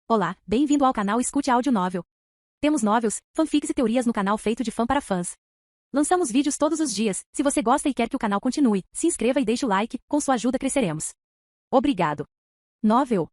Olá, bem-vindo ao canal Escute Áudio Novel. Temos novels, fanfics e teorias no canal feito de fã para fãs. Lançamos vídeos todos os dias. Se você gosta e quer que o canal continue, se inscreva e deixe o like, com sua ajuda cresceremos. Obrigado. Novel.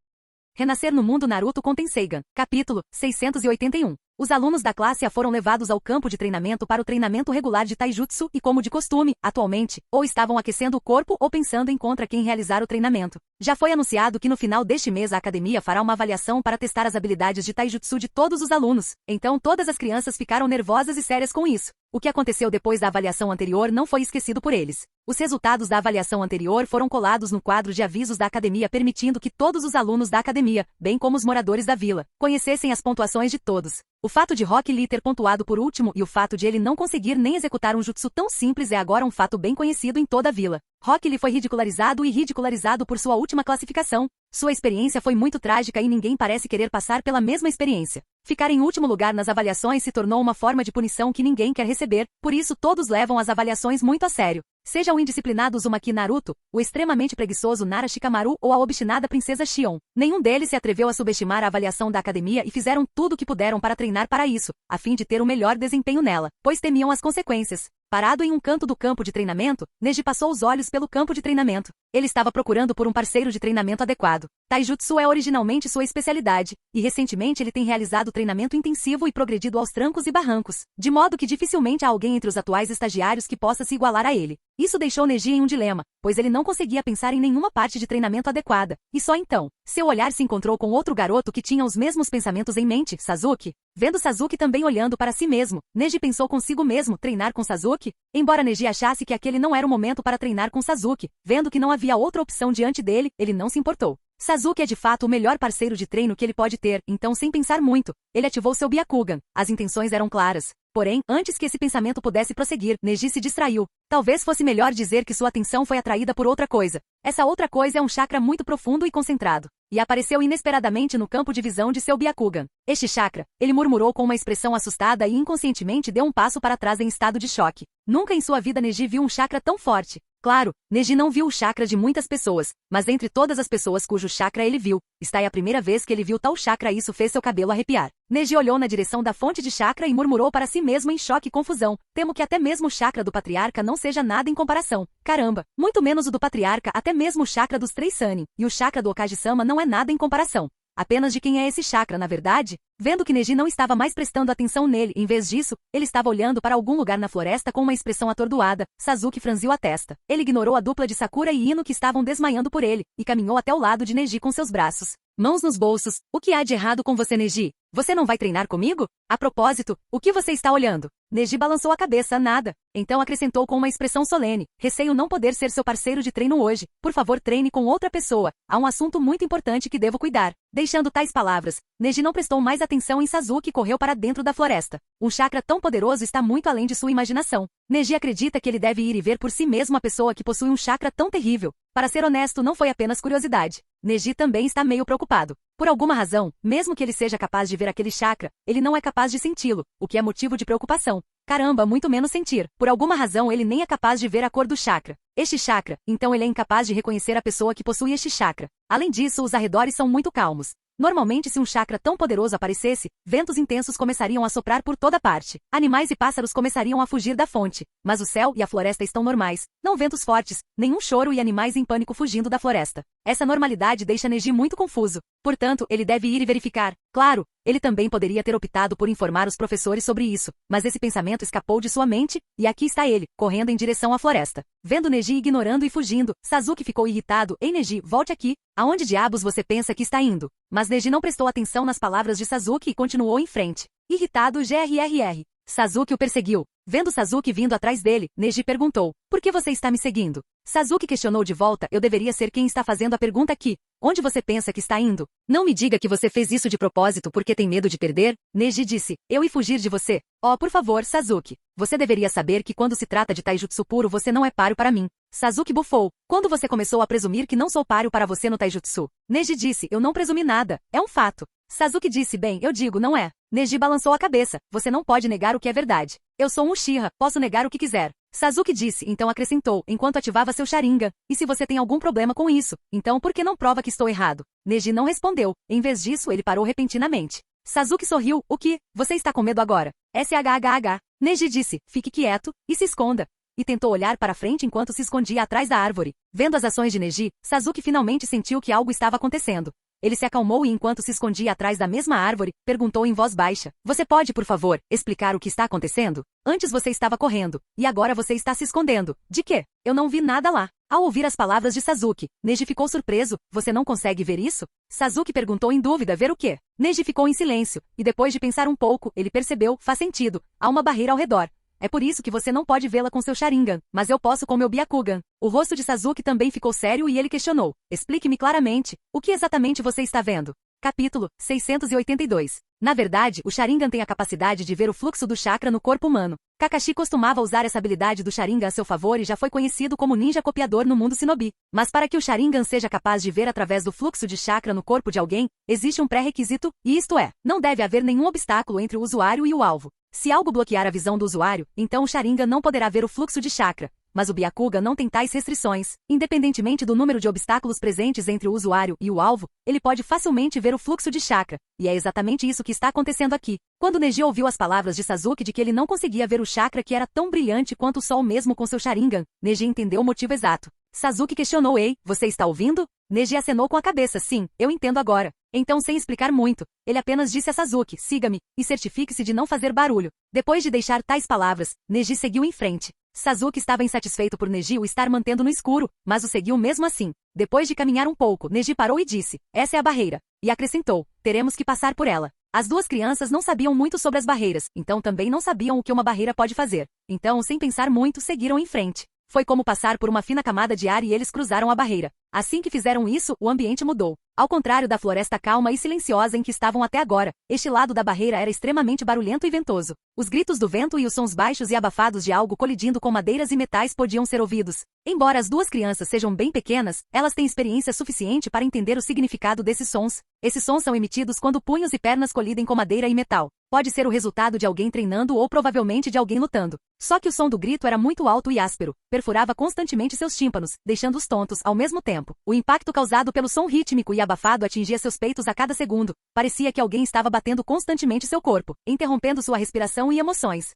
Renascer no mundo Naruto com Tenseigan, capítulo 681. Os alunos da classe A foram levados ao campo de treinamento para o treinamento regular de Taijutsu e, como de costume, atualmente, ou estavam aquecendo o corpo ou pensando em contra quem realizar o treinamento. Já foi anunciado que no final deste mês a academia fará uma avaliação para testar as habilidades de Taijutsu de todos os alunos. Então todas as crianças ficaram nervosas e sérias com isso. O que aconteceu depois da avaliação anterior não foi esquecido por eles. Os resultados da avaliação anterior foram colados no quadro de avisos da academia, permitindo que todos os alunos da academia, bem como os moradores da vila, conhecessem as pontuações de todos. O fato de Rock Lee ter pontuado por último e o fato de ele não conseguir nem executar um jutsu tão simples é agora um fato bem conhecido em toda a vila. Rock Lee foi ridicularizado por sua última classificação. Sua experiência foi muito trágica e ninguém parece querer passar pela mesma experiência. Ficar em último lugar nas avaliações se tornou uma forma de punição que ninguém quer receber, por isso todos levam as avaliações muito a sério. Seja o indisciplinado Uzumaki Naruto, o extremamente preguiçoso Nara Shikamaru ou a obstinada princesa Xion. Nenhum deles se atreveu a subestimar a avaliação da academia e fizeram tudo o que puderam para treinar para isso, a fim de ter o melhor desempenho nela, pois temiam as consequências. Parado em um canto do campo de treinamento, Neji passou os olhos pelo campo de treinamento. Ele estava procurando por um parceiro de treinamento adequado. Taijutsu é originalmente sua especialidade, e recentemente ele tem realizado treinamento intensivo e progredido aos trancos e barrancos, de modo que dificilmente há alguém entre os atuais estagiários que possa se igualar a ele. Isso deixou Neji em um dilema, pois ele não conseguia pensar em nenhuma parte de treinamento adequada, e só então, seu olhar se encontrou com outro garoto que tinha os mesmos pensamentos em mente, Sasuke. Vendo Sasuke também olhando para si mesmo, Neji pensou consigo mesmo, treinar com Sasuke? Embora Neji achasse que aquele não era o momento para treinar com Sasuke, vendo que não havia outra opção diante dele, ele não se importou. Sasuke é de fato o melhor parceiro de treino que ele pode ter, então sem pensar muito, ele ativou seu Byakugan. As intenções eram claras. Porém, antes que esse pensamento pudesse prosseguir, Neji se distraiu. Talvez fosse melhor dizer que sua atenção foi atraída por outra coisa. Essa outra coisa é um chakra muito profundo e concentrado, e apareceu inesperadamente no campo de visão de seu Byakugan. Este chakra, ele murmurou com uma expressão assustada e inconscientemente deu um passo para trás em estado de choque. Nunca em sua vida Neji viu um chakra tão forte. Claro, Neji não viu o chakra de muitas pessoas, mas entre todas as pessoas cujo chakra ele viu, está é a primeira vez que ele viu tal chakra e isso fez seu cabelo arrepiar. Neji olhou na direção da fonte de chakra e murmurou para si mesmo em choque e confusão. Temo que até mesmo o chakra do patriarca não seja nada em comparação. Caramba, muito menos o do patriarca, até mesmo o chakra dos 3 Sannin, e o chakra do Okage-sama não é nada em comparação. Apenas de quem é esse chakra, na verdade? Vendo que Neji não estava mais prestando atenção nele, em vez disso, ele estava olhando para algum lugar na floresta com uma expressão atordoada. Sasuke franziu a testa. Ele ignorou a dupla de Sakura e Ino que estavam desmaiando por ele, e caminhou até o lado de Neji com seus braços, mãos nos bolsos. O que há de errado com você, Neji? Você não vai treinar comigo? A propósito, o que você está olhando? Neji balançou a cabeça, nada. Então acrescentou com uma expressão solene. Receio não poder ser seu parceiro de treino hoje. Por favor, treine com outra pessoa. Há um assunto muito importante que devo cuidar. Deixando tais palavras, Neji não prestou mais atenção em Sasuke e correu para dentro da floresta. Um chakra tão poderoso está muito além de sua imaginação. Neji acredita que ele deve ir e ver por si mesmo a pessoa que possui um chakra tão terrível. Para ser honesto, não foi apenas curiosidade. Neji também está meio preocupado. Por alguma razão, mesmo que ele seja capaz de ver aquele chakra, ele não é capaz de senti-lo, o que é motivo de preocupação. Caramba, muito menos sentir. Por alguma razão ele nem é capaz de ver a cor do chakra. Este chakra, então ele é incapaz de reconhecer a pessoa que possui este chakra. Além disso, os arredores são muito calmos. Normalmente, se um chakra tão poderoso aparecesse, ventos intensos começariam a soprar por toda parte. Animais e pássaros começariam a fugir da fonte. Mas o céu e a floresta estão normais. Não ventos fortes, nenhum choro e animais em pânico fugindo da floresta. Essa normalidade deixa Neji muito confuso. Portanto, ele deve ir e verificar. Claro, ele também poderia ter optado por informar os professores sobre isso, mas esse pensamento escapou de sua mente, e aqui está ele, correndo em direção à floresta. Vendo Neji ignorando e fugindo, Sasuke ficou irritado. Ei Neji, volte aqui. Aonde diabos você pensa que está indo? Mas Neji não prestou atenção nas palavras de Sasuke e continuou em frente. Irritado, grrr. Sasuke o perseguiu. Vendo Sasuke vindo atrás dele, Neji perguntou: por que você está me seguindo? Sasuke questionou de volta: eu deveria ser quem está fazendo a pergunta aqui. Onde você pensa que está indo? Não me diga que você fez isso de propósito porque tem medo de perder? Neji disse: eu ir fugir de você? Oh, por favor, Sasuke. Você deveria saber que quando se trata de taijutsu puro você não é páreo para mim. Sasuke bufou. Quando você começou a presumir que não sou páreo para você no taijutsu? Neji disse: eu não presumi nada. É um fato. Sasuke disse: bem, eu digo, não é. Neji balançou a cabeça. Você não pode negar o que é verdade. Eu sou um Uchiha, posso negar o que quiser. Sasuke disse, então acrescentou, enquanto ativava seu Sharingan, e se você tem algum problema com isso, então por que não prova que estou errado? Neji não respondeu, em vez disso ele parou repentinamente. Sasuke sorriu, o que? Você está com medo agora? SHHH. Neji disse, fique quieto, e se esconda. E tentou olhar para frente enquanto se escondia atrás da árvore. Vendo as ações de Neji, Sasuke finalmente sentiu que algo estava acontecendo. Ele se acalmou e enquanto se escondia atrás da mesma árvore, perguntou em voz baixa, você pode, por favor, explicar o que está acontecendo? Antes você estava correndo, e agora você está se escondendo. De quê? Eu não vi nada lá. Ao ouvir as palavras de Sasuke, Neji ficou surpreso, você não consegue ver isso? Sasuke perguntou em dúvida ver o quê? Neji ficou em silêncio, e depois de pensar um pouco, ele percebeu, faz sentido, há uma barreira ao redor. É por isso que você não pode vê-la com seu Sharingan, mas eu posso com meu Byakugan. O rosto de Sasuke também ficou sério e ele questionou. Explique-me claramente, o que exatamente você está vendo? Capítulo 682. Na verdade, o Sharingan tem a capacidade de ver o fluxo do chakra no corpo humano. Kakashi costumava usar essa habilidade do Sharingan a seu favor e já foi conhecido como ninja copiador no mundo shinobi. Mas para que o Sharingan seja capaz de ver através do fluxo de chakra no corpo de alguém, existe um pré-requisito, e isto é, não deve haver nenhum obstáculo entre o usuário e o alvo. Se algo bloquear a visão do usuário, então o Sharingan não poderá ver o fluxo de chakra. Mas o Byakugan não tem tais restrições. Independentemente do número de obstáculos presentes entre o usuário e o alvo, ele pode facilmente ver o fluxo de chakra. E é exatamente isso que está acontecendo aqui. Quando Neji ouviu as palavras de Sasuke de que ele não conseguia ver o chakra que era tão brilhante quanto o sol mesmo com seu Sharingan, Neji entendeu o motivo exato. Sasuke questionou, ei, você está ouvindo? Neji acenou com a cabeça, sim, eu entendo agora. Então sem explicar muito, ele apenas disse a Sasuke, siga-me, e certifique-se de não fazer barulho. Depois de deixar tais palavras, Neji seguiu em frente. Sasuke estava insatisfeito por Neji o estar mantendo no escuro, mas o seguiu mesmo assim. Depois de caminhar um pouco, Neji parou e disse, essa é a barreira. E acrescentou, teremos que passar por ela. As duas crianças não sabiam muito sobre as barreiras, então também não sabiam o que uma barreira pode fazer. Então, sem pensar muito, seguiram em frente. Foi como passar por uma fina camada de ar e eles cruzaram a barreira. Assim que fizeram isso, o ambiente mudou. Ao contrário da floresta calma e silenciosa em que estavam até agora, este lado da barreira era extremamente barulhento e ventoso. Os gritos do vento e os sons baixos e abafados de algo colidindo com madeiras e metais podiam ser ouvidos. Embora as duas crianças sejam bem pequenas, elas têm experiência suficiente para entender o significado desses sons. Esses sons são emitidos quando punhos e pernas colidem com madeira e metal. Pode ser o resultado de alguém treinando ou provavelmente de alguém lutando. Só que o som do grito era muito alto e áspero, perfurava constantemente seus tímpanos, deixando-os tontos ao mesmo tempo. O impacto causado pelo som rítmico e abafado atingia seus peitos a cada segundo. Parecia que alguém estava batendo constantemente seu corpo, interrompendo sua respiração e emoções.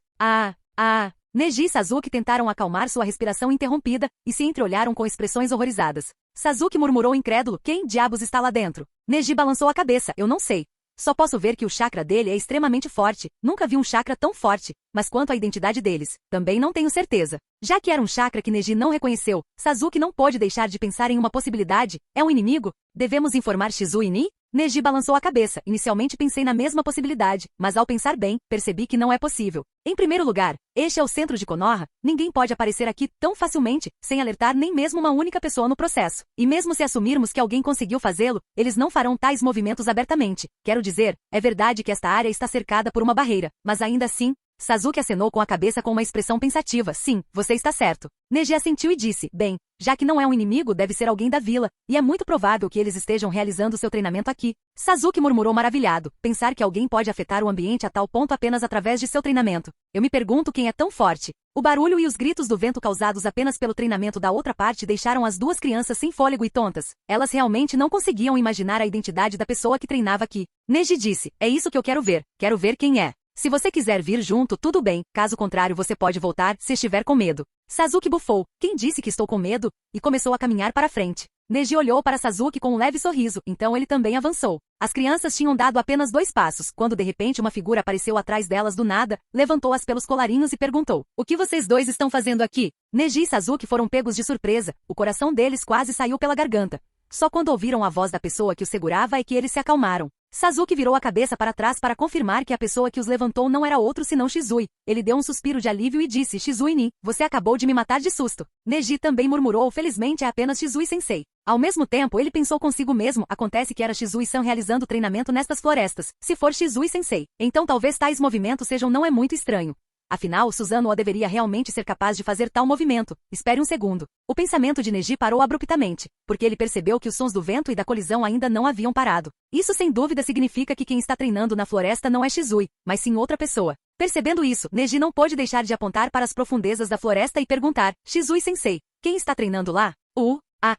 Neji e Sasuke tentaram acalmar sua respiração interrompida e se entreolharam com expressões horrorizadas. Sasuke murmurou incrédulo, quem diabos está lá dentro? Neji balançou a cabeça, eu não sei. Só posso ver que o chakra dele é extremamente forte. Nunca vi um chakra tão forte. Mas quanto à identidade deles, também não tenho certeza. Já que era um chakra que Neji não reconheceu, Sasuke não pôde deixar de pensar em uma possibilidade. É um inimigo? Devemos informar Shizui Ni? Neji balançou a cabeça. Inicialmente pensei na mesma possibilidade, mas ao pensar bem, percebi que não é possível. Em primeiro lugar, este é o centro de Konoha. Ninguém pode aparecer aqui tão facilmente, sem alertar nem mesmo uma única pessoa no processo. E mesmo se assumirmos que alguém conseguiu fazê-lo, eles não farão tais movimentos abertamente. Quero dizer, é verdade que esta área está cercada por uma barreira, mas ainda assim, Sasuke acenou com a cabeça com uma expressão pensativa. Sim, você está certo. Neji assentiu e disse, bem, já que não é um inimigo, deve ser alguém da vila, e é muito provável que eles estejam realizando seu treinamento aqui. Sasuke murmurou maravilhado, pensar que alguém pode afetar o ambiente a tal ponto apenas através de seu treinamento. Eu me pergunto quem é tão forte. O barulho e os gritos do vento causados apenas pelo treinamento da outra parte deixaram as duas crianças sem fôlego e tontas. Elas realmente não conseguiam imaginar a identidade da pessoa que treinava aqui. Neji disse, é isso que eu quero ver quem é. Se você quiser vir junto, tudo bem, caso contrário você pode voltar se estiver com medo. Sasuke bufou, quem disse que estou com medo? E começou a caminhar para frente. Neji olhou para Sasuke com um leve sorriso, então ele também avançou. As crianças tinham dado apenas 2 passos, quando de repente uma figura apareceu atrás delas do nada, levantou-as pelos colarinhos e perguntou, o que vocês dois estão fazendo aqui? Neji e Sasuke foram pegos de surpresa, o coração deles quase saiu pela garganta. Só quando ouviram a voz da pessoa que os segurava é que eles se acalmaram. Sasuke virou a cabeça para trás para confirmar que a pessoa que os levantou não era outro senão Shizui. Ele deu um suspiro de alívio e disse, Shizui Ni, você acabou de me matar de susto. Neji também murmurou, felizmente é apenas Shizui-sensei. Ao mesmo tempo, ele pensou consigo mesmo, acontece que era Shizui-san realizando treinamento nestas florestas. Se for Shizui-sensei, então talvez tais movimentos sejam não é muito estranho. Afinal, Susanoo deveria realmente ser capaz de fazer tal movimento. Espere um segundo. O pensamento de Neji parou abruptamente, porque ele percebeu que os sons do vento e da colisão ainda não haviam parado. Isso sem dúvida significa que quem está treinando na floresta não é Shizui, mas sim outra pessoa. Percebendo isso, Neji não pôde deixar de apontar para as profundezas da floresta e perguntar, Shizui-sensei, quem está treinando lá?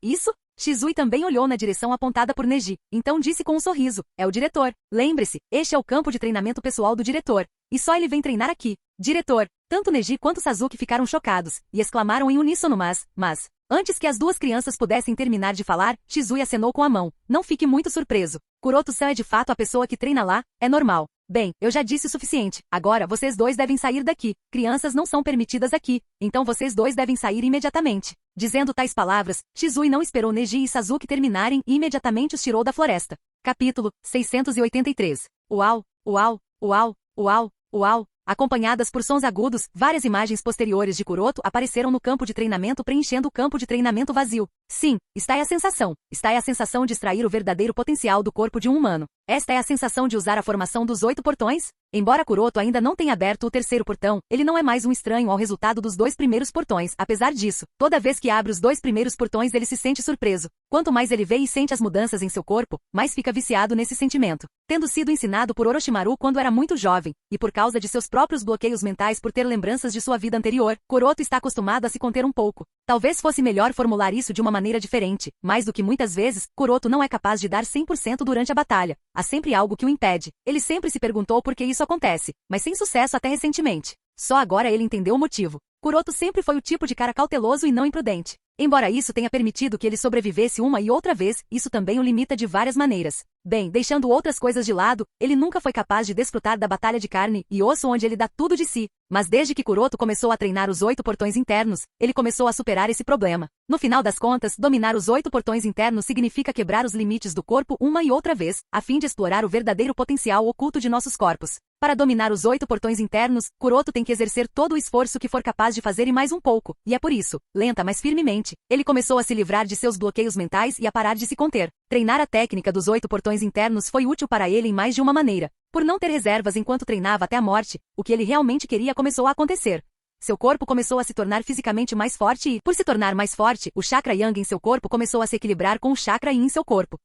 Isso? Shizui também olhou na direção apontada por Neji, então disse com um sorriso, é o diretor. Lembre-se, este é o campo de treinamento pessoal do diretor. E só ele vem treinar aqui. Diretor. Tanto Neji quanto Sasuke ficaram chocados, e exclamaram em uníssono mas... Antes que as duas crianças pudessem terminar de falar, Shizui acenou com a mão. Não fique muito surpreso. Kuroto-san é de fato a pessoa que treina lá, é normal. Bem, eu já disse o suficiente. Agora vocês dois devem sair daqui. Crianças não são permitidas aqui. Então vocês dois devem sair imediatamente. Dizendo tais palavras, Shizui não esperou Neji e Sasuke terminarem e imediatamente os tirou da floresta. Capítulo 683. Uau, uau, uau, uau, uau. Acompanhadas por sons agudos, várias imagens posteriores de Kuroto apareceram no campo de treinamento preenchendo o campo de treinamento vazio. Sim, esta é a sensação. Esta é a sensação de extrair o verdadeiro potencial do corpo de um humano. Esta é a sensação de usar a formação dos 8 portões? Embora Kuroto ainda não tenha aberto o terceiro portão, ele não é mais um estranho ao resultado dos 2 primeiros portões. Apesar disso, toda vez que abre os 2 primeiros portões ele se sente surpreso. Quanto mais ele vê e sente as mudanças em seu corpo, mais fica viciado nesse sentimento. Tendo sido ensinado por Orochimaru quando era muito jovem, e por causa de seus próprios bloqueios mentais por ter lembranças de sua vida anterior, Kuroto está acostumado a se conter um pouco. Talvez fosse melhor formular isso de uma maneira diferente. Mais do que muitas vezes, Kuroto não é capaz de dar 100% durante a batalha. Há sempre algo que o impede. Ele sempre se perguntou por que isso acontece, mas sem sucesso até recentemente. Só agora ele entendeu o motivo. Kuroto sempre foi o tipo de cara cauteloso e não imprudente. Embora isso tenha permitido que ele sobrevivesse uma e outra vez, isso também o limita de várias maneiras. Bem, deixando outras coisas de lado, ele nunca foi capaz de desfrutar da batalha de carne e osso onde ele dá tudo de si. Mas desde que Kuroto começou a treinar os 8 portões internos, ele começou a superar esse problema. No final das contas, dominar os 8 portões internos significa quebrar os limites do corpo uma e outra vez, a fim de explorar o verdadeiro potencial oculto de nossos corpos. Para dominar os 8 portões internos, Kuroto tem que exercer todo o esforço que for capaz de fazer e mais um pouco, e é por isso, lenta mas firmemente, ele começou a se livrar de seus bloqueios mentais e a parar de se conter. Treinar a técnica dos 8 portões internos foi útil para ele em mais de uma maneira. Por não ter reservas enquanto treinava até a morte, o que ele realmente queria começou a acontecer. Seu corpo começou a se tornar fisicamente mais forte e, por se tornar mais forte, o chakra yang em seu corpo começou a se equilibrar com o chakra yin em seu corpo.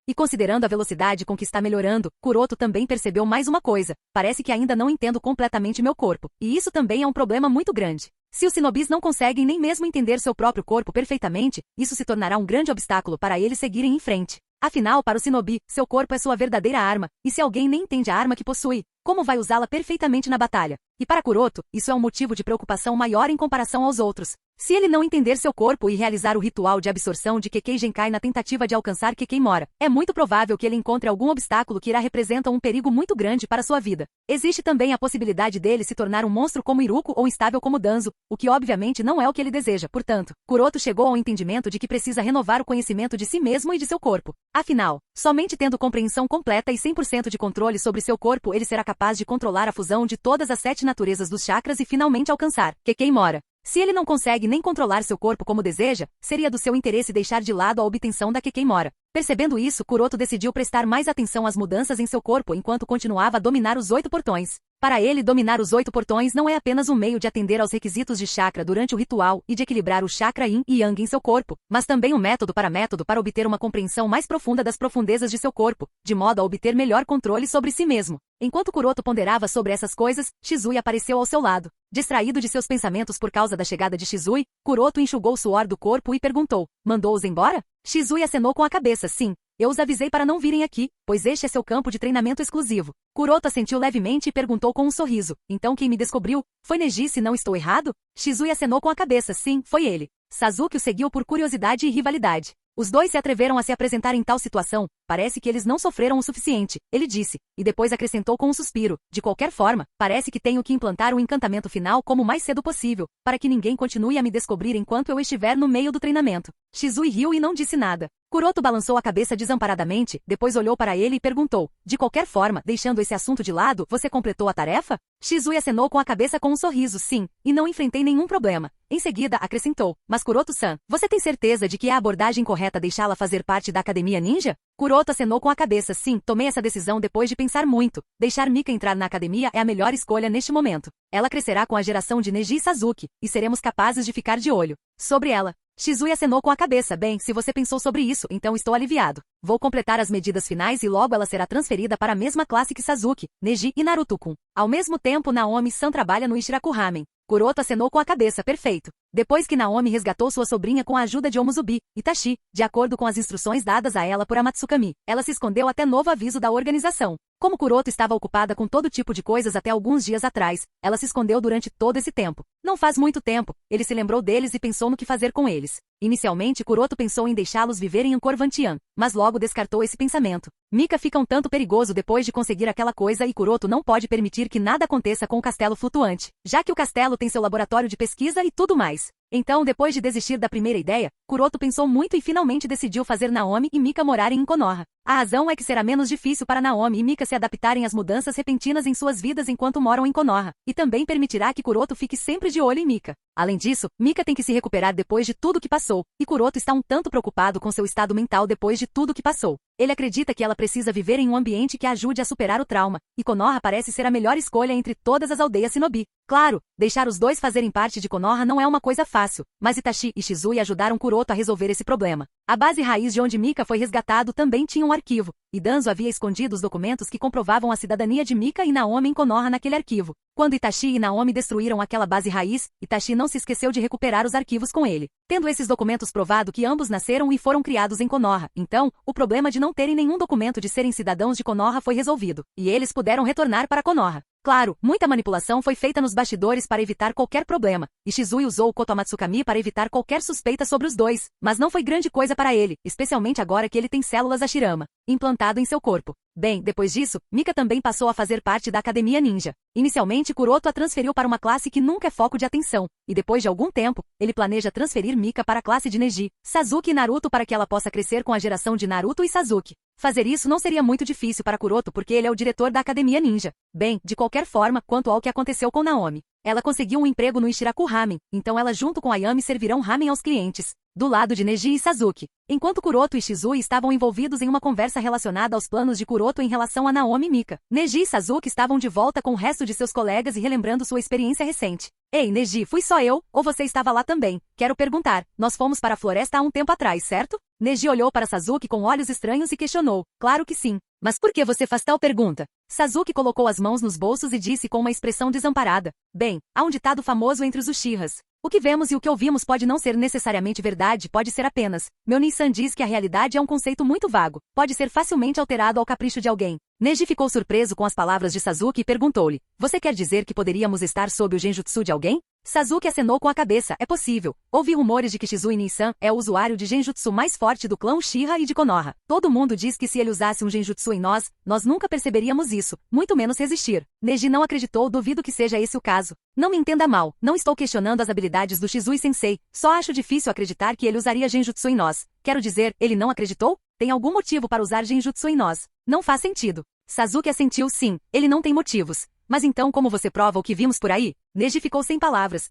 E considerando a velocidade com que está melhorando, Kuroto também percebeu mais uma coisa. Parece que ainda não entendo completamente meu corpo. E isso também é um problema muito grande. Se os shinobis não conseguem nem mesmo entender seu próprio corpo perfeitamente, isso se tornará um grande obstáculo para eles seguirem em frente. Afinal, para o shinobi, seu corpo é sua verdadeira arma, e se alguém nem entende a arma que possui, como vai usá-la perfeitamente na batalha? E para Kuroto, isso é um motivo de preocupação maior em comparação aos outros. Se ele não entender seu corpo e realizar o ritual de absorção de Kekkei Genkai na tentativa de alcançar Kekkei Mora, é muito provável que ele encontre algum obstáculo que irá representar um perigo muito grande para sua vida. Existe também a possibilidade dele se tornar um monstro como Iruko ou instável como Danzo, o que obviamente não é o que ele deseja. Portanto, Kuroto chegou ao entendimento de que precisa renovar o conhecimento de si mesmo e de seu corpo. Afinal, somente tendo compreensão completa e 100% de controle sobre seu corpo ele será capaz de controlar a fusão de todas as 7 naturezas dos chakras e finalmente alcançar Kekkei Mora. Se ele não consegue nem controlar seu corpo como deseja, seria do seu interesse deixar de lado a obtenção da Kekkei Mora. Percebendo isso, Kuroto decidiu prestar mais atenção às mudanças em seu corpo enquanto continuava a dominar os 8 portões. Para ele, dominar os 8 portões não é apenas um meio de atender aos requisitos de chakra durante o ritual e de equilibrar o chakra yin e yang em seu corpo, mas também um método para obter uma compreensão mais profunda das profundezas de seu corpo, de modo a obter melhor controle sobre si mesmo. Enquanto Kuroto ponderava sobre essas coisas, Shizui apareceu ao seu lado. Distraído de seus pensamentos por causa da chegada de Shizui, Kuroto enxugou o suor do corpo e perguntou, mandou-os embora? Shizui acenou com a cabeça, sim. Eu os avisei para não virem aqui, pois este é seu campo de treinamento exclusivo. Kuroto assentiu levemente e perguntou com um sorriso, então quem me descobriu? Foi Neji, se não estou errado? Shizui acenou com a cabeça, sim, foi ele. Sasuke o seguiu por curiosidade e rivalidade. Os dois se atreveram a se apresentar em tal situação, parece que eles não sofreram o suficiente, ele disse, e depois acrescentou com um suspiro, de qualquer forma, parece que tenho que implantar o encantamento final como mais cedo possível, para que ninguém continue a me descobrir enquanto eu estiver no meio do treinamento. Shizui riu e não disse nada. Kuroto balançou a cabeça desamparadamente, depois olhou para ele e perguntou, de qualquer forma, deixando esse assunto de lado, você completou a tarefa? Shizui acenou com a cabeça com um sorriso, sim, e não enfrentei nenhum problema. Em seguida, acrescentou, mas Kuroto-san, você tem certeza de que é a abordagem correta deixá-la fazer parte da Academia Ninja? Kuroto acenou com a cabeça, sim, tomei essa decisão depois de pensar muito. Deixar Mika entrar na academia é a melhor escolha neste momento. Ela crescerá com a geração de Neji e Sasuke, e seremos capazes de ficar de olho sobre ela. Shizui acenou com a cabeça. Bem, se você pensou sobre isso, então estou aliviado. Vou completar as medidas finais e logo ela será transferida para a mesma classe que Sasuke, Neji e Naruto-kun. Ao mesmo tempo, Naomi-san trabalha no Ichiraku Ramen. Kuroto acenou com a cabeça. Perfeito. Depois que Naomi resgatou sua sobrinha com a ajuda de Omuzubi, Itachi, de acordo com as instruções dadas a ela por Amatsukami, ela se escondeu até novo aviso da organização. Como Kuroto estava ocupada com todo tipo de coisas até alguns dias atrás, ela se escondeu durante todo esse tempo. Não faz muito tempo, ele se lembrou deles e pensou no que fazer com eles. Inicialmente, Kuroto pensou em deixá-los viverem em Angkor Vantian, mas logo descartou esse pensamento. Mika fica um tanto perigoso depois de conseguir aquela coisa e Kuroto não pode permitir que nada aconteça com o castelo flutuante, já que o castelo tem seu laboratório de pesquisa e tudo mais. Então, depois de desistir da primeira ideia, Kuroto pensou muito e finalmente decidiu fazer Naomi e Mika morarem em Konoha. A razão é que será menos difícil para Naomi e Mika se adaptarem às mudanças repentinas em suas vidas enquanto moram em Konoha, e também permitirá que Kuroto fique sempre de olho em Mika. Além disso, Mika tem que se recuperar depois de tudo que passou, e Kuroto está um tanto preocupado com seu estado mental depois de tudo que passou. Ele acredita que ela precisa viver em um ambiente que a ajude a superar o trauma, e Konoha parece ser a melhor escolha entre todas as aldeias Shinobi. Claro, deixar os dois fazerem parte de Konoha não é uma coisa fácil, mas Itachi e Shizui ajudaram Kuroto a resolver esse problema. A base raiz de onde Mika foi resgatado também tinha um arquivo, e Danzo havia escondido os documentos que comprovavam a cidadania de Mika e Naomi em Konoha naquele arquivo. Quando Itachi e Naomi destruíram aquela base raiz, Itachi não se esqueceu de recuperar os arquivos com ele, tendo esses documentos provado que ambos nasceram e foram criados em Konoha. Então, o problema de não terem nenhum documento de serem cidadãos de Konoha foi resolvido, e eles puderam retornar para Konoha. Claro, muita manipulação foi feita nos bastidores para evitar qualquer problema, e Shizui usou o Koto Amatsukami para evitar qualquer suspeita sobre os dois, mas não foi grande coisa para ele, especialmente agora que ele tem células Hashirama implantado em seu corpo. Bem, depois disso, Mika também passou a fazer parte da Academia Ninja. Inicialmente, Kuroto a transferiu para uma classe que nunca é foco de atenção, e depois de algum tempo, ele planeja transferir Mika para a classe de Neji, Sasuke e Naruto para que ela possa crescer com a geração de Naruto e Sasuke. Fazer isso não seria muito difícil para Kuroto porque ele é o diretor da Academia Ninja. Bem, de qualquer forma, quanto ao que aconteceu com Naomi. Ela conseguiu um emprego no Ichiraku Ramen, então ela junto com Ayami servirão ramen aos clientes, do lado de Neji e Sasuke. Enquanto Kuroto e Shizui estavam envolvidos em uma conversa relacionada aos planos de Kuroto em relação a Naomi e Mika, Neji e Sasuke estavam de volta com o resto de seus colegas e relembrando sua experiência recente. Ei, Neji, fui só eu, ou você estava lá também? Quero perguntar, nós fomos para a floresta há um tempo atrás, certo? Neji olhou para Sasuke com olhos estranhos e questionou. Claro que sim. Mas por que você faz tal pergunta? Sasuke colocou as mãos nos bolsos e disse com uma expressão desamparada. Bem, há um ditado famoso entre os Uchihas. O que vemos e o que ouvimos pode não ser necessariamente verdade, pode ser apenas. Meu Nin-san diz que a realidade é um conceito muito vago, pode ser facilmente alterado ao capricho de alguém. Neji ficou surpreso com as palavras de Sasuke e perguntou-lhe, você quer dizer que poderíamos estar sob o genjutsu de alguém? Sasuke acenou com a cabeça, é possível. Houve rumores de que Shizui Nin-san é o usuário de genjutsu mais forte do clã Uchiha e de Konoha. Todo mundo diz que se ele usasse um genjutsu em nós nunca perceberíamos isso, muito menos resistir. Neji não acreditou, duvido que seja esse o caso. Não me entenda mal, não estou questionando as habilidades do Shizui-sensei, só acho difícil acreditar que ele usaria genjutsu em nós. Quero dizer, ele não acreditou? Tem algum motivo para usar genjutsu em nós? Não faz sentido. Sasuke assentiu sim, ele não tem motivos. Mas então como você prova o que vimos por aí? Neji ficou sem palavras.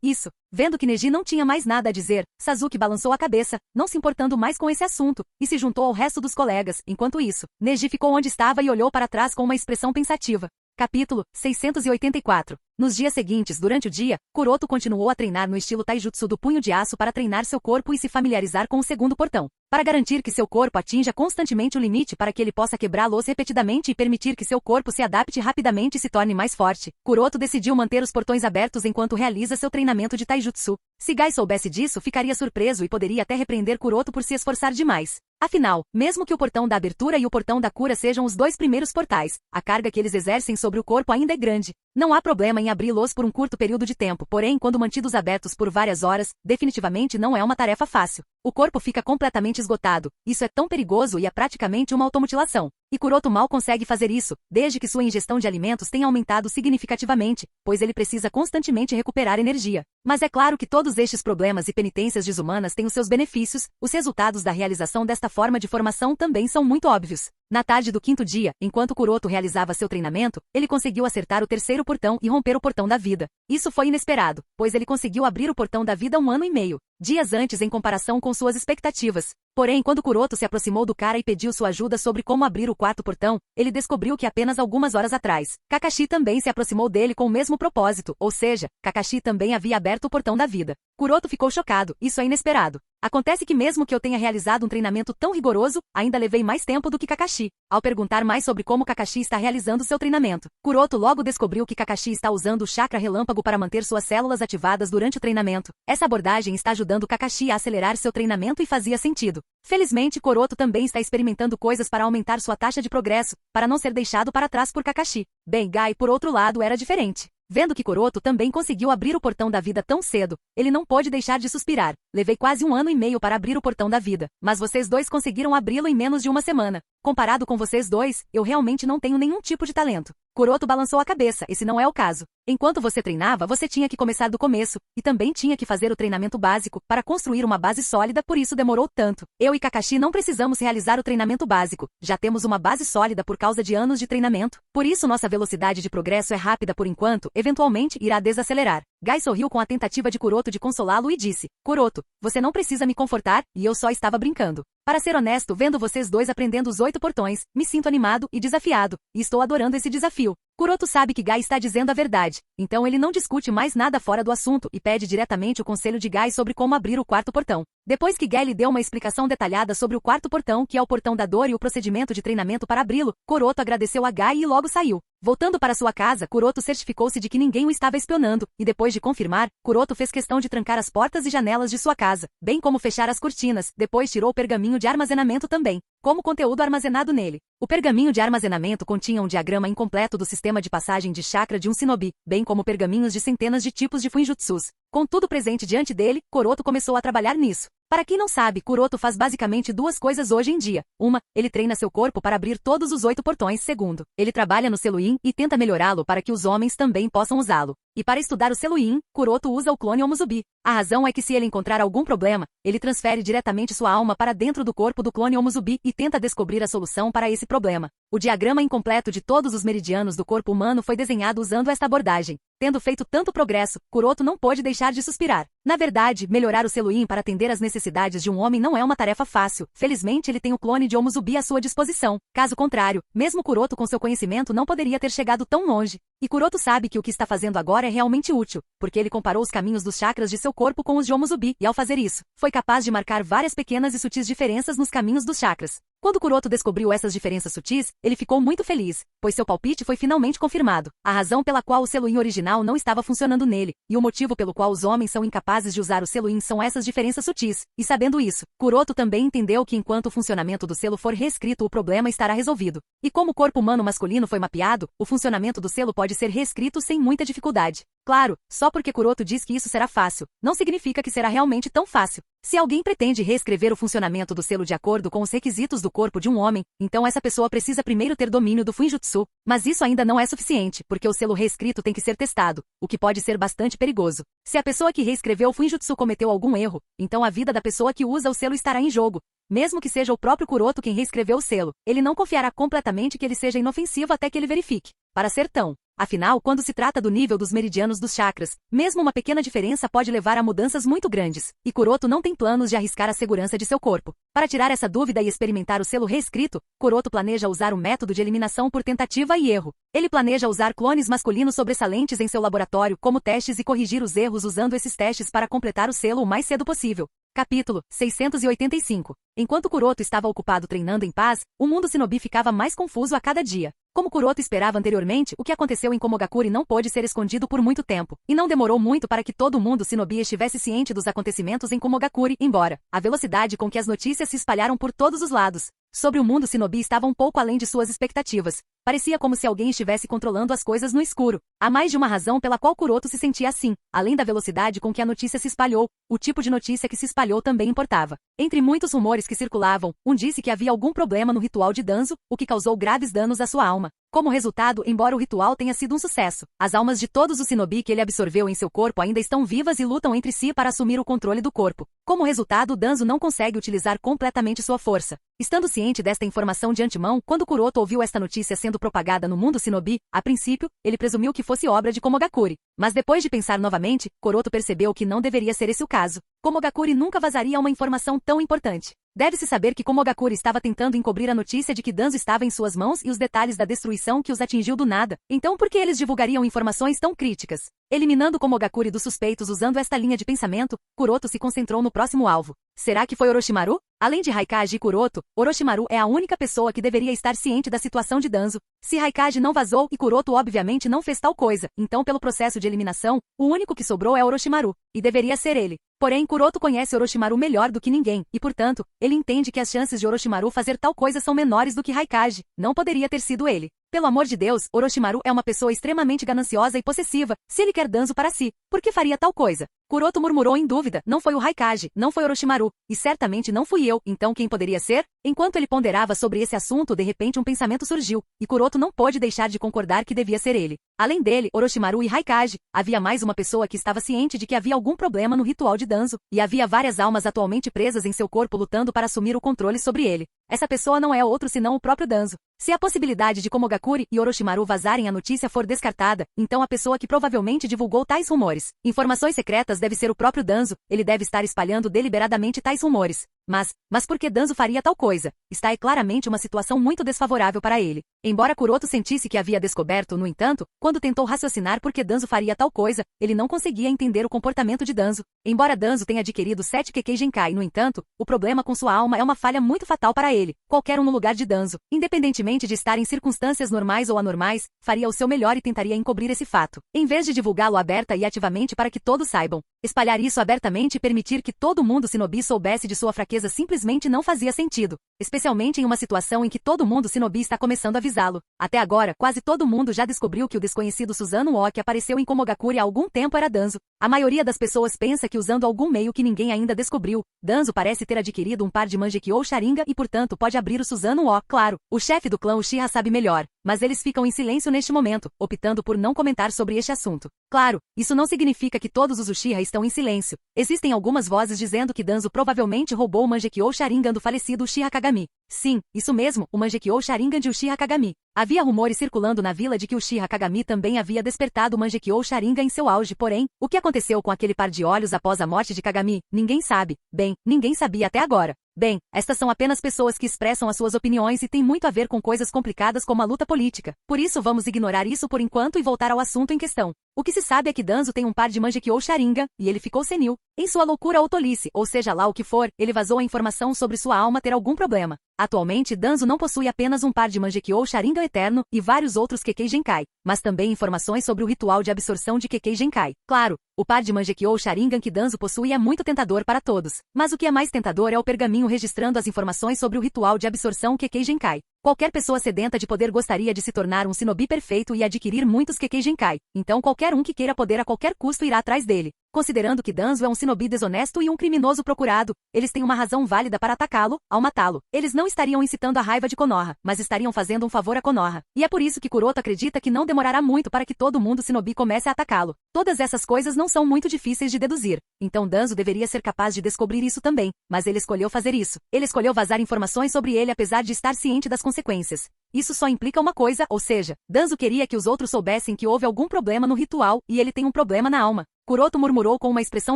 Isso. Vendo que Neji não tinha mais nada a dizer, Sasuke balançou a cabeça, não se importando mais com esse assunto, e se juntou ao resto dos colegas. Enquanto isso, Neji ficou onde estava e olhou para trás com uma expressão pensativa. Capítulo 684. Nos dias seguintes, durante o dia, Kuroto continuou a treinar no estilo taijutsu do punho de aço para treinar seu corpo e se familiarizar com o segundo portão. Para garantir que seu corpo atinja constantemente o limite para que ele possa quebrá-los repetidamente e permitir que seu corpo se adapte rapidamente e se torne mais forte, Kuroto decidiu manter os portões abertos enquanto realiza seu treinamento de taijutsu. Se Gai soubesse disso, ficaria surpreso e poderia até repreender Kuroto por se esforçar demais. Afinal, mesmo que o portão da abertura e o portão da cura sejam os dois primeiros portais, a carga que eles exercem sobre o corpo ainda é grande. Não há problema em abri-los por um curto período de tempo, porém, quando mantidos abertos por várias horas, definitivamente não é uma tarefa fácil. O corpo fica completamente esgotado. Isso é tão perigoso e é praticamente uma automutilação. E Kuroto mal consegue fazer isso, desde que sua ingestão de alimentos tenha aumentado significativamente, pois ele precisa constantemente recuperar energia. Mas é claro que todos estes problemas e penitências desumanas têm os seus benefícios, os resultados da realização desta forma de formação também são muito óbvios. Na tarde do quinto dia, enquanto Kuroto realizava seu treinamento, ele conseguiu acertar o terceiro o portão e romper o portão da vida. Isso foi inesperado, pois ele conseguiu abrir o portão da vida 1 ano e meio, dias antes em comparação com suas expectativas. Porém, quando Kuroto se aproximou do cara e pediu sua ajuda sobre como abrir o quarto portão, ele descobriu que apenas algumas horas atrás, Kakashi também se aproximou dele com o mesmo propósito, ou seja, Kakashi também havia aberto o portão da vida. Kuroto ficou chocado, isso é inesperado. Acontece que mesmo que eu tenha realizado um treinamento tão rigoroso, ainda levei mais tempo do que Kakashi. Ao perguntar mais sobre como Kakashi está realizando seu treinamento, Kuroto logo descobriu que Kakashi está usando o chakra relâmpago para manter suas células ativadas durante o treinamento. Essa abordagem está ajudando Kakashi a acelerar seu treinamento e fazia sentido. Felizmente, Kuroto também está experimentando coisas para aumentar sua taxa de progresso, para não ser deixado para trás por Kakashi. Bem, Gai, por outro lado, era diferente. Vendo que Kuroto também conseguiu abrir o portão da vida tão cedo, ele não pôde deixar de suspirar. Levei quase 1 ano e meio para abrir o portão da vida, mas vocês dois conseguiram abri-lo em menos de uma semana. Comparado com vocês dois, eu realmente não tenho nenhum tipo de talento. Kuroto balançou a cabeça, esse não é o caso. Enquanto você treinava, você tinha que começar do começo, e também tinha que fazer o treinamento básico, para construir uma base sólida, por isso demorou tanto. Eu e Kakashi não precisamos realizar o treinamento básico, já temos uma base sólida por causa de anos de treinamento, por isso nossa velocidade de progresso é rápida por enquanto, eventualmente irá desacelerar. Gai sorriu com a tentativa de Kuroto de consolá-lo e disse, Kuroto, você não precisa me confortar, e eu só estava brincando. Para ser honesto, vendo vocês dois aprendendo os 8 portões, me sinto animado e desafiado, e estou adorando esse desafio. Kuroto sabe que Gai está dizendo a verdade, então ele não discute mais nada fora do assunto e pede diretamente o conselho de Gai sobre como abrir o quarto portão. Depois que Gai lhe deu uma explicação detalhada sobre o quarto portão, que é o portão da dor e o procedimento de treinamento para abri-lo, Kuroto agradeceu a Gai e logo saiu. Voltando para sua casa, Kuroto certificou-se de que ninguém o estava espionando, e depois de confirmar, Kuroto fez questão de trancar as portas e janelas de sua casa, bem como fechar as cortinas, depois tirou o pergaminho de armazenamento também, como conteúdo armazenado nele. O pergaminho de armazenamento continha um diagrama incompleto do sistema de passagem de chakra de um shinobi, bem como pergaminhos de centenas de tipos de fuinjutsus. Com tudo presente diante dele, Kuroto começou a trabalhar nisso. Para quem não sabe, Kuroto faz basicamente duas coisas hoje em dia. Uma, ele treina seu corpo para abrir todos os 8 portões. Segundo, ele trabalha no selo Yin e tenta melhorá-lo para que os homens também possam usá-lo. E para estudar o selo Yin, Kuroto usa o clone Omuzubi. A razão é que se ele encontrar algum problema, ele transfere diretamente sua alma para dentro do corpo do clone Omuzubi e tenta descobrir a solução para esse problema. O diagrama incompleto de todos os meridianos do corpo humano foi desenhado usando esta abordagem. Tendo feito tanto progresso, Kuroto não pôde deixar de suspirar. Na verdade, melhorar o selo Yin para atender às necessidades de um homem não é uma tarefa fácil. Felizmente ele tem o clone de Omuzubi à sua disposição. Caso contrário, mesmo Kuroto com seu conhecimento não poderia ter chegado tão longe. E Kuroto sabe que o que está fazendo agora é realmente útil, porque ele comparou os caminhos dos chakras de seu corpo com os de Omuzubi, e ao fazer isso, foi capaz de marcar várias pequenas e sutis diferenças nos caminhos dos chakras. Quando Kuroto descobriu essas diferenças sutis, ele ficou muito feliz, pois seu palpite foi finalmente confirmado. A razão pela qual o selo Yin original não estava funcionando nele, e o motivo pelo qual os homens são incapazes de usar o selo Yin são essas diferenças sutis. E sabendo isso, Kuroto também entendeu que enquanto o funcionamento do selo for reescrito, o problema estará resolvido. E como o corpo humano masculino foi mapeado, o funcionamento do selo pode ser reescrito sem muita dificuldade. Claro, só porque Kuroto diz que isso será fácil, não significa que será realmente tão fácil. Se alguém pretende reescrever o funcionamento do selo de acordo com os requisitos do corpo de um homem, então essa pessoa precisa primeiro ter domínio do Fuinjutsu, mas isso ainda não é suficiente, porque o selo reescrito tem que ser testado, o que pode ser bastante perigoso. Se a pessoa que reescreveu o Fuinjutsu cometeu algum erro, então a vida da pessoa que usa o selo estará em jogo. Mesmo que seja o próprio Kuroto quem reescreveu o selo, ele não confiará completamente que ele seja inofensivo até que ele verifique. Para ser tão. Afinal, quando se trata do nível dos meridianos dos chakras, mesmo uma pequena diferença pode levar a mudanças muito grandes, e Kuroto não tem planos de arriscar a segurança de seu corpo. Para tirar essa dúvida e experimentar o selo reescrito, Kuroto planeja usar o método de eliminação por tentativa e erro. Ele planeja usar clones masculinos sobressalentes em seu laboratório como testes e corrigir os erros usando esses testes para completar o selo o mais cedo possível. Capítulo 685. Enquanto Kuroto estava ocupado treinando em paz, o mundo shinobi ficava mais confuso a cada dia. Como Kuroto esperava anteriormente, o que aconteceu em Komogakuri não pôde ser escondido por muito tempo, e não demorou muito para que todo mundo shinobi estivesse ciente dos acontecimentos em Komogakuri, embora a velocidade com que as notícias se espalharam por todos os lados sobre o mundo shinobi estava um pouco além de suas expectativas. Parecia como se alguém estivesse controlando as coisas no escuro. Há mais de uma razão pela qual Kuroto se sentia assim. Além da velocidade com que a notícia se espalhou, o tipo de notícia que se espalhou também importava. Entre muitos rumores que circulavam, um disse que havia algum problema no ritual de Danzo, o que causou graves danos à sua alma. Como resultado, embora o ritual tenha sido um sucesso, as almas de todos os shinobi que ele absorveu em seu corpo ainda estão vivas e lutam entre si para assumir o controle do corpo. Como resultado, Danzo não consegue utilizar completamente sua força. Estando ciente desta informação de antemão, quando Kuroto ouviu esta notícia sendo sendo propagada no mundo shinobi, a princípio, ele presumiu que fosse obra de Komogakure. Mas depois de pensar novamente, Koroto percebeu que não deveria ser esse o caso. Komogakure nunca vazaria uma informação tão importante. Deve-se saber que Komogakure estava tentando encobrir a notícia de que Danzo estava em suas mãos e os detalhes da destruição que os atingiu do nada. Então por que eles divulgariam informações tão críticas? Eliminando Komogakure dos suspeitos usando esta linha de pensamento, Kuroto se concentrou no próximo alvo. Será que foi Orochimaru? Além de Raikage e Kuroto, Orochimaru é a única pessoa que deveria estar ciente da situação de Danzo. Se Raikage não vazou e Kuroto obviamente não fez tal coisa, então pelo processo de eliminação, o único que sobrou é Orochimaru, e deveria ser ele. Porém, Kuroto conhece Orochimaru melhor do que ninguém, e portanto, ele entende que as chances de Orochimaru fazer tal coisa são menores do que Raikage. Não poderia ter sido ele. Pelo amor de Deus, Orochimaru é uma pessoa extremamente gananciosa e possessiva. Se ele quer Danzo para si, por que faria tal coisa? Kuroto murmurou em dúvida. Não foi o Raikage, não foi Orochimaru, e certamente não fui eu, então quem poderia ser? Enquanto ele ponderava sobre esse assunto, de repente um pensamento surgiu, e Kuroto não pôde deixar de concordar que devia ser ele. Além dele, Orochimaru e Raikage, havia mais uma pessoa que estava ciente de que havia algum problema no ritual de Danzo, e havia várias almas atualmente presas em seu corpo lutando para assumir o controle sobre ele. Essa pessoa não é outro senão o próprio Danzo. Se a possibilidade de Komogakure e Orochimaru vazarem a notícia for descartada, então a pessoa que provavelmente divulgou tais rumores, informações secretas deve ser o próprio Danzo, ele deve estar espalhando deliberadamente tais rumores. Mas por que Danzo faria tal coisa? Está aí claramente uma situação muito desfavorável para ele. Embora Kuroto sentisse que havia descoberto, no entanto, quando tentou raciocinar por que Danzo faria tal coisa, ele não conseguia entender o comportamento de Danzo. Embora Danzo tenha adquirido 7 Kekkei Genkai, no entanto, o problema com sua alma é uma falha muito fatal para ele. Qualquer um no lugar de Danzo, independentemente de estar em circunstâncias normais ou anormais, faria o seu melhor e tentaria encobrir esse fato, em vez de divulgá-lo aberta e ativamente para que todos saibam. Espalhar isso abertamente e permitir que todo mundo shinobi soubesse de sua fraqueza simplesmente não fazia sentido, especialmente em uma situação em que todo mundo shinobi está começando a avisá-lo. Até agora, quase todo mundo já descobriu que o desconhecido Susanoo que apareceu em Komogakure há algum tempo era Danzo. A maioria das pessoas pensa que usando algum meio que ninguém ainda descobriu, Danzo parece ter adquirido um par de Mangekyou Sharingan e portanto pode abrir o Susanoo. Claro, o chefe do clã Uchiha sabe melhor, mas eles ficam em silêncio neste momento, optando por não comentar sobre este assunto. Claro, isso não significa que todos os Uchiha estão em silêncio. Existem algumas vozes dizendo que Danzo provavelmente roubou o Mangekyou Sharingan do falecido Uchiha Kagami. Sim, isso mesmo, o Mangekyou Sharingan de Uchiha Kagami. Havia rumores circulando na vila de que Uchiha Kagami também havia despertado o Mangekyou Sharingan em seu auge, porém, o que aconteceu com aquele par de olhos após a morte de Kagami, ninguém sabe. Bem, ninguém sabia até agora. Bem, estas são apenas pessoas que expressam as suas opiniões e têm muito a ver com coisas complicadas como a luta política. Por isso vamos ignorar isso por enquanto e voltar ao assunto em questão. O que se sabe é que Danzo tem um par de Mangekyou Sharingan, e ele ficou senil. Em sua loucura ou tolice, ou seja lá o que for, ele vazou a informação sobre sua alma ter algum problema. Atualmente, Danzo não possui apenas um par de Mangekyou Sharingan eterno e vários outros Kekkei Genkai, mas também informações sobre o ritual de absorção de Kekkei Genkai. Claro, o par de Mangekyou Sharingan que Danzo possui é muito tentador para todos, mas o que é mais tentador é o pergaminho registrando as informações sobre o ritual de absorção Kekkei Genkai. Qualquer pessoa sedenta de poder gostaria de se tornar um shinobi perfeito e adquirir muitos Kekkei Genkai, então qualquer um que queira poder a qualquer custo irá atrás dele. Considerando que Danzo é um shinobi desonesto e um criminoso procurado, eles têm uma razão válida para atacá-lo, ao matá-lo. Eles não estariam incitando a raiva de Konoha, mas estariam fazendo um favor a Konoha. E é por isso que Kuroto acredita que não demorará muito para que todo mundo shinobi comece a atacá-lo. Todas essas coisas não são muito difíceis de deduzir. Então Danzo deveria ser capaz de descobrir isso também, mas ele escolheu fazer isso. Ele escolheu vazar informações sobre ele apesar de estar ciente das consequências. Isso só implica uma coisa, ou seja, Danzo queria que os outros soubessem que houve algum problema no ritual e ele tem um problema na alma. Kuroto murmurou com uma expressão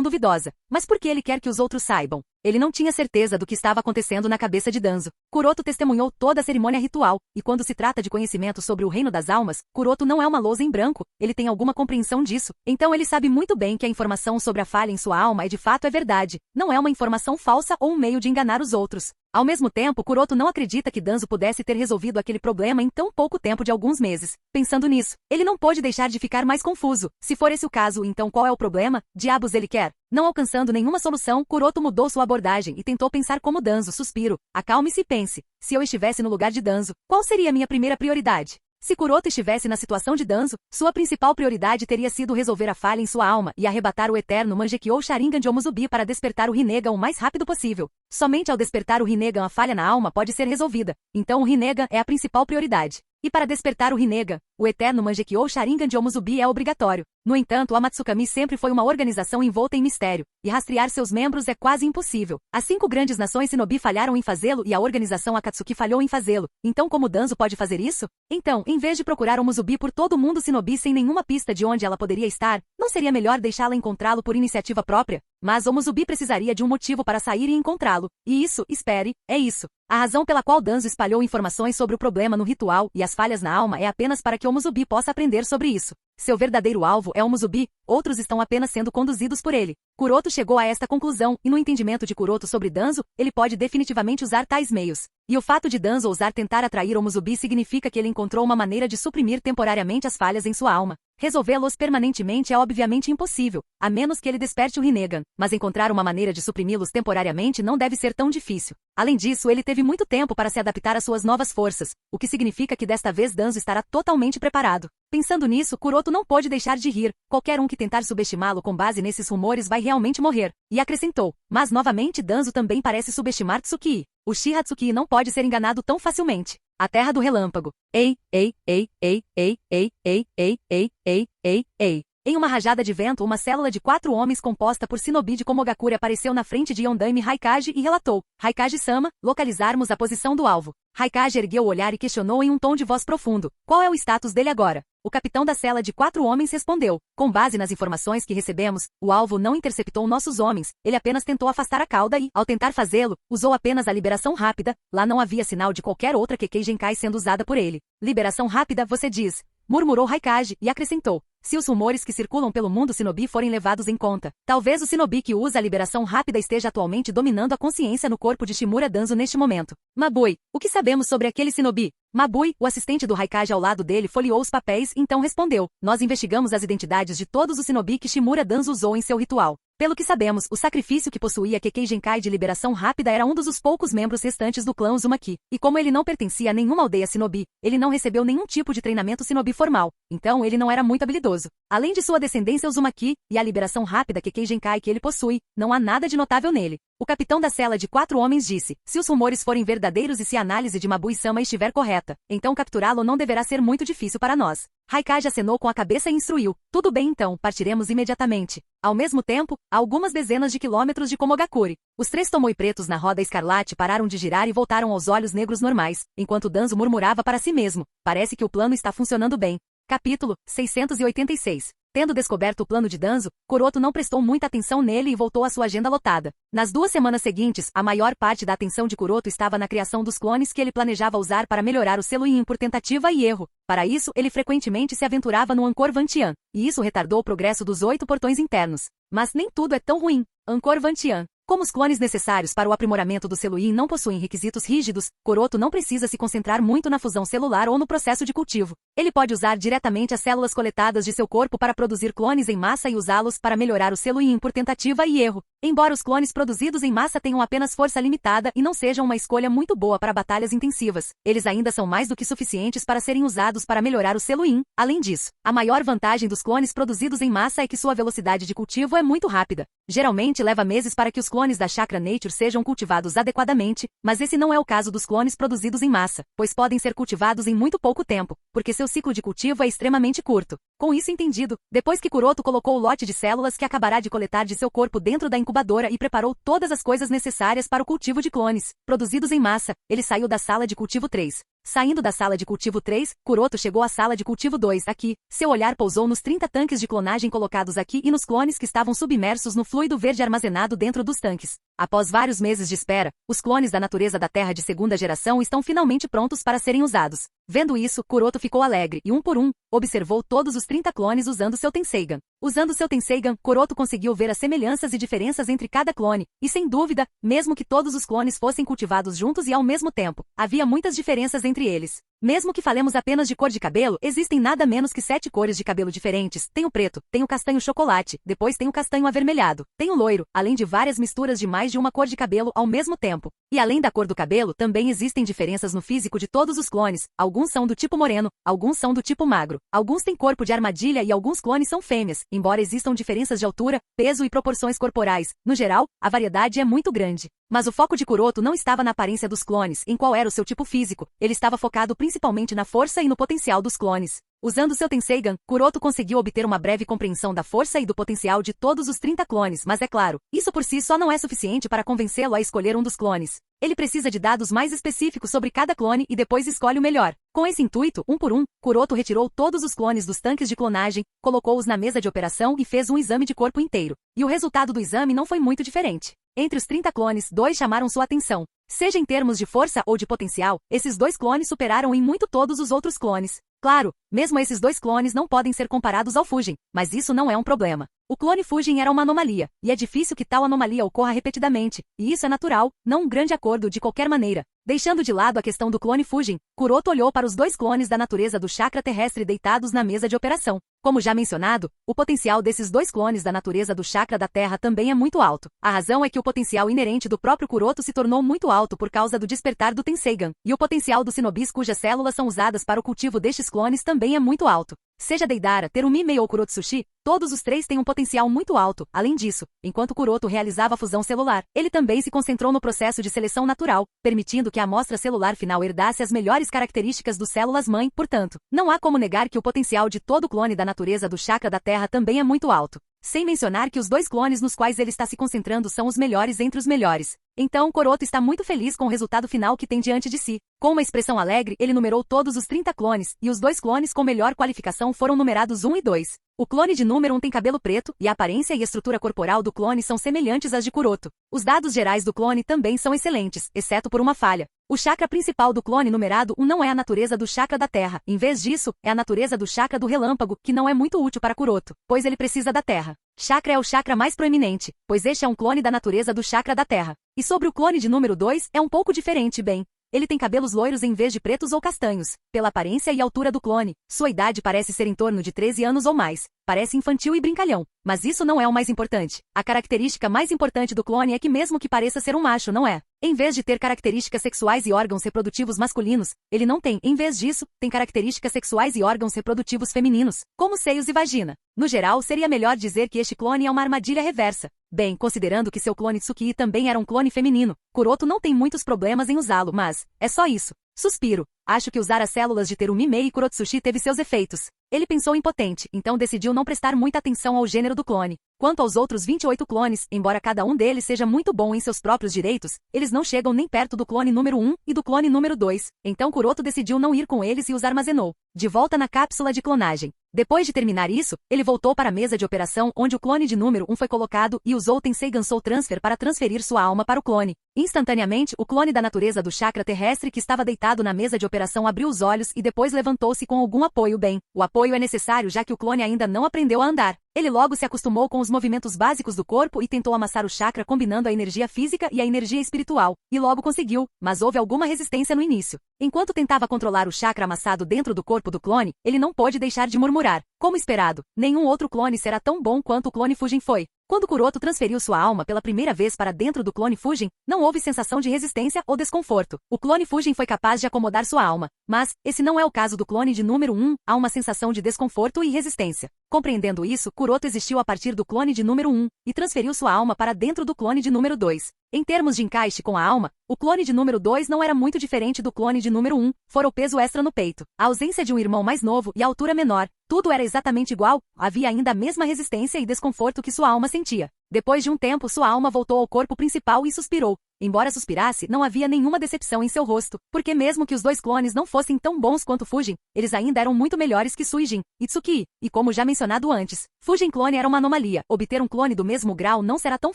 duvidosa. Mas por que ele quer que os outros saibam? Ele não tinha certeza do que estava acontecendo na cabeça de Danzo. Kuroto testemunhou toda a cerimônia ritual, e quando se trata de conhecimento sobre o reino das almas, Kuroto não é uma lousa em branco, ele tem alguma compreensão disso. Então ele sabe muito bem que a informação sobre a falha em sua alma de fato é verdade, não é uma informação falsa ou um meio de enganar os outros. Ao mesmo tempo, Kuroto não acredita que Danzo pudesse ter resolvido aquele problema em tão pouco tempo de alguns meses. Pensando nisso, ele não pôde deixar de ficar mais confuso. Se for esse o caso, então qual é o problema? Diabos ele quer? Não alcançando nenhuma solução, Kuroto mudou sua abordagem e tentou pensar como Danzo. Suspiro. Acalme-se e pense. Se eu estivesse no lugar de Danzo, qual seria a minha primeira prioridade? Se Kuroto estivesse na situação de Danzo, sua principal prioridade teria sido resolver a falha em sua alma e arrebatar o eterno Mangekyou Sharingan de Omuzubi para despertar o Rinnegan o mais rápido possível. Somente ao despertar o Rinnegan a falha na alma pode ser resolvida. Então o Rinnegan é a principal prioridade. E para despertar o Rinnegan, o eterno Mangekyou Sharingan de Omuzubi é obrigatório. No entanto, a Matsukami sempre foi uma organização envolta em mistério, e rastrear seus membros é quase impossível. As 5 grandes nações Shinobi falharam em fazê-lo e a organização Akatsuki falhou em fazê-lo. Então como Danzo pode fazer isso? Então, em vez de procurar Omuzubi por todo o mundo Shinobi sem nenhuma pista de onde ela poderia estar, não seria melhor deixá-la encontrá-lo por iniciativa própria? Mas Omuzubi precisaria de um motivo para sair e encontrá-lo. E isso, espere, é isso. A razão pela qual Danzo espalhou informações sobre o problema no ritual e as falhas na alma é apenas para que Omuzubi possa aprender sobre isso. Seu verdadeiro alvo é Omuzubi, outros estão apenas sendo conduzidos por ele. Kuroto chegou a esta conclusão, e no entendimento de Kuroto sobre Danzo, ele pode definitivamente usar tais meios. E o fato de Danzo ousar tentar atrair Omuzubi significa que ele encontrou uma maneira de suprimir temporariamente as falhas em sua alma. Resolvê-los permanentemente é obviamente impossível, a menos que ele desperte o Rinnegan, mas encontrar uma maneira de suprimi-los temporariamente não deve ser tão difícil. Além disso, ele teve muito tempo para se adaptar às suas novas forças, o que significa que desta vez Danzo estará totalmente preparado. Pensando nisso, Kuroto não pôde deixar de rir. Qualquer um que tentar subestimá-lo com base nesses rumores vai realmente morrer. E acrescentou, mas novamente Danzo também parece subestimar Tsukii. O Shihatsuki não pode ser enganado tão facilmente. A Terra do Relâmpago. Ei, ei, ei, ei, ei, ei, ei, ei, ei, ei, ei, ei. Em uma rajada de vento, uma célula de 4 homens composta por Shinobi de Komogakure apareceu na frente de Yondaime Raikage e relatou: Raikage-sama, localizarmos a posição do alvo. Raikage ergueu o olhar e questionou em um tom de voz profundo: qual é o status dele agora? O capitão da cela de 4 homens respondeu: com base nas informações que recebemos, o alvo não interceptou nossos homens, ele apenas tentou afastar a cauda e, ao tentar fazê-lo, usou apenas a liberação rápida. Lá não havia sinal de qualquer outra Kekkei Genkai sendo usada por ele. Liberação rápida, você diz? Murmurou Raikage, e acrescentou: se os rumores que circulam pelo mundo Shinobi forem levados em conta, talvez o Shinobi que usa a liberação rápida esteja atualmente dominando a consciência no corpo de Shimura Danzo neste momento. Mabui, o que sabemos sobre aquele Shinobi? Mabui, o assistente do Raikage ao lado dele folheou os papéis e então respondeu: nós investigamos as identidades de todos os Shinobi que Shimura Danzo usou em seu ritual. Pelo que sabemos, o sacrifício que possuía Kekkei Genkai de liberação rápida era um dos poucos membros restantes do clã Uzumaki. E como ele não pertencia a nenhuma aldeia Shinobi, ele não recebeu nenhum tipo de treinamento Shinobi formal. Então ele não era muito habilidoso. Além de sua descendência Uzumaki e a liberação rápida Kekkei Genkai que ele possui, não há nada de notável nele. O capitão da cela de 4 homens disse: se os rumores forem verdadeiros e se a análise de Mabui-sama estiver correta, então capturá-lo não deverá ser muito difícil para nós. Raikage acenou com a cabeça e instruiu: tudo bem então, partiremos imediatamente. Ao mesmo tempo, a algumas dezenas de quilômetros de Komogakure, os 3 Tomoe pretos na roda escarlate pararam de girar e voltaram aos olhos negros normais, enquanto Danzo murmurava para si mesmo: parece que o plano está funcionando bem. Capítulo 686. Tendo descoberto o plano de Danzo, Kuroto não prestou muita atenção nele e voltou à sua agenda lotada. Nas 2 semanas seguintes, a maior parte da atenção de Kuroto estava na criação dos clones que ele planejava usar para melhorar o selo Yin por tentativa e erro. Para isso, ele frequentemente se aventurava no Angkor Vantian, e isso retardou o progresso dos 8 portões internos. Mas nem tudo é tão ruim. Angkor Vantian. Como os clones necessários para o aprimoramento do selo Yin não possuem requisitos rígidos, Kuroto não precisa se concentrar muito na fusão celular ou no processo de cultivo. Ele pode usar diretamente as células coletadas de seu corpo para produzir clones em massa e usá-los para melhorar o selo Yin por tentativa e erro. Embora os clones produzidos em massa tenham apenas força limitada e não sejam uma escolha muito boa para batalhas intensivas, eles ainda são mais do que suficientes para serem usados para melhorar o selo Yin. Além disso, a maior vantagem dos clones produzidos em massa é que sua velocidade de cultivo é muito rápida. Geralmente leva meses para que os clones da Chakra Nature sejam cultivados adequadamente, mas esse não é o caso dos clones produzidos em massa, pois podem ser cultivados em muito pouco tempo, porque seu ciclo de cultivo é extremamente curto. Com isso entendido, depois que Kuroto colocou o lote de células que acabará de coletar de seu corpo dentro da incubadora e preparou todas as coisas necessárias para o cultivo de clones produzidos em massa, ele saiu da sala de cultivo 3. Saindo da sala de cultivo 3, Kuroto chegou à sala de cultivo 2. Aqui, seu olhar pousou nos 30 tanques de clonagem colocados aqui e nos clones que estavam submersos no fluido verde armazenado dentro dos tanques. Após vários meses de espera, os clones da natureza da Terra de 2ª geração estão finalmente prontos para serem usados. Vendo isso, Kuroto ficou alegre e, um por um, observou todos os 30 clones usando seu Tenseigan. Usando seu Tenseigan, Kuroto conseguiu ver as semelhanças e diferenças entre cada clone, e sem dúvida, mesmo que todos os clones fossem cultivados juntos e ao mesmo tempo, havia muitas diferenças entre eles. Mesmo que falemos apenas de cor de cabelo, existem nada menos que 7 cores de cabelo diferentes. Tem o preto, tem o castanho chocolate, depois tem o castanho avermelhado, tem o loiro, além de várias misturas de mais mais de uma cor de cabelo ao mesmo tempo. E além da cor do cabelo, também existem diferenças no físico de todos os clones. Alguns são do tipo moreno, alguns são do tipo magro. Alguns têm corpo de armadilha e alguns clones são fêmeas, embora existam diferenças de altura, peso e proporções corporais. No geral, a variedade é muito grande. Mas o foco de Kuroto não estava na aparência dos clones, em qual era o seu tipo físico. Ele estava focado principalmente na força e no potencial dos clones. Usando seu Tenseigan, Kuroto conseguiu obter uma breve compreensão da força e do potencial de todos os 30 clones, mas é claro, isso por si só não é suficiente para convencê-lo a escolher um dos clones. Ele precisa de dados mais específicos sobre cada clone e depois escolhe o melhor. Com esse intuito, um por um, Kuroto retirou todos os clones dos tanques de clonagem, colocou-os na mesa de operação e fez um exame de corpo inteiro. E o resultado do exame não foi muito diferente. Entre os 30 clones, 2 chamaram sua atenção. Seja em termos de força ou de potencial, esses 2 clones superaram em muito todos os outros clones. Claro, mesmo esses 2 clones não podem ser comparados ao Fujin, mas isso não é um problema. O clone Fujin era uma anomalia, e é difícil que tal anomalia ocorra repetidamente, e isso é natural, não um grande acordo de qualquer maneira. Deixando de lado a questão do clone Fujin, Kuroto olhou para os 2 clones da natureza do chakra terrestre deitados na mesa de operação. Como já mencionado, o potencial desses 2 clones da natureza do chakra da Terra também é muito alto. A razão é que o potencial inerente do próprio Kuroto se tornou muito alto por causa do despertar do Tenseigan, e o potencial dos Shinobis cujas células são usadas para o cultivo destes clones também é muito alto. Seja Deidara, Terumimei ou Kurotsuchi, todos os 3 têm um potencial muito alto. Além disso, enquanto Kuroto realizava a fusão celular, ele também se concentrou no processo de seleção natural, permitindo que a amostra celular final herdasse as melhores características das células-mãe. Portanto, não há como negar que o potencial de todo clone da natureza do chakra da Terra também é muito alto. Sem mencionar que os 2 clones nos quais ele está se concentrando são os melhores entre os melhores. Então, Kuroto está muito feliz com o resultado final que tem diante de si. Com uma expressão alegre, ele numerou todos os 30 clones, e os 2 clones com melhor qualificação foram numerados 1 e 2. O clone de número 1 tem cabelo preto, e a aparência e estrutura corporal do clone são semelhantes às de Kuroto. Os dados gerais do clone também são excelentes, exceto por uma falha. O chakra principal do clone numerado 1 não é a natureza do chakra da Terra. Em vez disso, é a natureza do chakra do relâmpago, que não é muito útil para Kuroto, pois ele precisa da Terra. Chakra é o chakra mais proeminente, pois este é um clone da natureza do chakra da Terra. E sobre o clone de número 2, é um pouco diferente, bem. Ele tem cabelos loiros em vez de pretos ou castanhos. Pela aparência e altura do clone, sua idade parece ser em torno de 13 anos ou mais. Parece infantil e brincalhão. Mas isso não é o mais importante. A característica mais importante do clone é que mesmo que pareça ser um macho, não é. Em vez de ter características sexuais e órgãos reprodutivos masculinos, ele não tem. Em vez disso, tem características sexuais e órgãos reprodutivos femininos, como seios e vagina. No geral, seria melhor dizer que este clone é uma armadilha reversa. Bem, considerando que seu clone Tsukii também era um clone feminino, Kuroto não tem muitos problemas em usá-lo, mas é só isso. Suspiro. Acho que usar as células de Terumimei e Kurotsuchi teve seus efeitos. Ele pensou impotente, então decidiu não prestar muita atenção ao gênero do clone. Quanto aos outros 28 clones, embora cada um deles seja muito bom em seus próprios direitos, eles não chegam nem perto do clone número 1 e do clone número 2. Então Kuroto decidiu não ir com eles e os armazenou, de volta na cápsula de clonagem. Depois de terminar isso, ele voltou para a mesa de operação onde o clone de número 1 foi colocado e usou o Tenseigan Soul Transfer para transferir sua alma para o clone. Instantaneamente, o clone da natureza do chakra terrestre que estava deitado na mesa de operação abriu os olhos e depois levantou-se com algum apoio. Bem, o apoio é necessário já que o clone ainda não aprendeu a andar. Ele logo se acostumou com os movimentos básicos do corpo e tentou amassar o chakra combinando a energia física e a energia espiritual, e logo conseguiu, mas houve alguma resistência no início. Enquanto tentava controlar o chakra amassado dentro do corpo do clone, ele não pôde deixar de murmurar. Como esperado, nenhum outro clone será tão bom quanto o clone Fujin foi. Quando Kuroto transferiu sua alma pela primeira vez para dentro do clone Fujin, não houve sensação de resistência ou desconforto. O clone Fujin foi capaz de acomodar sua alma, mas esse não é o caso do clone de número 1, há uma sensação de desconforto e resistência. Compreendendo isso, Kuroto existiu a partir do clone de número 1 e transferiu sua alma para dentro do clone de número 2. Em termos de encaixe com a alma, o clone de número 2 não era muito diferente do clone de número 1, fora o peso extra no peito, a ausência de um irmão mais novo e a altura menor. Tudo era exatamente igual, havia ainda a mesma resistência e desconforto que sua alma sentia. Depois de um tempo, sua alma voltou ao corpo principal e suspirou. Embora suspirasse, não havia nenhuma decepção em seu rosto, porque mesmo que os 2 clones não fossem tão bons quanto Fujin, eles ainda eram muito melhores que Suijin e Tsukii, e como já mencionado antes, Fujin clone era uma anomalia. Obter um clone do mesmo grau não será tão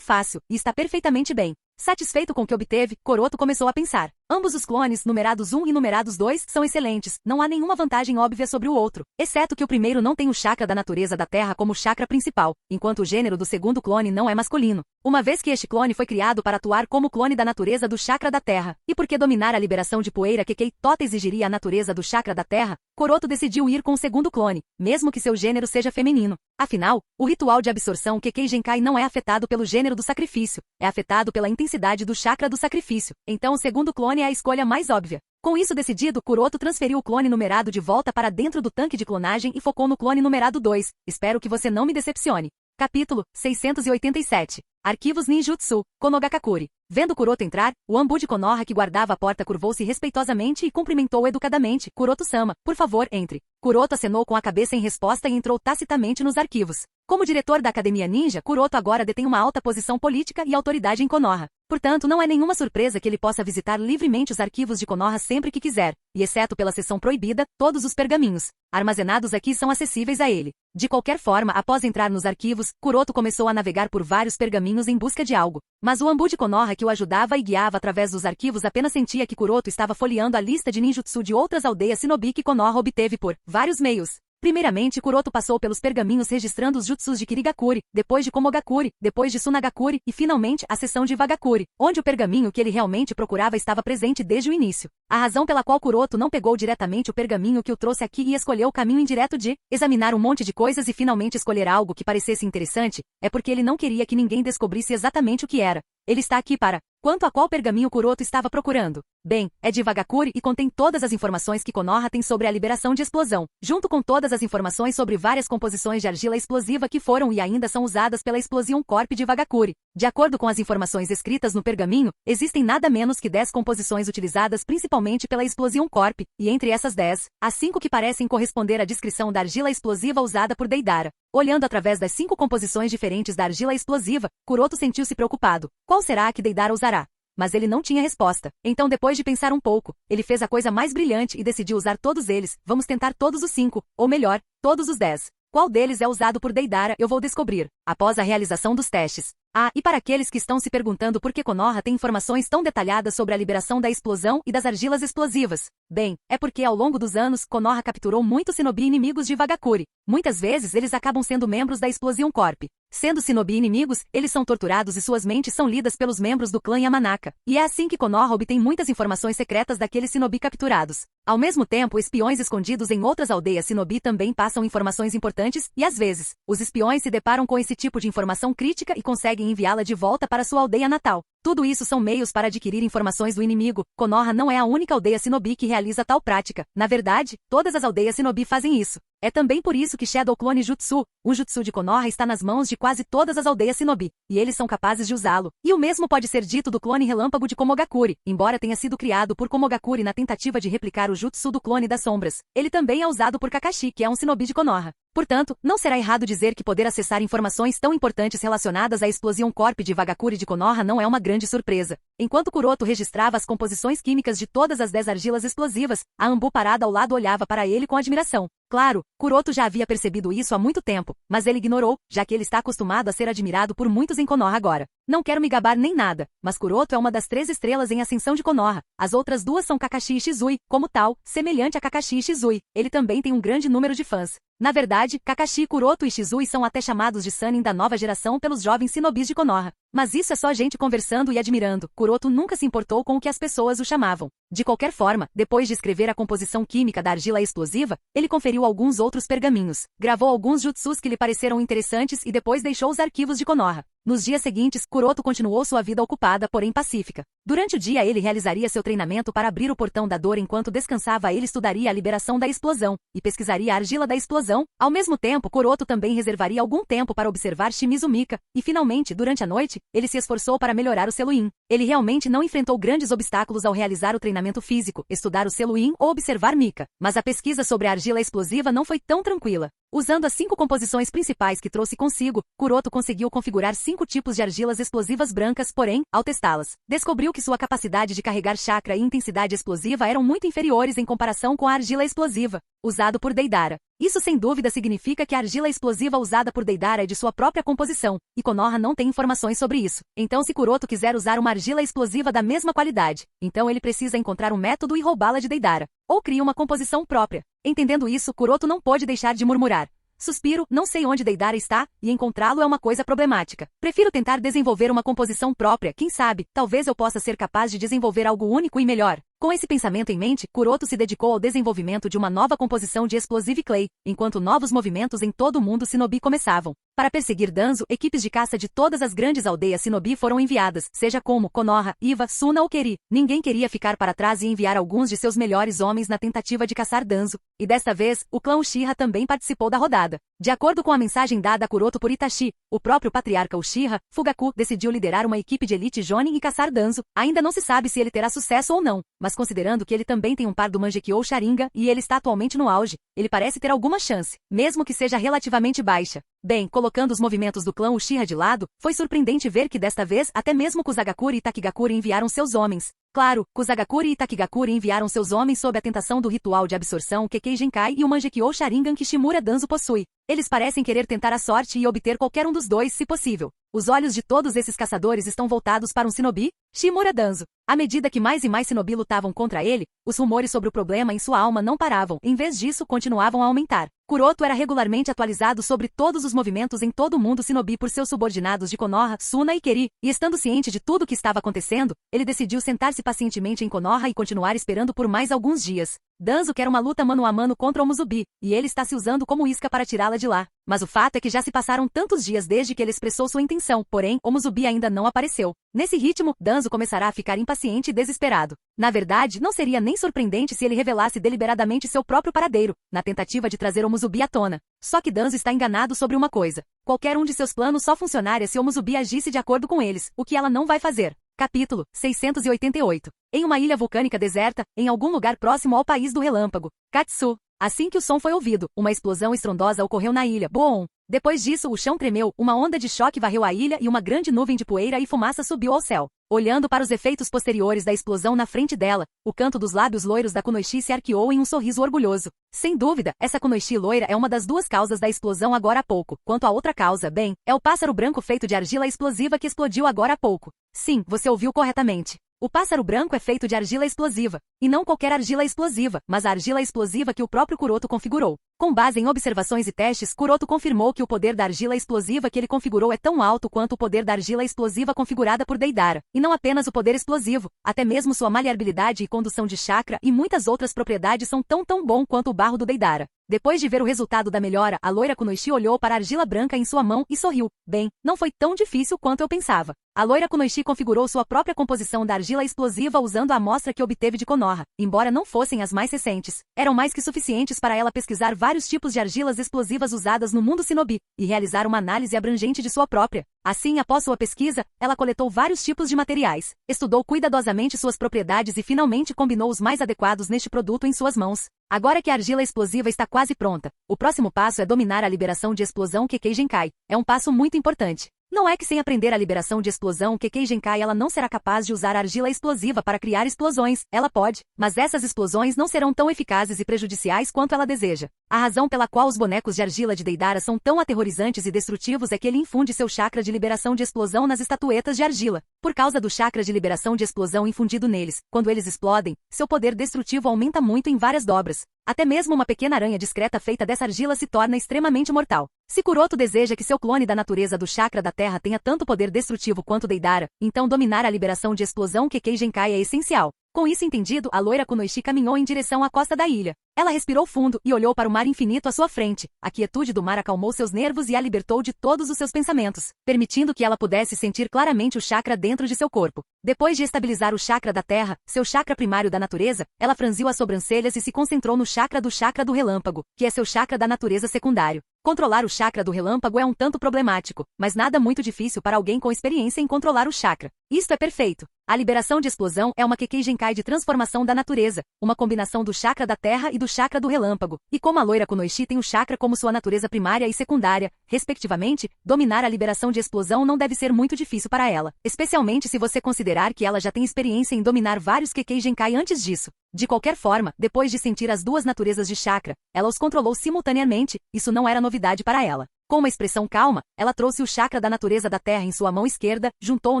fácil, e está perfeitamente bem. Satisfeito com o que obteve, Kuroto começou a pensar. Ambos os clones, numerados 1 e numerados 2, são excelentes, não há nenhuma vantagem óbvia sobre o outro, exceto que o primeiro não tem o chakra da natureza da Terra como chakra principal, enquanto o gênero do segundo clone não é masculino. Uma vez que este clone foi criado para atuar como clone da natureza do chakra da Terra, e porque dominar a liberação de poeira Kekei Tota exigiria a natureza do chakra da Terra, Kuroto decidiu ir com o segundo clone, mesmo que seu gênero seja feminino. Afinal, o ritual de absorção Kekei Genkai não é afetado pelo gênero do sacrifício, é afetado pela intensidade intensidade do chakra do sacrifício, então o segundo clone é a escolha mais óbvia. Com isso decidido, Kuroto transferiu o clone numerado de volta para dentro do tanque de clonagem e focou no clone numerado 2. Espero que você não me decepcione. Capítulo 687. Arquivos Ninjutsu, Konogakakuri. Vendo Kuroto entrar, o Anbu de Konoha que guardava a porta curvou-se respeitosamente e cumprimentou educadamente. Kuroto-sama, por favor, entre. Kuroto acenou com a cabeça em resposta e entrou tacitamente nos arquivos. Como diretor da Academia Ninja, Kuroto agora detém uma alta posição política e autoridade em Konoha. Portanto, não é nenhuma surpresa que ele possa visitar livremente os arquivos de Konoha sempre que quiser, e exceto pela seção proibida, todos os pergaminhos armazenados aqui são acessíveis a ele. De qualquer forma, após entrar nos arquivos, Kuroto começou a navegar por vários pergaminhos em busca de algo. Mas o Anbu de Konoha que o ajudava e guiava através dos arquivos apenas sentia que Kuroto estava folheando a lista de ninjutsu de outras aldeias shinobi que Konoha obteve por vários meios. Primeiramente, Kuroto passou pelos pergaminhos registrando os jutsus de Kirigakuri, depois de Komogakuri, depois de Sunagakuri e finalmente a seção de Vagakuri, onde o pergaminho que ele realmente procurava estava presente desde o início. A razão pela qual Kuroto não pegou diretamente o pergaminho que o trouxe aqui e escolheu o caminho indireto de examinar um monte de coisas e finalmente escolher algo que parecesse interessante, é porque ele não queria que ninguém descobrisse exatamente o que era. Ele está aqui para... Quanto a qual pergaminho Kuroto estava procurando? Bem, é de Vagakuri e contém todas as informações que Konoha tem sobre a liberação de explosão, junto com todas as informações sobre várias composições de argila explosiva que foram e ainda são usadas pela Explosion Corp de Vagakuri. De acordo com as informações escritas no pergaminho, existem nada menos que 10 composições utilizadas principalmente pela Explosion Corp, e entre essas 10, há 5 que parecem corresponder à descrição da argila explosiva usada por Deidara. Olhando através das 5 composições diferentes da argila explosiva, Kuroto sentiu-se preocupado. Qual será a que Deidara usará? Mas ele não tinha resposta. Então, depois de pensar um pouco, ele fez a coisa mais brilhante e decidiu usar todos eles. Vamos tentar todos os 5, ou melhor, todos os 10. Qual deles é usado por Deidara, eu vou descobrir, após a realização dos testes. Ah, e para aqueles que estão se perguntando por que Konoha tem informações tão detalhadas sobre a liberação da explosão e das argilas explosivas. Bem, é porque ao longo dos anos, Konoha capturou muitos shinobi inimigos de Vagakuri. Muitas vezes eles acabam sendo membros da Explosion Corp. Sendo shinobi inimigos, eles são torturados e suas mentes são lidas pelos membros do clã Yamanaka. E é assim que Konoha obtém muitas informações secretas daqueles shinobi capturados. Ao mesmo tempo, espiões escondidos em outras aldeias shinobi também passam informações importantes, e às vezes, os espiões se deparam com esse tipo de informação crítica e conseguem enviá-la de volta para sua aldeia natal. Tudo isso são meios para adquirir informações do inimigo. Konoha não é a única aldeia shinobi que realiza tal prática. Na verdade, todas as aldeias shinobi fazem isso. É também por isso que Shadow Clone Jutsu, o jutsu de Konoha, está nas mãos de quase todas as aldeias shinobi, e eles são capazes de usá-lo. E o mesmo pode ser dito do clone relâmpago de Komogakuri, embora tenha sido criado por Komogakuri na tentativa de replicar o jutsu do clone das sombras. Ele também é usado por Kakashi, que é um shinobi de Konoha. Portanto, não será errado dizer que poder acessar informações tão importantes relacionadas à Explosion Corp de Vagakuri de Konoha não é uma grande surpresa. Enquanto Kuroto registrava as composições químicas de todas as 10 argilas explosivas, a Anbu parada ao lado olhava para ele com admiração. Claro, Kuroto já havia percebido isso há muito tempo, mas ele ignorou, já que ele está acostumado a ser admirado por muitos em Konoha agora. Não quero me gabar nem nada, mas Kuroto é uma das 3 estrelas em ascensão de Konoha. As outras 2 são Kakashi e Shizui, como tal, semelhante a Kakashi e Shizui. Ele também tem um grande número de fãs. Na verdade, Kakashi, Kuroto e Shizui são até chamados de Sannin da nova geração pelos jovens shinobis de Konoha. Mas isso é só gente conversando e admirando. Kuroto nunca se importou com o que as pessoas o chamavam. De qualquer forma, depois de escrever a composição química da argila explosiva, ele conferiu alguns outros pergaminhos, gravou alguns jutsus que lhe pareceram interessantes e depois deixou os arquivos de Konoha. Nos dias seguintes, Kuroto continuou sua vida ocupada, porém pacífica. Durante o dia ele realizaria seu treinamento para abrir o portão da dor enquanto descansava ele estudaria a liberação da explosão e pesquisaria a argila da explosão. Ao mesmo tempo, Kuroto também reservaria algum tempo para observar Shimizu Mika, e finalmente, durante a noite, ele se esforçou para melhorar o selo Yin. Ele realmente não enfrentou grandes obstáculos ao realizar o treinamento físico, estudar o selo Yin ou observar Mika, mas a pesquisa sobre a argila explosiva não foi tão tranquila. Usando as 5 composições principais que trouxe consigo, Kuroto conseguiu configurar 5 tipos de argilas explosivas brancas, porém, ao testá-las, descobriu que sua capacidade de carregar chakra e intensidade explosiva eram muito inferiores em comparação com a argila explosiva, usado por Deidara. Isso sem dúvida significa que a argila explosiva usada por Deidara é de sua própria composição, e Konoha não tem informações sobre isso. Então se Kuroto quiser usar uma argila explosiva da mesma qualidade, então ele precisa encontrar um método e roubá-la de Deidara. Ou cria uma composição própria. Entendendo isso, Kuroto não pôde deixar de murmurar. Suspiro, não sei onde Deidara está, e encontrá-lo é uma coisa problemática. Prefiro tentar desenvolver uma composição própria, quem sabe, talvez eu possa ser capaz de desenvolver algo único e melhor. Com esse pensamento em mente, Kuroto se dedicou ao desenvolvimento de uma nova composição de Explosive Clay, enquanto novos movimentos em todo o mundo shinobi começavam. Para perseguir Danzo, equipes de caça de todas as grandes aldeias Shinobi foram enviadas, seja como Konoha, Iva, Suna ou Keri. Ninguém queria ficar para trás e enviar alguns de seus melhores homens na tentativa de caçar Danzo. E desta vez, o clã Uchiha também participou da rodada. De acordo com a mensagem dada a Kuroto por Itachi, o próprio patriarca Uchiha, Fugaku, decidiu liderar uma equipe de elite Jonin e caçar Danzo. Ainda não se sabe se ele terá sucesso ou não, mas considerando que ele também tem um par do Mangekyou Sharingan e ele está atualmente no auge, ele parece ter alguma chance, mesmo que seja relativamente baixa. Bem, colocando os movimentos do clã Uchiha de lado, foi surpreendente ver que desta vez até mesmo Kusagakure e Takigakure enviaram seus homens. Claro, Kusagakure e Takigakure enviaram seus homens sob a tentação do ritual de absorção Kekkei Genkai e o Mangekyou Sharingan que Shimura Danzo possui. Eles parecem querer tentar a sorte e obter qualquer um dos dois, se possível. Os olhos de todos esses caçadores estão voltados para um shinobi, Shimura Danzo. À medida que mais e mais shinobi lutavam contra ele, os rumores sobre o problema em sua alma não paravam, em vez disso continuavam a aumentar. Kuroto era regularmente atualizado sobre todos os movimentos em todo o mundo shinobi por seus subordinados de Konoha, Suna e Keri, e estando ciente de tudo o que estava acontecendo, ele decidiu sentar-se pacientemente em Konoha e continuar esperando por mais alguns dias. Danzo quer uma luta mano a mano contra o Muzubi, e ele está se usando como isca para tirá-la de lá. Mas o fato é que já se passaram tantos dias desde que ele expressou sua intenção, porém, o Muzubi ainda não apareceu. Nesse ritmo, Danzo começará a ficar impaciente e desesperado. Na verdade, não seria nem surpreendente se ele revelasse deliberadamente seu próprio paradeiro, na tentativa de trazer o Muzubi à tona. Só que Danzo está enganado sobre uma coisa. Qualquer um de seus planos só funcionaria se o Muzubi agisse de acordo com eles, o que ela não vai fazer. Capítulo 688. Em uma ilha vulcânica deserta, em algum lugar próximo ao país do relâmpago, Katsu. Assim que o som foi ouvido, uma explosão estrondosa ocorreu na ilha. Boom! Depois disso, o chão tremeu, uma onda de choque varreu a ilha e uma grande nuvem de poeira e fumaça subiu ao céu. Olhando para os efeitos posteriores da explosão na frente dela, o canto dos lábios loiros da Kunoichi se arqueou em um sorriso orgulhoso. Sem dúvida, essa Kunoichi loira é uma das duas causas da explosão agora há pouco. Quanto à outra causa, bem, é o pássaro branco feito de argila explosiva que explodiu agora há pouco. Sim, você ouviu corretamente. O pássaro branco é feito de argila explosiva. E não qualquer argila explosiva, mas a argila explosiva que o próprio Kuroto configurou. Com base em observações e testes, Kuroto confirmou que o poder da argila explosiva que ele configurou é tão alto quanto o poder da argila explosiva configurada por Deidara. E não apenas o poder explosivo, até mesmo sua maleabilidade e condução de chakra e muitas outras propriedades são tão bom quanto o barro do Deidara. Depois de ver o resultado da melhora, a loira Kunoichi olhou para a argila branca em sua mão e sorriu. Bem, não foi tão difícil quanto eu pensava. A loira Kunoichi configurou sua própria composição da argila explosiva usando a amostra que obteve de Konoha. Embora não fossem as mais recentes, eram mais que suficientes para ela pesquisar vários tipos de argilas explosivas usadas no mundo shinobi e realizar uma análise abrangente de sua própria. Assim, após sua pesquisa, ela coletou vários tipos de materiais, estudou cuidadosamente suas propriedades e finalmente combinou os mais adequados neste produto em suas mãos. Agora que a argila explosiva está quase pronta, o próximo passo é dominar a liberação de explosão Kekkei Genkai. É um passo muito importante. Não é que sem aprender a liberação de explosão Kekkei Genkai ela não será capaz de usar a argila explosiva para criar explosões. Ela pode, mas essas explosões não serão tão eficazes e prejudiciais quanto ela deseja. A razão pela qual os bonecos de argila de Deidara são tão aterrorizantes e destrutivos é que ele infunde seu chakra de liberação de explosão nas estatuetas de argila. Por causa do chakra de liberação de explosão infundido neles, quando eles explodem, seu poder destrutivo aumenta muito em várias dobras. Até mesmo uma pequena aranha discreta feita dessa argila se torna extremamente mortal. Se Kuroto deseja que seu clone da natureza do chakra da terra tenha tanto poder destrutivo quanto Deidara, então dominar a liberação de explosão Kekkei Genkai é essencial. Com isso entendido, a loira Kunoichi caminhou em direção à costa da ilha. Ela respirou fundo e olhou para o mar infinito à sua frente. A quietude do mar acalmou seus nervos e a libertou de todos os seus pensamentos, permitindo que ela pudesse sentir claramente o chakra dentro de seu corpo. Depois de estabilizar o chakra da terra, seu chakra primário da natureza, ela franziu as sobrancelhas e se concentrou no chakra do relâmpago, que é seu chakra da natureza secundário. Controlar o chakra do relâmpago é um tanto problemático, mas nada muito difícil para alguém com experiência em controlar o chakra. Isto é perfeito. A liberação de explosão é uma Kekkei Genkai de transformação da natureza, uma combinação do chakra da terra e do chakra do relâmpago. E como a loira Kunoichi tem o chakra como sua natureza primária e secundária, respectivamente, dominar a liberação de explosão não deve ser muito difícil para ela, especialmente se você considerar que ela já tem experiência em dominar vários Kekkei Genkai antes disso. De qualquer forma, depois de sentir as duas naturezas de chakra, ela os controlou simultaneamente, isso não era novidade para ela. Com uma expressão calma, ela trouxe o chakra da natureza da terra em sua mão esquerda, juntou-o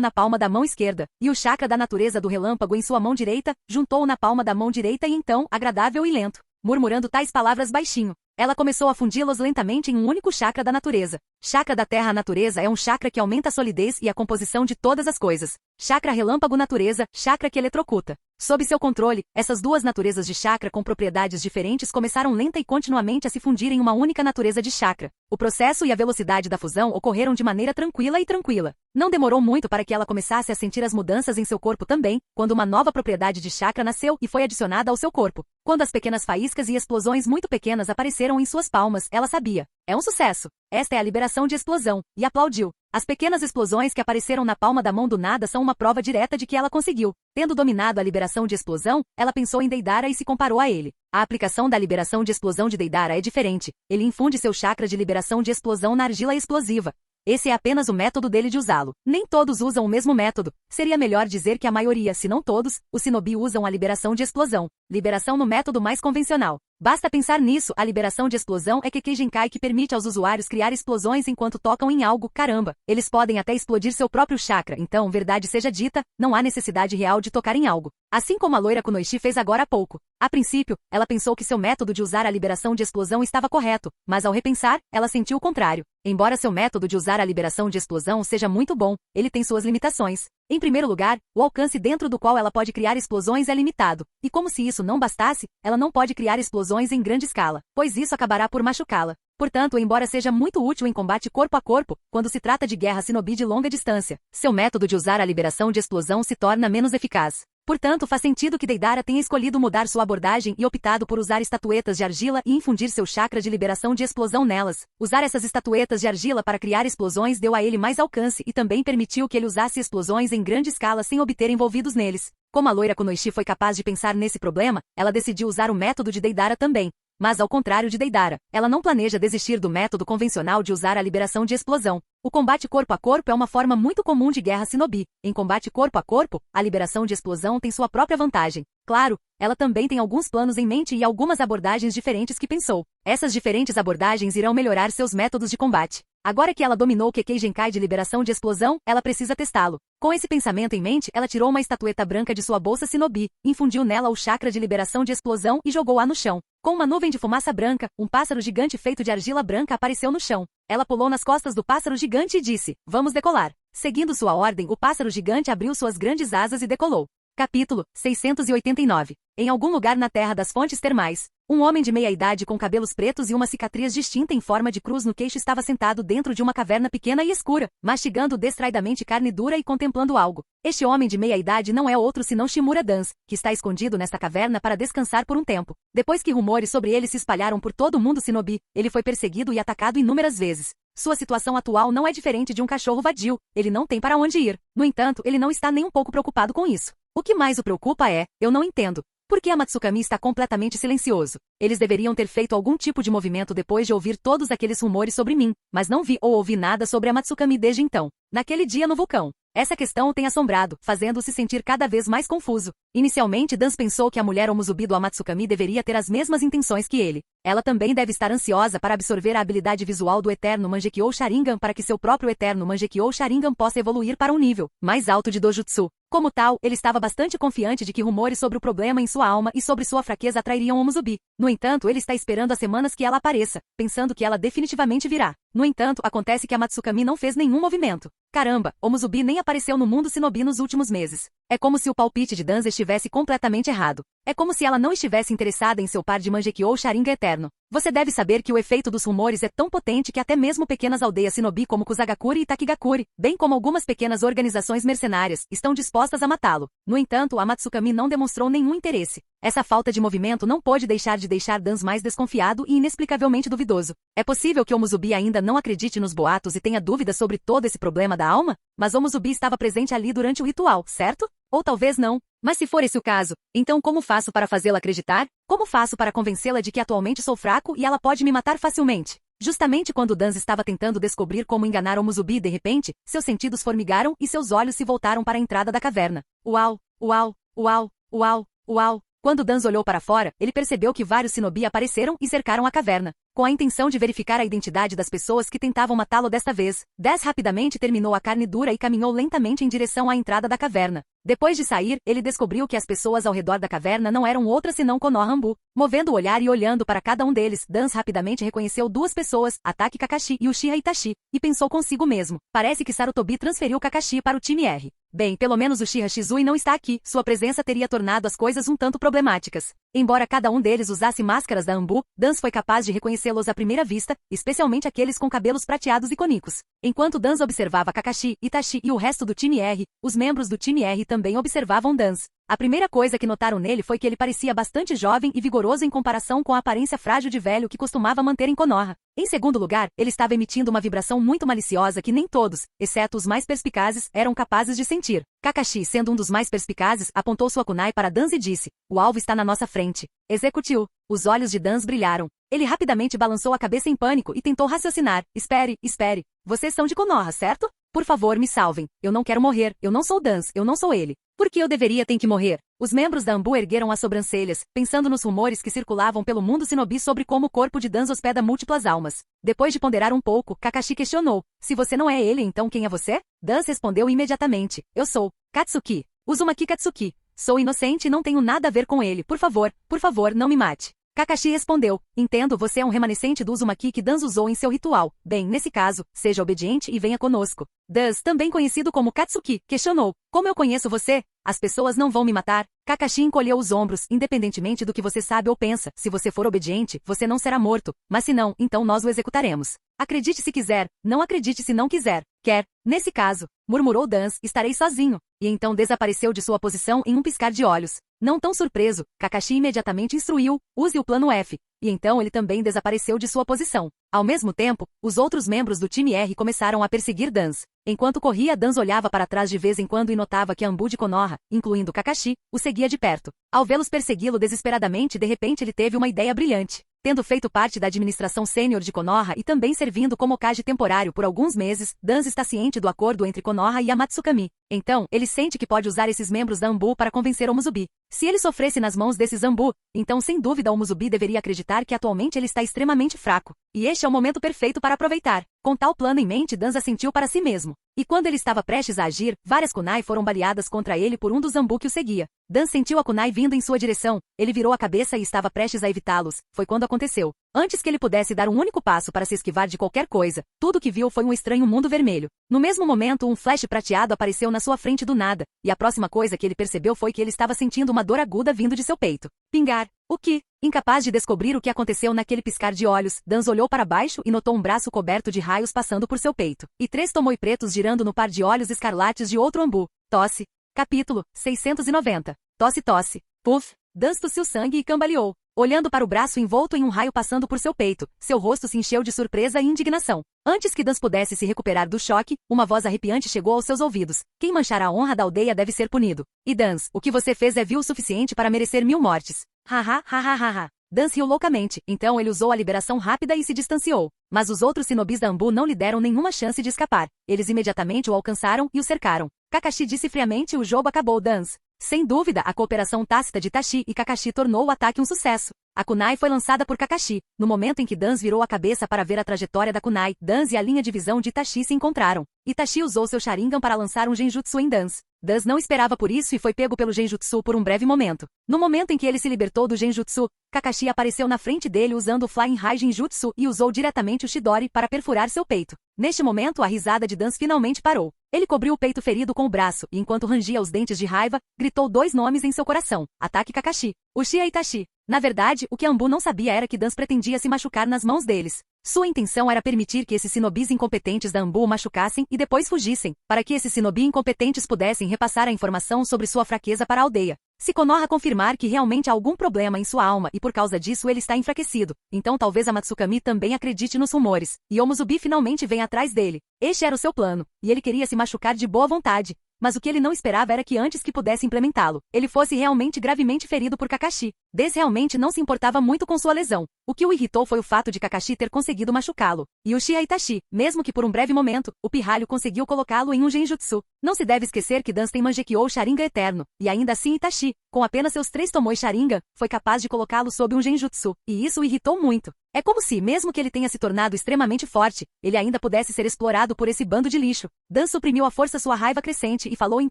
na palma da mão esquerda, e o chakra da natureza do relâmpago em sua mão direita, juntou-o na palma da mão direita e então, agradável e lento, murmurando tais palavras baixinho, ela começou a fundi-los lentamente em um único chakra da natureza. Chakra da terra. A natureza é um chakra que aumenta a solidez e a composição de todas as coisas. Chakra relâmpago natureza, chakra que eletrocuta. Sob seu controle, essas duas naturezas de chakra com propriedades diferentes começaram lenta e continuamente a se fundir em uma única natureza de chakra. O processo e a velocidade da fusão ocorreram de maneira tranquila. Não demorou muito para que ela começasse a sentir as mudanças em seu corpo também, quando uma nova propriedade de chakra nasceu e foi adicionada ao seu corpo. Quando as pequenas faíscas e explosões muito pequenas apareceram em suas palmas, ela sabia. É um sucesso. Esta é a liberação de explosão. E aplaudiu. As pequenas explosões que apareceram na palma da mão do nada são uma prova direta de que ela conseguiu. Tendo dominado a liberação de explosão, ela pensou em Deidara e se comparou a ele. A aplicação da liberação de explosão de Deidara é diferente. Ele infunde seu chakra de liberação de explosão na argila explosiva. Esse é apenas o método dele de usá-lo. Nem todos usam o mesmo método. Seria melhor dizer que a maioria, se não todos, os shinobi usam a liberação de explosão. Liberação no método mais convencional. Basta pensar nisso, a liberação de explosão é Kekkei Genkai que permite aos usuários criar explosões enquanto tocam em algo, caramba. Eles podem até explodir seu próprio chakra, então, verdade seja dita, não há necessidade real de tocar em algo. Assim como a loira Kunoichi fez agora há pouco. A princípio, ela pensou que seu método de usar a liberação de explosão estava correto, mas ao repensar, ela sentiu o contrário. Embora seu método de usar a liberação de explosão seja muito bom, ele tem suas limitações. Em primeiro lugar, o alcance dentro do qual ela pode criar explosões é limitado, e como se isso não bastasse, ela não pode criar explosões em grande escala, pois isso acabará por machucá-la. Portanto, embora seja muito útil em combate corpo a corpo, quando se trata de guerra shinobi de longa distância, seu método de usar a liberação de explosão se torna menos eficaz. Portanto, faz sentido que Deidara tenha escolhido mudar sua abordagem e optado por usar estatuetas de argila e infundir seu chakra de liberação de explosão nelas. Usar essas estatuetas de argila para criar explosões deu a ele mais alcance e também permitiu que ele usasse explosões em grande escala sem obter envolvidos neles. Como a loira Kunoichi foi capaz de pensar nesse problema, ela decidiu usar o método de Deidara também. Mas ao contrário de Deidara, ela não planeja desistir do método convencional de usar a liberação de explosão. O combate corpo a corpo é uma forma muito comum de guerra shinobi. Em combate corpo a corpo, a liberação de explosão tem sua própria vantagem. Claro, ela também tem alguns planos em mente e algumas abordagens diferentes que pensou. Essas diferentes abordagens irão melhorar seus métodos de combate. Agora que ela dominou o Kekkei Genkai de liberação de explosão, ela precisa testá-lo. Com esse pensamento em mente, ela tirou uma estatueta branca de sua bolsa shinobi, infundiu nela o chakra de liberação de explosão e jogou-a no chão. Com uma nuvem de fumaça branca, um pássaro gigante feito de argila branca apareceu no chão. Ela pulou nas costas do pássaro gigante e disse, vamos decolar. Seguindo sua ordem, o pássaro gigante abriu suas grandes asas e decolou. Capítulo 689. Em algum lugar na terra das fontes termais, um homem de meia-idade com cabelos pretos e uma cicatriz distinta em forma de cruz no queixo estava sentado dentro de uma caverna pequena e escura, mastigando distraidamente carne dura e contemplando algo. Este homem de meia-idade não é outro senão Shimura Dance, que está escondido nesta caverna para descansar por um tempo. Depois que rumores sobre ele se espalharam por todo o mundo shinobi, ele foi perseguido e atacado inúmeras vezes. Sua situação atual não é diferente de um cachorro vadio, ele não tem para onde ir. No entanto, ele não está nem um pouco preocupado com isso. O que mais o preocupa é, eu não entendo. Por que a Matsukami está completamente silencioso? Eles deveriam ter feito algum tipo de movimento depois de ouvir todos aqueles rumores sobre mim, mas não vi ou ouvi nada sobre a Matsukami desde então. Naquele dia no vulcão. Essa questão o tem assombrado, fazendo-o se sentir cada vez mais confuso. Inicialmente, Dance pensou que a mulher Omuzubi do Amatsukami deveria ter as mesmas intenções que ele. Ela também deve estar ansiosa para absorver a habilidade visual do Eterno Mangekyou Sharingan para que seu próprio Eterno Mangekyou Sharingan possa evoluir para um nível mais alto de Dojutsu. Como tal, ele estava bastante confiante de que rumores sobre o problema em sua alma e sobre sua fraqueza atrairiam Omuzubi. No entanto, ele está esperando as semanas que ela apareça, pensando que ela definitivamente virá. No entanto, acontece que a Matsukami não fez nenhum movimento. Caramba, Omuzubi nem apareceu no mundo shinobi nos últimos meses. É como se o palpite de Danza estivesse completamente errado. É como se ela não estivesse interessada em seu par de Mangekyou Sharingan eterno. Você deve saber que o efeito dos rumores é tão potente que até mesmo pequenas aldeias shinobi como Kusagakuri e Takigakuri, bem como algumas pequenas organizações mercenárias, estão dispostas a matá-lo. No entanto, a Matsukami não demonstrou nenhum interesse. Essa falta de movimento não pôde deixar Danza mais desconfiado e inexplicavelmente duvidoso. É possível que Omuzubi ainda não acredite nos boatos e tenha dúvidas sobre todo esse problema da alma? Mas Omuzubi estava presente ali durante o ritual, certo? Ou talvez não. Mas se for esse o caso, então como faço para fazê-la acreditar? Como faço para convencê-la de que atualmente sou fraco e ela pode me matar facilmente? Justamente quando Danza estava tentando descobrir como enganar Omuzubi de repente, seus sentidos formigaram e seus olhos se voltaram para a entrada da caverna. Uau, uau, uau, uau, uau. Quando Danza olhou para fora, ele percebeu que vários shinobi apareceram e cercaram a caverna, com a intenção de verificar a identidade das pessoas que tentavam matá-lo desta vez. Danza rapidamente terminou a carne dura e caminhou lentamente em direção à entrada da caverna. Depois de sair, ele descobriu que as pessoas ao redor da caverna não eram outras senão Konoha Anbu. Movendo o olhar e olhando para cada um deles, Dance rapidamente reconheceu duas pessoas, Ataki Kakashi e Uchiha Itachi, e pensou consigo mesmo. Parece que Sarutobi transferiu Kakashi para o time R. Bem, pelo menos Uchiha Shizui não está aqui, sua presença teria tornado as coisas um tanto problemáticas. Embora cada um deles usasse máscaras da Anbu, Dance foi capaz de reconhecê-los à primeira vista, especialmente aqueles com cabelos prateados e cônicos. Enquanto Dance observava Kakashi, Itachi e o resto do time R, os membros do time R também observavam Dance. A primeira coisa que notaram nele foi que ele parecia bastante jovem e vigoroso em comparação com a aparência frágil de velho que costumava manter em Konoha. Em segundo lugar, ele estava emitindo uma vibração muito maliciosa que nem todos, exceto os mais perspicazes, eram capazes de sentir. Kakashi, sendo um dos mais perspicazes, apontou sua kunai para Dance e disse: "O alvo está na nossa frente." Executiu. Os olhos de Dance brilharam. Ele rapidamente balançou a cabeça em pânico e tentou raciocinar. Espere, espere. Vocês são de Konoha, certo? Por favor, me salvem. Eu não quero morrer. Eu não sou Dance. Eu não sou ele. Por que eu deveria ter que morrer? Os membros da Anbu ergueram as sobrancelhas, pensando nos rumores que circulavam pelo mundo shinobi sobre como o corpo de Dance hospeda múltiplas almas. Depois de ponderar um pouco, Kakashi questionou: "Se você não é ele, então quem é você?" Dance respondeu imediatamente: "Eu sou Katsuki. Uzumaki Katsuki. Sou inocente e não tenho nada a ver com ele. Por favor, não me mate." Kakashi respondeu: "Entendo, você é um remanescente do Uzumaki que Dance usou em seu ritual. Bem, nesse caso, seja obediente e venha conosco." Dance, também conhecido como Katsuki, questionou: "Como eu conheço você? As pessoas não vão me matar?" Kakashi encolheu os ombros. "Independentemente do que você sabe ou pensa, se você for obediente, você não será morto. Mas se não, então nós o executaremos. Acredite se quiser, não acredite se não quiser. Quer? Nesse caso," murmurou Dance, "estarei sozinho." E então desapareceu de sua posição em um piscar de olhos. Não tão surpreso, Kakashi imediatamente instruiu: "Use o plano F." E então ele também desapareceu de sua posição. Ao mesmo tempo, os outros membros do time R começaram a perseguir Dance. Enquanto corria, Dance olhava para trás de vez em quando e notava que a Anbu de Konoha, incluindo Kakashi, o seguia de perto. Ao vê-los persegui-lo desesperadamente, de repente ele teve uma ideia brilhante. Tendo feito parte da administração sênior de Konoha e também servindo como Hokage temporário por alguns meses, Dance está ciente do acordo entre Konoha e a Matsukami. Então, ele sente que pode usar esses membros da Anbu para convencer o Musubi. Se ele sofresse nas mãos desses Anbu, então sem dúvida o Musubi deveria acreditar que atualmente ele está extremamente fraco. E este é o momento perfeito para aproveitar. Com tal plano em mente, Dance assentiu para si mesmo. E quando ele estava prestes a agir, várias kunai foram baleadas contra ele por um dos Anbu que o seguia. Dance sentiu a kunai vindo em sua direção. Ele virou a cabeça e estava prestes a evitá-los. Foi quando aconteceu. Antes que ele pudesse dar um único passo para se esquivar de qualquer coisa, tudo que viu foi um estranho mundo vermelho. No mesmo momento, um flash prateado apareceu na sua frente do nada, e a próxima coisa que ele percebeu foi que ele estava sentindo uma dor aguda vindo de seu peito. Pingar. O que? Incapaz de descobrir o que aconteceu naquele piscar de olhos, Dance olhou para baixo e notou um braço coberto de raios passando por seu peito, e 3 tomoi pretos girando no par de olhos escarlates de outro Anbu. Tosse. Capítulo 690. Tosse, tosse. Puff. Dance tossiu sangue e cambaleou. Olhando para o braço envolto em um raio passando por seu peito, seu rosto se encheu de surpresa e indignação. Antes que Dance pudesse se recuperar do choque, uma voz arrepiante chegou aos seus ouvidos. "Quem manchar a honra da aldeia deve ser punido. E Dance, o que você fez é vil o suficiente para merecer 1000 mortes." Haha, haha, haha. Dance riu loucamente, então ele usou a liberação rápida e se distanciou. Mas os outros shinobis da Anbu não lhe deram nenhuma chance de escapar. Eles imediatamente o alcançaram e o cercaram. Kakashi disse friamente: "O jogo acabou, Dance." Sem dúvida, a cooperação tácita de Itachi e Kakashi tornou o ataque um sucesso. A kunai foi lançada por Kakashi. No momento em que Dance virou a cabeça para ver a trajetória da kunai, Dance e a linha de visão de Itachi se encontraram. Itachi usou seu Sharingan para lançar um genjutsu em Dance. Dance não esperava por isso e foi pego pelo genjutsu por um breve momento. No momento em que ele se libertou do genjutsu, Kakashi apareceu na frente dele usando o Flying High Genjutsu e usou diretamente o Chidori para perfurar seu peito. Neste momento, a risada de Dance finalmente parou. Ele cobriu o peito ferido com o braço e, enquanto rangia os dentes de raiva, gritou 2 nomes em seu coração: "Ataque Kakashi. Uchiha Itachi." Na verdade, o que Anbu não sabia era que Dance pretendia se machucar nas mãos deles. Sua intenção era permitir que esses shinobis incompetentes da Anbu o machucassem e depois fugissem, para que esses shinobi incompetentes pudessem repassar a informação sobre sua fraqueza para a aldeia. Se Konoha confirmar que realmente há algum problema em sua alma e por causa disso ele está enfraquecido, então talvez a Matsukami também acredite nos rumores, e o Musubi finalmente venha atrás dele. Este era o seu plano, e ele queria se machucar de boa vontade. Mas o que ele não esperava era que antes que pudesse implementá-lo, ele fosse realmente gravemente ferido por Kakashi. Desse realmente não se importava muito com sua lesão. O que o irritou foi o fato de Kakashi ter conseguido machucá-lo. E Uchiha Itachi, mesmo que por um breve momento, o pirralho conseguiu colocá-lo em um genjutsu. Não se deve esquecer que Dance tem Mangekyou Sharingan eterno, e ainda assim Itachi, com apenas seus 3 tomoi Sharingan, foi capaz de colocá-lo sob um genjutsu, e isso o irritou muito. É como se, mesmo que ele tenha se tornado extremamente forte, ele ainda pudesse ser explorado por esse bando de lixo. Dan suprimiu à força sua raiva crescente e falou em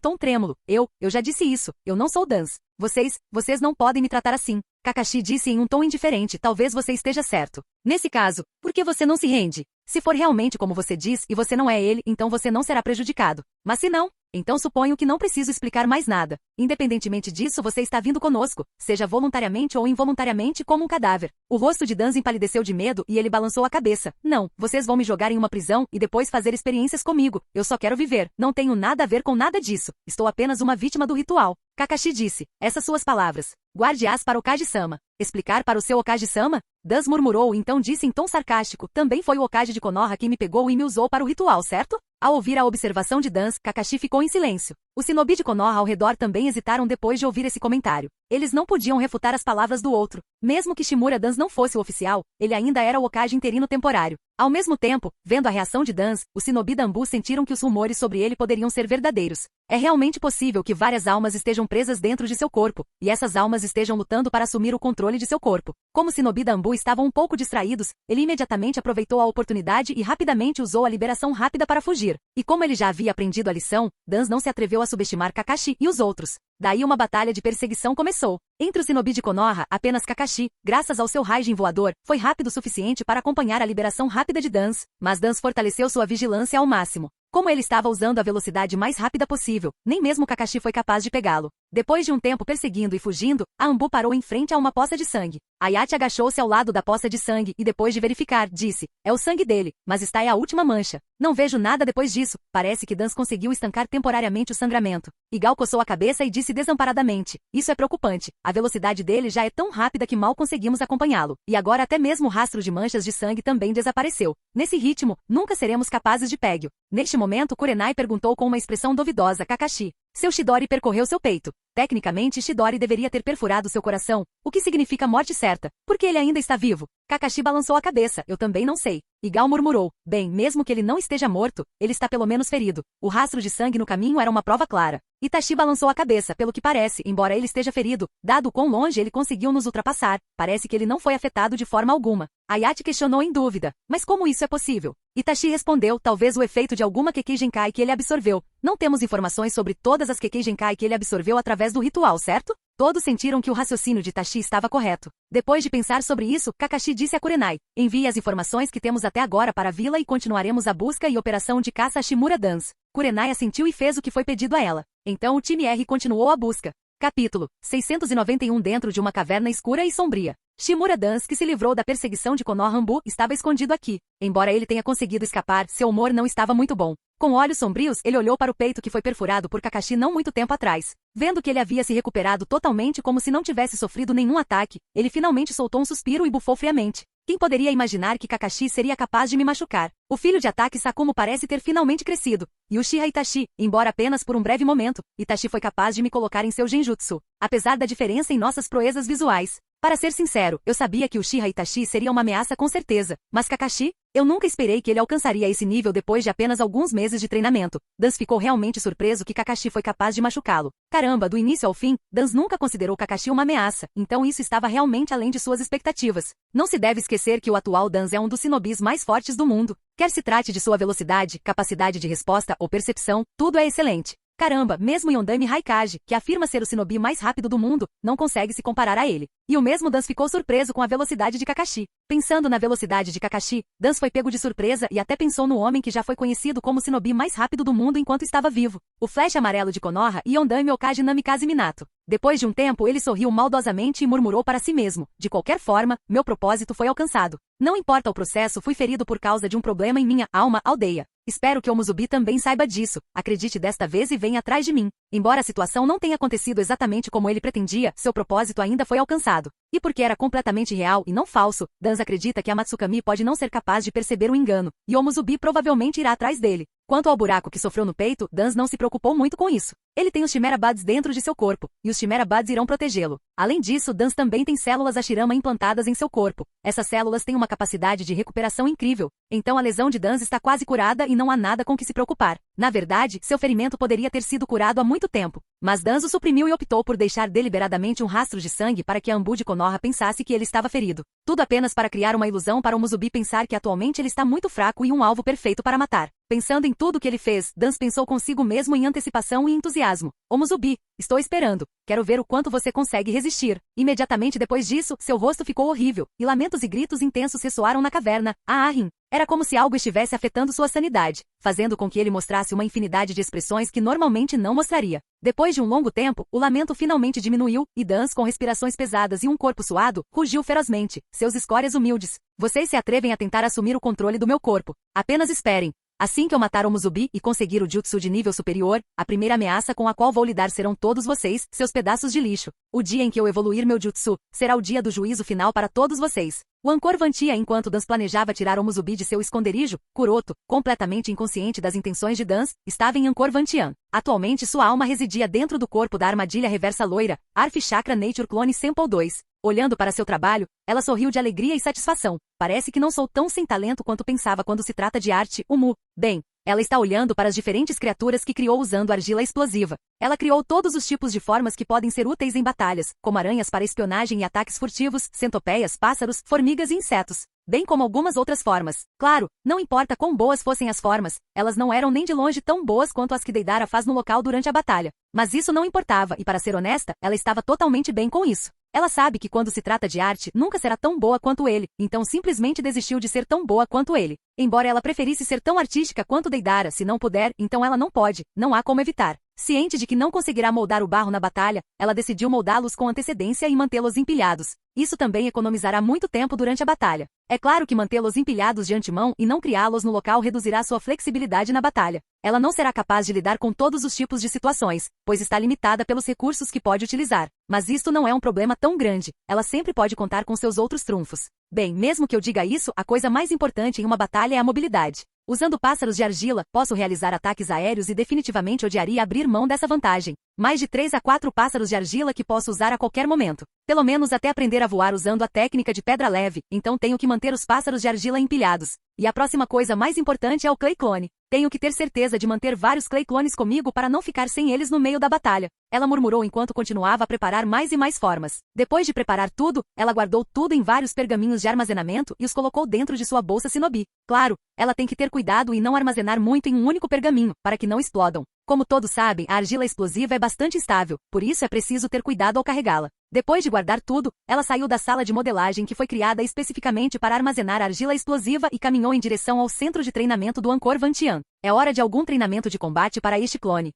tom trêmulo. Eu já disse isso, eu não sou Dans. Vocês não podem me tratar assim. Kakashi disse em um tom indiferente, talvez você esteja certo. Nesse caso, por que você não se rende? Se for realmente como você diz e você não é ele, então você não será prejudicado. Mas se não, então suponho que não preciso explicar mais nada. Independentemente disso, você está vindo conosco, seja voluntariamente ou involuntariamente como um cadáver. O rosto de Dan empalideceu de medo e ele balançou a cabeça. Não, vocês vão me jogar em uma prisão e depois fazer experiências comigo. Eu só quero viver. Não tenho nada a ver com nada disso. Estou apenas uma vítima do ritual. Kakashi disse. Essas suas palavras. Guarde-as para Okage-sama. Explicar para o seu Okage-sama? Dan murmurou e então disse em tom sarcástico. Também foi o Okage de Konoha quem me pegou e me usou para o ritual, certo? Ao ouvir a observação de Dan, Kakashi ficou em silêncio. Os shinobi de Konoha ao redor também hesitaram depois de ouvir esse comentário. Eles não podiam refutar as palavras do outro. Mesmo que Shimura Dan não fosse o oficial, ele ainda era o Okage interino temporário. Ao mesmo tempo, vendo a reação de Dan, os shinobi da Anbu sentiram que os rumores sobre ele poderiam ser verdadeiros. É realmente possível que várias almas estejam presas dentro de seu corpo, e essas almas estejam lutando para assumir o controle de seu corpo. Como os shinobi da Anbu estavam um pouco distraídos, ele imediatamente aproveitou a oportunidade e rapidamente usou a liberação rápida para fugir. E como ele já havia aprendido a lição, Dan não se atreveu a subestimar Kakashi e os outros. Daí uma batalha de perseguição começou. Entre os shinobi de Konoha, apenas Kakashi, graças ao seu Raijin voador, foi rápido o suficiente para acompanhar a liberação rápida de Dan, mas Dan fortaleceu sua vigilância ao máximo. Como ele estava usando a velocidade mais rápida possível, nem mesmo Kakashi foi capaz de pegá-lo. Depois de um tempo perseguindo e fugindo, a Anbu parou em frente a uma poça de sangue. Ayachi agachou-se ao lado da poça de sangue e depois de verificar, disse, é o sangue dele, mas está aí a última mancha. Não vejo nada depois disso, parece que Dan conseguiu estancar temporariamente o sangramento. Igal coçou a cabeça e disse desamparadamente, isso é preocupante, a velocidade dele já é tão rápida que mal conseguimos acompanhá-lo. E agora até mesmo o rastro de manchas de sangue também desapareceu. Nesse ritmo, nunca seremos capazes de pego. Neste momento Kurenai perguntou com uma expressão duvidosa Kakashi. Seu Chidori percorreu seu peito. Tecnicamente, Chidori deveria ter perfurado seu coração, o que significa morte certa, porque ele ainda está vivo. Kakashi balançou a cabeça, eu também não sei. Igal murmurou, bem, mesmo que ele não esteja morto, ele está pelo menos ferido. O rastro de sangue no caminho era uma prova clara. Itachi balançou a cabeça, pelo que parece, embora ele esteja ferido, dado o quão longe ele conseguiu nos ultrapassar, parece que ele não foi afetado de forma alguma. Ayachi questionou em dúvida, mas como isso é possível? Itachi respondeu, talvez o efeito de alguma Kekkei Genkai que ele absorveu. Não temos informações sobre todas as Kekkei Genkai que ele absorveu através do ritual, certo? Todos sentiram que o raciocínio de Itachi estava correto. Depois de pensar sobre isso, Kakashi disse a Kurenai, envie as informações que temos até agora para a vila e continuaremos a busca e operação de caça a Shimura Dan. Kurenai assentiu e fez o que foi pedido a ela. Então o time R continuou a busca. Capítulo 691 Dentro de uma caverna escura e sombria. Shimura Dan, que se livrou da perseguição de Konoha Anbu, estava escondido aqui. Embora ele tenha conseguido escapar, seu humor não estava muito bom. Com olhos sombrios, ele olhou para o peito que foi perfurado por Kakashi não muito tempo atrás. Vendo que ele havia se recuperado totalmente como se não tivesse sofrido nenhum ataque, ele finalmente soltou um suspiro e bufou friamente. Quem poderia imaginar que Kakashi seria capaz de me machucar? O filho de ataque Sakumo parece ter finalmente crescido. E Uchiha Itachi, embora apenas por um breve momento, Itachi foi capaz de me colocar em seu genjutsu. Apesar da diferença em nossas proezas visuais. Para ser sincero, eu sabia que Uchiha Itachi seria uma ameaça com certeza. Mas Kakashi? Eu nunca esperei que ele alcançaria esse nível depois de apenas alguns meses de treinamento. Dan ficou realmente surpreso que Kakashi foi capaz de machucá-lo. Caramba, do início ao fim, Dan nunca considerou Kakashi uma ameaça, então isso estava realmente além de suas expectativas. Não se deve esquecer que o atual Dan é um dos shinobis mais fortes do mundo. Quer se trate de sua velocidade, capacidade de resposta ou percepção, tudo é excelente. Caramba, mesmo Yondaime Raikage, que afirma ser o shinobi mais rápido do mundo, não consegue se comparar a ele. E o mesmo Dan ficou surpreso com a velocidade de Kakashi. Pensando na velocidade de Kakashi, Dan foi pego de surpresa e até pensou no homem que já foi conhecido como o shinobi mais rápido do mundo enquanto estava vivo. O Flash amarelo de Konoha e Yondaime Okage Namikaze Minato. Depois de um tempo ele sorriu maldosamente e murmurou para si mesmo, de qualquer forma, meu propósito foi alcançado. Não importa o processo, fui ferido por causa de um problema em minha alma aldeia. Espero que o Muzubi também saiba disso. Acredite desta vez e venha atrás de mim. Embora a situação não tenha acontecido exatamente como ele pretendia, seu propósito ainda foi alcançado. E porque era completamente real e não falso, Dan acredita que a Matsukami pode não ser capaz de perceber o engano, e o Muzubi provavelmente irá atrás dele. Quanto ao buraco que sofreu no peito, Dan não se preocupou muito com isso. Ele tem os Chimera Buds dentro de seu corpo, e os Chimera Buds irão protegê-lo. Além disso, Dan também tem células Hashirama implantadas em seu corpo. Essas células têm uma capacidade de recuperação incrível. Então a lesão de Dan está quase curada e não há nada com que se preocupar. Na verdade, seu ferimento poderia ter sido curado há muito tempo. Mas Danzo suprimiu e optou por deixar deliberadamente um rastro de sangue para que Ambu de Konoha pensasse que ele estava ferido. Tudo apenas para criar uma ilusão para o Musubi pensar que atualmente ele está muito fraco e um alvo perfeito para matar. Pensando em tudo que ele fez, Danzo pensou consigo mesmo em antecipação e entusiasmo. Ô Musubi, estou esperando. Quero ver o quanto você consegue resistir. Imediatamente depois disso, seu rosto ficou horrível, e lamentos e gritos intensos ressoaram na caverna. Arrin. Era como se algo estivesse afetando sua sanidade, fazendo com que ele mostrasse uma infinidade de expressões que normalmente não mostraria. Depois de um longo tempo, o lamento finalmente diminuiu, e Danzo, com respirações pesadas e um corpo suado, rugiu ferozmente. Seus escórias humildes. Vocês se atrevem a tentar assumir o controle do meu corpo. Apenas esperem. Assim que eu matar o Musubi e conseguir o jutsu de nível superior, a primeira ameaça com a qual vou lidar serão todos vocês, seus pedaços de lixo. O dia em que eu evoluir meu jutsu, será o dia do juízo final para todos vocês. O Ankor Vantia, enquanto Danzo planejava tirar o Musubi de seu esconderijo, Kuroto, completamente inconsciente das intenções de Danzo, estava em Ankor Vantian. Atualmente sua alma residia dentro do corpo da armadilha reversa loira, Arf Chakra Nature Clone Sample 2. Olhando para seu trabalho, ela sorriu de alegria e satisfação. Parece que não sou tão sem talento quanto pensava quando se trata de arte, Umu. Bem, ela está olhando para as diferentes criaturas que criou usando argila explosiva. Ela criou todos os tipos de formas que podem ser úteis em batalhas, como aranhas para espionagem e ataques furtivos, centopeias, pássaros, formigas e insetos, bem como algumas outras formas. Claro, não importa quão boas fossem as formas, elas não eram nem de longe tão boas quanto as que Deidara faz no local durante a batalha. Mas isso não importava e, para ser honesta, ela estava totalmente bem com isso. Ela sabe que quando se trata de arte, nunca será tão boa quanto ele, então simplesmente desistiu de ser tão boa quanto ele. Embora ela preferisse ser tão artística quanto Deidara, se não puder, então ela não pode, não há como evitar. Ciente de que não conseguirá moldar o barro na batalha, ela decidiu moldá-los com antecedência e mantê-los empilhados. Isso também economizará muito tempo durante a batalha. É claro que mantê-los empilhados de antemão e não criá-los no local reduzirá sua flexibilidade na batalha. Ela não será capaz de lidar com todos os tipos de situações, pois está limitada pelos recursos que pode utilizar. Mas isto não é um problema tão grande. Ela sempre pode contar com seus outros trunfos. Bem, mesmo que eu diga isso, a coisa mais importante em uma batalha é a mobilidade. Usando pássaros de argila, posso realizar ataques aéreos e definitivamente odiaria abrir mão dessa vantagem. Mais de 3 a 4 pássaros de argila que posso usar a qualquer momento. Pelo menos até aprender a voar usando a técnica de pedra leve, então tenho que manter os pássaros de argila empilhados. E a próxima coisa mais importante é o Clay Clone. Tenho que ter certeza de manter vários Clay Clones comigo para não ficar sem eles no meio da batalha. Ela murmurou enquanto continuava a preparar mais e mais formas. Depois de preparar tudo, ela guardou tudo em vários pergaminhos de armazenamento e os colocou dentro de sua bolsa Shinobi. Claro, ela tem que ter cuidado e não armazenar muito em um único pergaminho, para que não explodam. Como todos sabem, a argila explosiva é bastante instável, por isso é preciso ter cuidado ao carregá-la. Depois de guardar tudo, ela saiu da sala de modelagem que foi criada especificamente para armazenar a argila explosiva e caminhou em direção ao centro de treinamento do Ankor Vantian. É hora de algum treinamento de combate para este clone.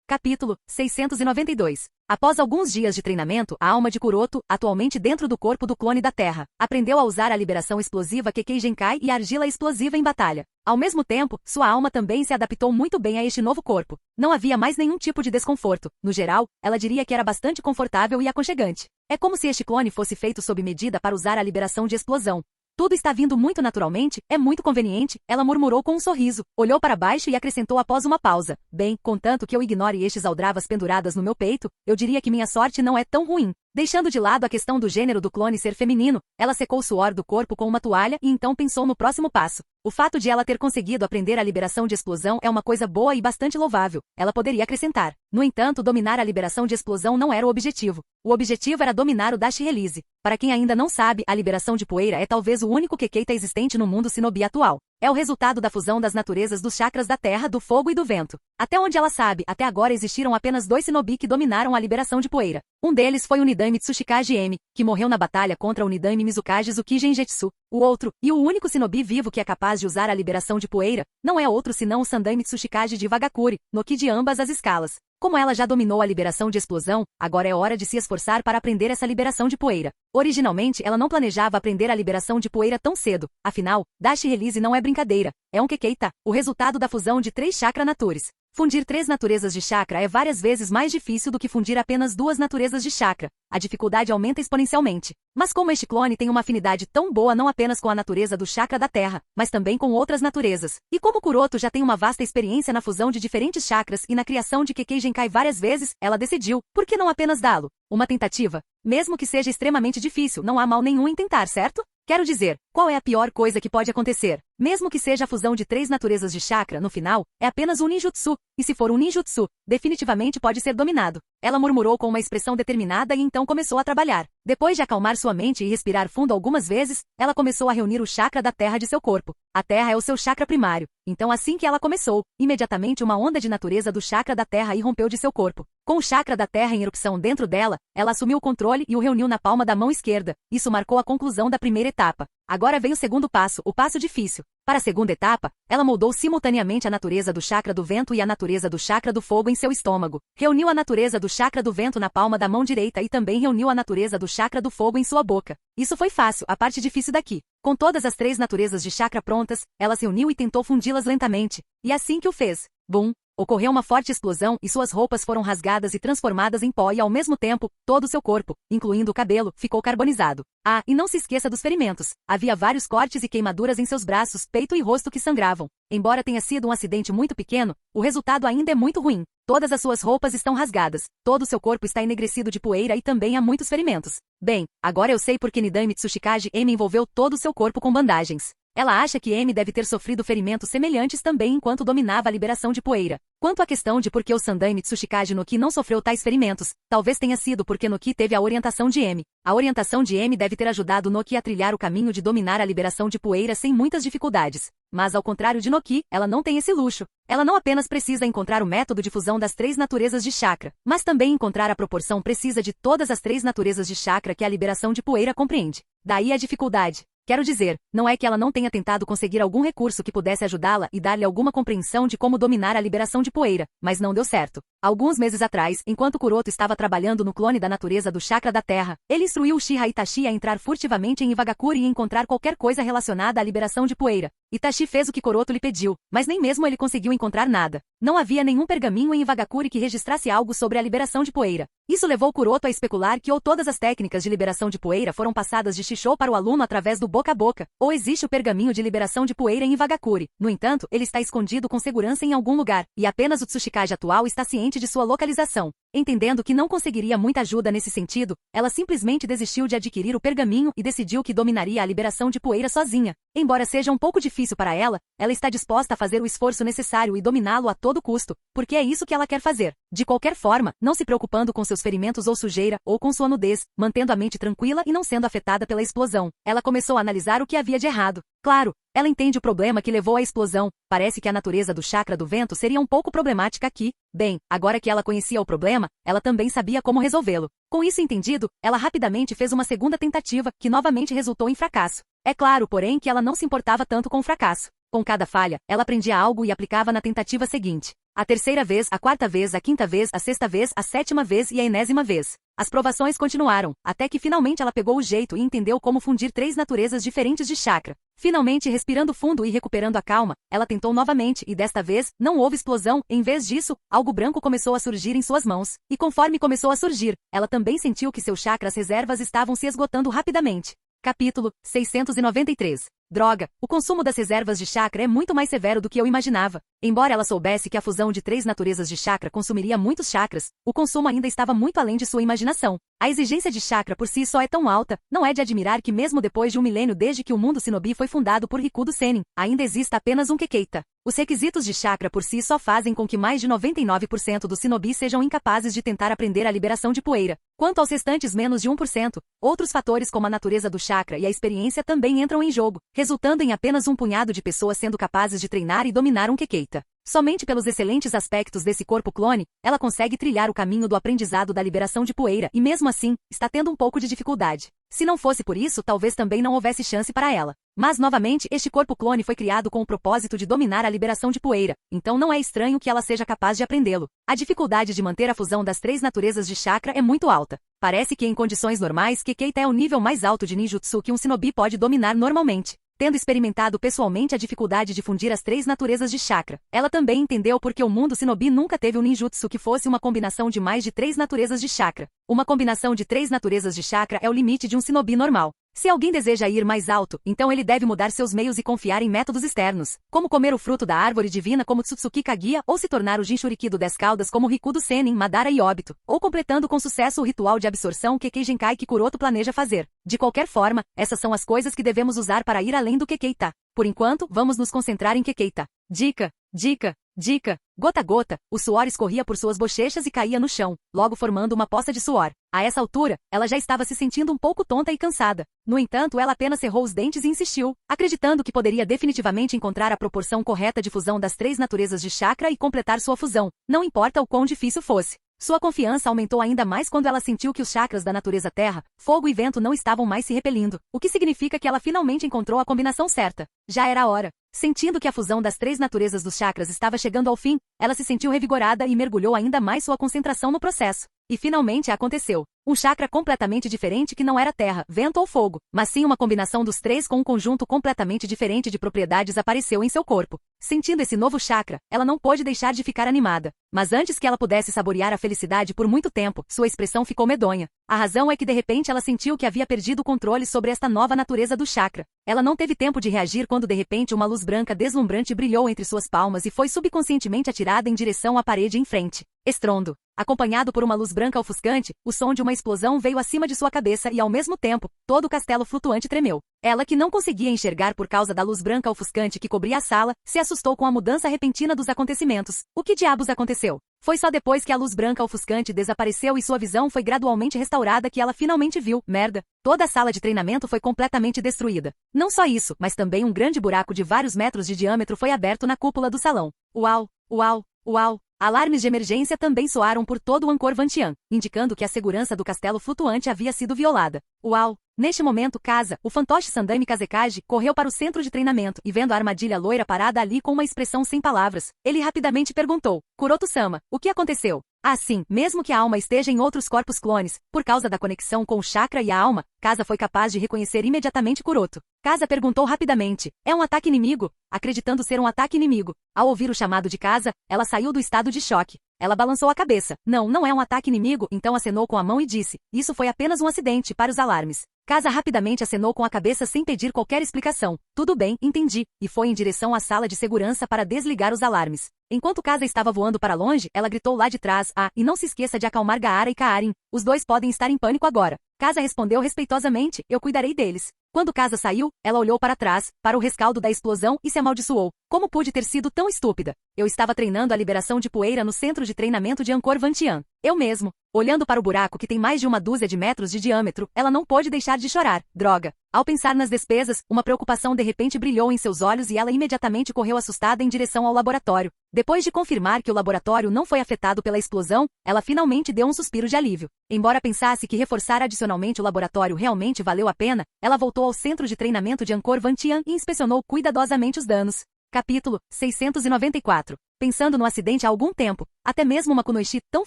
Capítulo 692. Após alguns dias de treinamento, a alma de Kuroto, atualmente dentro do corpo do clone da Terra, aprendeu a usar a liberação explosiva Kekkei Genkai e a argila explosiva em batalha. Ao mesmo tempo, sua alma também se adaptou muito bem a este novo corpo. Não havia mais nenhum tipo de desconforto. No geral, ela diria que era bastante confortável e aconchegante. É como se este clone fosse feito sob medida para usar a liberação de explosão. Tudo está vindo muito naturalmente, é muito conveniente, ela murmurou com um sorriso, olhou para baixo e acrescentou após uma pausa. Bem, contanto que eu ignore estes aldravas penduradas no meu peito, eu diria que minha sorte não é tão ruim. Deixando de lado a questão do gênero do clone ser feminino, ela secou o suor do corpo com uma toalha e então pensou no próximo passo. O fato de ela ter conseguido aprender a liberação de explosão é uma coisa boa e bastante louvável, ela poderia acrescentar. No entanto, dominar a liberação de explosão não era o objetivo. O objetivo era dominar o Dash Release. Para quem ainda não sabe, a liberação de poeira é talvez o único Kekkeita existente no mundo Shinobi atual. É o resultado da fusão das naturezas dos chakras da terra, do fogo e do vento. Até onde ela sabe, até agora existiram apenas 2 Shinobi que dominaram a liberação de poeira. Um deles foi o Nidai Mitsushikage M, que morreu na batalha contra o Nidai Mizukage Zuki Genjetsu. O outro, e o único Shinobi vivo que é capaz de usar a liberação de poeira, não é outro senão o Sandai Mitsushikage de Vagakuri, no Ki de ambas as escalas. Como ela já dominou a liberação de explosão, agora é hora de se esforçar para aprender essa liberação de poeira. Originalmente, ela não planejava aprender a liberação de poeira tão cedo. Afinal, Dash Release não é brincadeira. É um Kekkeita, o resultado da fusão de 3 chakra natures. Fundir 3 naturezas de chakra é várias vezes mais difícil do que fundir apenas 2 naturezas de chakra. A dificuldade aumenta exponencialmente. Mas como este clone tem uma afinidade tão boa não apenas com a natureza do chakra da Terra, mas também com outras naturezas, e como Kuroto já tem uma vasta experiência na fusão de diferentes chakras e na criação de Kekkei Genkai várias vezes, ela decidiu, por que não apenas dá-lo uma tentativa? Mesmo que seja extremamente difícil, não há mal nenhum em tentar, certo? Quero dizer, qual é a pior coisa que pode acontecer? Mesmo que seja a fusão de 3 naturezas de chakra, no final, é apenas um ninjutsu, e se for um ninjutsu, definitivamente pode ser dominado. Ela murmurou com uma expressão determinada e então começou a trabalhar. Depois de acalmar sua mente e respirar fundo algumas vezes, ela começou a reunir o chakra da terra de seu corpo. A terra é o seu chakra primário. Então assim que ela começou, imediatamente uma onda de natureza do chakra da terra irrompeu de seu corpo. Com o chakra da terra em erupção dentro dela, ela assumiu o controle e o reuniu na palma da mão esquerda. Isso marcou a conclusão da primeira etapa. Agora vem o segundo passo, o passo difícil. Para a segunda etapa, ela moldou simultaneamente a natureza do chakra do vento e a natureza do chakra do fogo em seu estômago. Reuniu a natureza do chakra do vento na palma da mão direita e também reuniu a natureza do chakra do fogo em sua boca. Isso foi fácil, a parte difícil daqui. Com todas as 3 naturezas de chakra prontas, ela se uniu e tentou fundi-las lentamente. E assim que o fez, bum! Ocorreu uma forte explosão e suas roupas foram rasgadas e transformadas em pó e ao mesmo tempo, todo o seu corpo, incluindo o cabelo, ficou carbonizado. Ah, e não se esqueça dos ferimentos. Havia vários cortes e queimaduras em seus braços, peito e rosto que sangravam. Embora tenha sido um acidente muito pequeno, o resultado ainda é muito ruim. Todas as suas roupas estão rasgadas, todo o seu corpo está enegrecido de poeira e também há muitos ferimentos. Bem, agora eu sei porque Nidai Mitsushikage M envolveu todo o seu corpo com bandagens. Ela acha que M deve ter sofrido ferimentos semelhantes também enquanto dominava a liberação de poeira. Quanto à questão de por que o Sandai Mitsushikage no Ki não sofreu tais ferimentos, talvez tenha sido porque no Ki teve a orientação de M. A orientação de M deve ter ajudado no Ki a trilhar o caminho de dominar a liberação de poeira sem muitas dificuldades. Mas ao contrário de Noki, ela não tem esse luxo. Ela não apenas precisa encontrar o método de fusão das 3 naturezas de chakra, mas também encontrar a proporção precisa de todas as 3 naturezas de chakra que a liberação de poeira compreende. Daí a dificuldade. Quero dizer, não é que ela não tenha tentado conseguir algum recurso que pudesse ajudá-la e dar-lhe alguma compreensão de como dominar a liberação de poeira, mas não deu certo. Alguns meses atrás, enquanto Kuroto estava trabalhando no clone da natureza do chakra da terra, ele instruiu Uchiha Itachi a entrar furtivamente em Iwagakure e encontrar qualquer coisa relacionada à liberação de poeira. Itachi fez o que Kuroto lhe pediu, mas nem mesmo ele conseguiu encontrar nada. Não havia nenhum pergaminho em Iwagakure que registrasse algo sobre a liberação de poeira. Isso levou Kuroto a especular que ou todas as técnicas de liberação de poeira foram passadas de Shisho para o aluno através do boca a boca, ou existe o pergaminho de liberação de poeira em Iwagakure. No entanto, ele está escondido com segurança em algum lugar, e apenas o Tsushikage atual está ciente de sua localização. Entendendo que não conseguiria muita ajuda nesse sentido, ela simplesmente desistiu de adquirir o pergaminho e decidiu que dominaria a liberação de poeira sozinha. Embora seja um pouco difícil para ela, ela está disposta a fazer o esforço necessário e dominá-lo a todo custo, porque é isso que ela quer fazer. De qualquer forma, não se preocupando com seus ferimentos ou sujeira, ou com sua nudez, mantendo a mente tranquila e não sendo afetada pela explosão. Ela começou a analisar o que havia de errado. Claro, ela entende o problema que levou à explosão. Parece que a natureza do chakra do vento seria um pouco problemática aqui. Bem, agora que ela conhecia o problema, ela também sabia como resolvê-lo. Com isso entendido, ela rapidamente fez uma segunda tentativa, que novamente resultou em fracasso. É claro, porém, que ela não se importava tanto com o fracasso. Com cada falha, ela aprendia algo e aplicava na tentativa seguinte. A terceira vez, a quarta vez, a quinta vez, a sexta vez, a sétima vez e a enésima vez. As provações continuaram, até que finalmente ela pegou o jeito e entendeu como fundir 3 naturezas diferentes de chakra. Finalmente, respirando fundo e recuperando a calma, ela tentou novamente e desta vez, não houve explosão. Em vez disso, algo branco começou a surgir em suas mãos. E conforme começou a surgir, ela também sentiu que seus chakras reservas estavam se esgotando rapidamente. Capítulo 693. Droga, o consumo das reservas de chakra é muito mais severo do que eu imaginava. Embora ela soubesse que a fusão de 3 naturezas de chakra consumiria muitos chakras, o consumo ainda estava muito além de sua imaginação. A exigência de chakra por si só é tão alta, não é de admirar que mesmo depois de um milênio desde que o mundo Shinobi foi fundado por Rikudo Sennin, ainda exista apenas um Kekeita. Os requisitos de chakra por si só fazem com que mais de 99% dos Shinobi sejam incapazes de tentar aprender a liberação de poeira. Quanto aos restantes menos de 1%, outros fatores como a natureza do chakra e a experiência também entram em jogo, resultando em apenas um punhado de pessoas sendo capazes de treinar e dominar um Kekeita. Somente pelos excelentes aspectos desse corpo clone, ela consegue trilhar o caminho do aprendizado da liberação de poeira e mesmo assim, está tendo um pouco de dificuldade. Se não fosse por isso, talvez também não houvesse chance para ela. Mas novamente, este corpo clone foi criado com o propósito de dominar a liberação de poeira, então não é estranho que ela seja capaz de aprendê-lo. A dificuldade de manter a fusão das 3 naturezas de chakra é muito alta. Parece que em condições normais, Kekeita é o nível mais alto de ninjutsu que um shinobi pode dominar normalmente. tendo experimentado pessoalmente a dificuldade de fundir as 3 naturezas de chakra. Ela também entendeu porque o mundo shinobi nunca teve um ninjutsu que fosse uma combinação de mais de 3 naturezas de chakra. Uma combinação de 3 naturezas de chakra é o limite de um shinobi normal. Se alguém deseja ir mais alto, então ele deve mudar seus meios e confiar em métodos externos, como comer o fruto da árvore divina como Tsutsuki Kaguya ou se tornar o Jinchuriki do 10 caudas como Rikudo Sennin, Madara e Obito, ou completando com sucesso o ritual de absorção Kekkei Genkai que Kuroto planeja fazer. De qualquer forma, essas são as coisas que devemos usar para ir além do Kekkei-ta. Por enquanto, vamos nos concentrar em Kekkei-ta. Dica, dica, dica. Gota a gota, o suor escorria por suas bochechas e caía no chão, logo formando uma poça de suor. A essa altura, ela já estava se sentindo um pouco tonta e cansada. No entanto, ela apenas cerrou os dentes e insistiu, acreditando que poderia definitivamente encontrar a proporção correta de fusão das 3 naturezas de chakra e completar sua fusão, não importa o quão difícil fosse. Sua confiança aumentou ainda mais quando ela sentiu que os chakras da natureza terra, fogo e vento não estavam mais se repelindo, o que significa que ela finalmente encontrou a combinação certa. Já era a hora. Sentindo que a fusão das 3 naturezas dos chakras estava chegando ao fim, ela se sentiu revigorada e mergulhou ainda mais sua concentração no processo. E finalmente aconteceu. Um chakra completamente diferente que não era terra, vento ou fogo, mas sim uma combinação dos 3 com um conjunto completamente diferente de propriedades apareceu em seu corpo. Sentindo esse novo chakra, ela não pôde deixar de ficar animada. Mas antes que ela pudesse saborear a felicidade por muito tempo, sua expressão ficou medonha. A razão é que de repente ela sentiu que havia perdido o controle sobre esta nova natureza do chakra. Ela não teve tempo de reagir quando de repente uma luz branca deslumbrante brilhou entre suas palmas e foi subconscientemente atirada em direção à parede em frente. Estrondo. Acompanhado por uma luz branca ofuscante, o som de uma explosão veio acima de sua cabeça e ao mesmo tempo, todo o castelo flutuante tremeu. Ela, que não conseguia enxergar por causa da luz branca ofuscante que cobria a sala, se assustou com a mudança repentina dos acontecimentos. O que diabos aconteceu? Foi só depois que a luz branca ofuscante desapareceu e sua visão foi gradualmente restaurada que ela finalmente viu, merda. Toda a sala de treinamento foi completamente destruída. Não só isso, mas também um grande buraco de vários metros de diâmetro foi aberto na cúpula do salão. Uau, uau, uau. Alarmes de emergência também soaram por todo o Angkor Vantian, indicando que a segurança do castelo flutuante havia sido violada. Uau! Neste momento, Kaza, o fantoche Sandai Kazekage, correu para o centro de treinamento e vendo a armadilha loira parada ali com uma expressão sem palavras, ele rapidamente perguntou, Kuroto-sama, o que aconteceu? Ah, sim, mesmo que a alma esteja em outros corpos clones, por causa da conexão com o chakra e a alma, Kaza foi capaz de reconhecer imediatamente Kuroto. Kaza perguntou rapidamente, é um ataque inimigo? Acreditando ser um ataque inimigo. Ao ouvir o chamado de Kaza, ela saiu do estado de choque. Ela balançou a cabeça. Não é um ataque inimigo, então acenou com a mão e disse, isso foi apenas um acidente para os alarmes. Kaza rapidamente acenou com a cabeça sem pedir qualquer explicação. Tudo bem, entendi, e foi em direção à sala de segurança para desligar os alarmes. Enquanto Kaza estava voando para longe, ela gritou lá de trás, e não se esqueça de acalmar Gaara e Kaarin. Os dois podem estar em pânico agora. Kaza respondeu respeitosamente, eu cuidarei deles. Quando Kaza saiu, ela olhou para trás, para o rescaldo da explosão e se amaldiçoou. Como pude ter sido tão estúpida? Eu estava treinando a liberação de poeira no centro de treinamento de Angkor Vantian. Eu mesmo. Olhando para o buraco que tem mais de uma dúzia de metros de diâmetro, ela não pôde deixar de chorar. Droga. Ao pensar nas despesas, uma preocupação de repente brilhou em seus olhos e ela imediatamente correu assustada em direção ao laboratório. Depois de confirmar que o laboratório não foi afetado pela explosão, ela finalmente deu um suspiro de alívio. Embora pensasse que reforçar adicionalmente o laboratório realmente valeu a pena, ela voltou ao centro de treinamento de Angkor Vantian e inspecionou cuidadosamente os danos. Capítulo 694. Pensando no acidente há algum tempo, até mesmo uma Kunoichi tão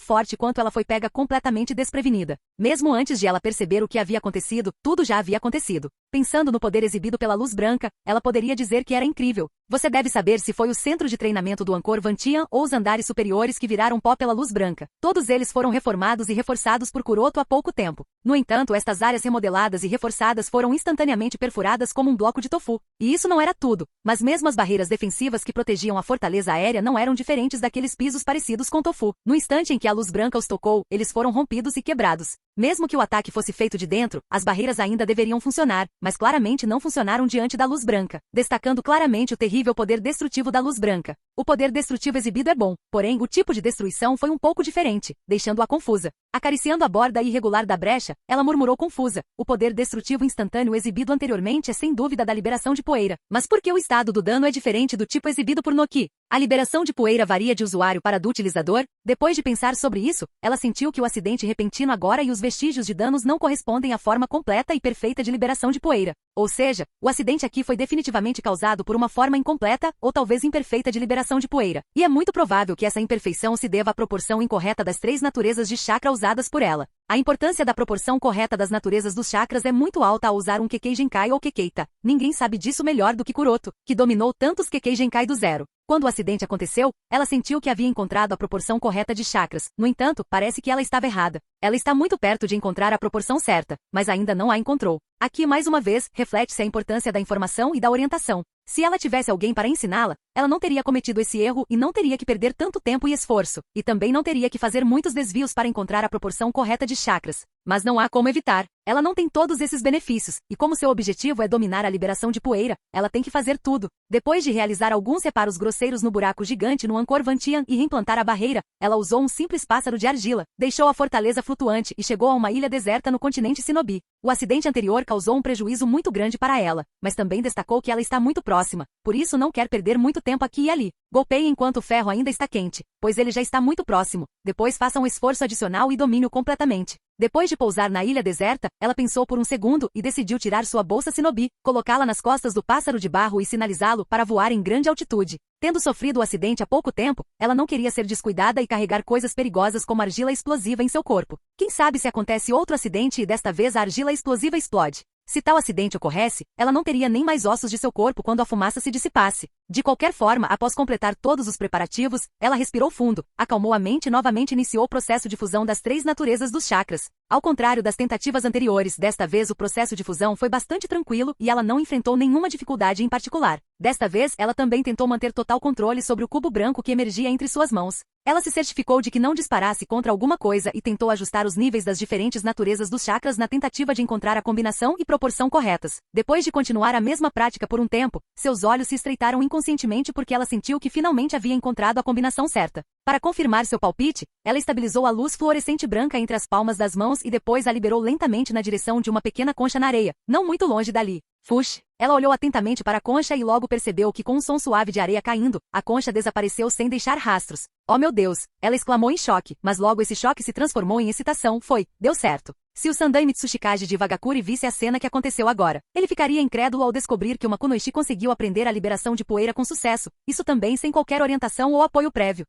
forte quanto ela foi pega completamente desprevenida. Mesmo antes de ela perceber o que havia acontecido, tudo já havia acontecido. Pensando no poder exibido pela luz branca, ela poderia dizer que era incrível. Você deve saber se foi o centro de treinamento do Angkor Vantian ou os andares superiores que viraram pó pela luz branca. Todos eles foram reformados e reforçados por Kuroto há pouco tempo. No entanto, estas áreas remodeladas e reforçadas foram instantaneamente perfuradas como um bloco de tofu. E isso não era tudo. Mas mesmo as barreiras defensivas que protegiam a fortaleza aérea não eram diferentes daqueles pisos parecidos com tofu. No instante em que a luz branca os tocou, eles foram rompidos e quebrados. Mesmo que o ataque fosse feito de dentro, as barreiras ainda deveriam funcionar, mas claramente não funcionaram diante da luz branca, destacando claramente o terrível poder destrutivo da luz branca. O poder destrutivo exibido é bom, porém o tipo de destruição foi um pouco diferente, deixando-a confusa. Acariciando a borda irregular da brecha, ela murmurou confusa. O poder destrutivo instantâneo exibido anteriormente é sem dúvida da liberação de poeira. Mas por que o estado do dano é diferente do tipo exibido por Noki? A liberação de poeira varia de usuário para do utilizador? Depois de pensar sobre isso, ela sentiu que o acidente repentino agora e os vestígios de danos não correspondem à forma completa e perfeita de liberação de poeira. Ou seja, o acidente aqui foi definitivamente causado por uma forma incompleta ou talvez imperfeita de liberação de poeira. E é muito provável que essa imperfeição se deva à proporção incorreta das 3 naturezas de chakra usadas por ela. A importância da proporção correta das naturezas dos chakras é muito alta ao usar um Kekkei Genkai ou Kekkeita. Ninguém sabe disso melhor do que Kuroto, que dominou tantos Kekkei Genkai do zero. Quando o acidente aconteceu, ela sentiu que havia encontrado a proporção correta de chakras. No entanto, parece que ela estava errada. Ela está muito perto de encontrar a proporção certa, mas ainda não a encontrou. Aqui, mais uma vez, reflete-se a importância da informação e da orientação. Se ela tivesse alguém para ensiná-la, ela não teria cometido esse erro e não teria que perder tanto tempo e esforço, e também não teria que fazer muitos desvios para encontrar a proporção correta de chakras. Mas não há como evitar. Ela não tem todos esses benefícios, e como seu objetivo é dominar a liberação de poeira, ela tem que fazer tudo. Depois de realizar alguns reparos grosseiros no buraco gigante no Angkor Vantian e reimplantar a barreira, ela usou um simples pássaro de argila, deixou a fortaleza flutuante e chegou a uma ilha deserta no continente Shinobi. O acidente anterior causou um prejuízo muito grande para ela, mas também destacou que ela está muito próxima, por isso não quer perder muito tempo aqui e ali. Golpeie enquanto o ferro ainda está quente, pois ele já está muito próximo. Depois faça um esforço adicional e domine-o completamente. Depois de pousar na ilha deserta, ela pensou por um segundo e decidiu tirar sua bolsa Shinobi, colocá-la nas costas do pássaro de barro e sinalizá-lo para voar em grande altitude. Tendo sofrido o acidente há pouco tempo, ela não queria ser descuidada e carregar coisas perigosas como argila explosiva em seu corpo. Quem sabe se acontece outro acidente e desta vez a argila explosiva explode. Se tal acidente ocorresse, ela não teria nem mais ossos de seu corpo quando a fumaça se dissipasse. De qualquer forma, após completar todos os preparativos, ela respirou fundo, acalmou a mente e novamente iniciou o processo de fusão das três naturezas dos chakras. Ao contrário das tentativas anteriores, desta vez o processo de fusão foi bastante tranquilo e ela não enfrentou nenhuma dificuldade em particular. Desta vez, ela também tentou manter total controle sobre o cubo branco que emergia entre suas mãos. Ela se certificou de que não disparasse contra alguma coisa e tentou ajustar os níveis das diferentes naturezas dos chakras na tentativa de encontrar a combinação e proporção corretas. Depois de continuar a mesma prática por um tempo, seus olhos se estreitaram inconscientemente porque ela sentiu que finalmente havia encontrado a combinação certa. Para confirmar seu palpite, ela estabilizou a luz fluorescente branca entre as palmas das mãos e depois a liberou lentamente na direção de uma pequena concha na areia, não muito longe dali. Fush! Ela olhou atentamente para a concha e logo percebeu que com um som suave de areia caindo, a concha desapareceu sem deixar rastros. Oh meu Deus! Ela exclamou em choque, mas logo esse choque se transformou em excitação. Deu certo. Se o Sandai Mitsushikage de Wagakure visse a cena que aconteceu agora, ele ficaria incrédulo ao descobrir que uma kunoichi conseguiu aprender a liberação de poeira com sucesso, isso também sem qualquer orientação ou apoio prévio.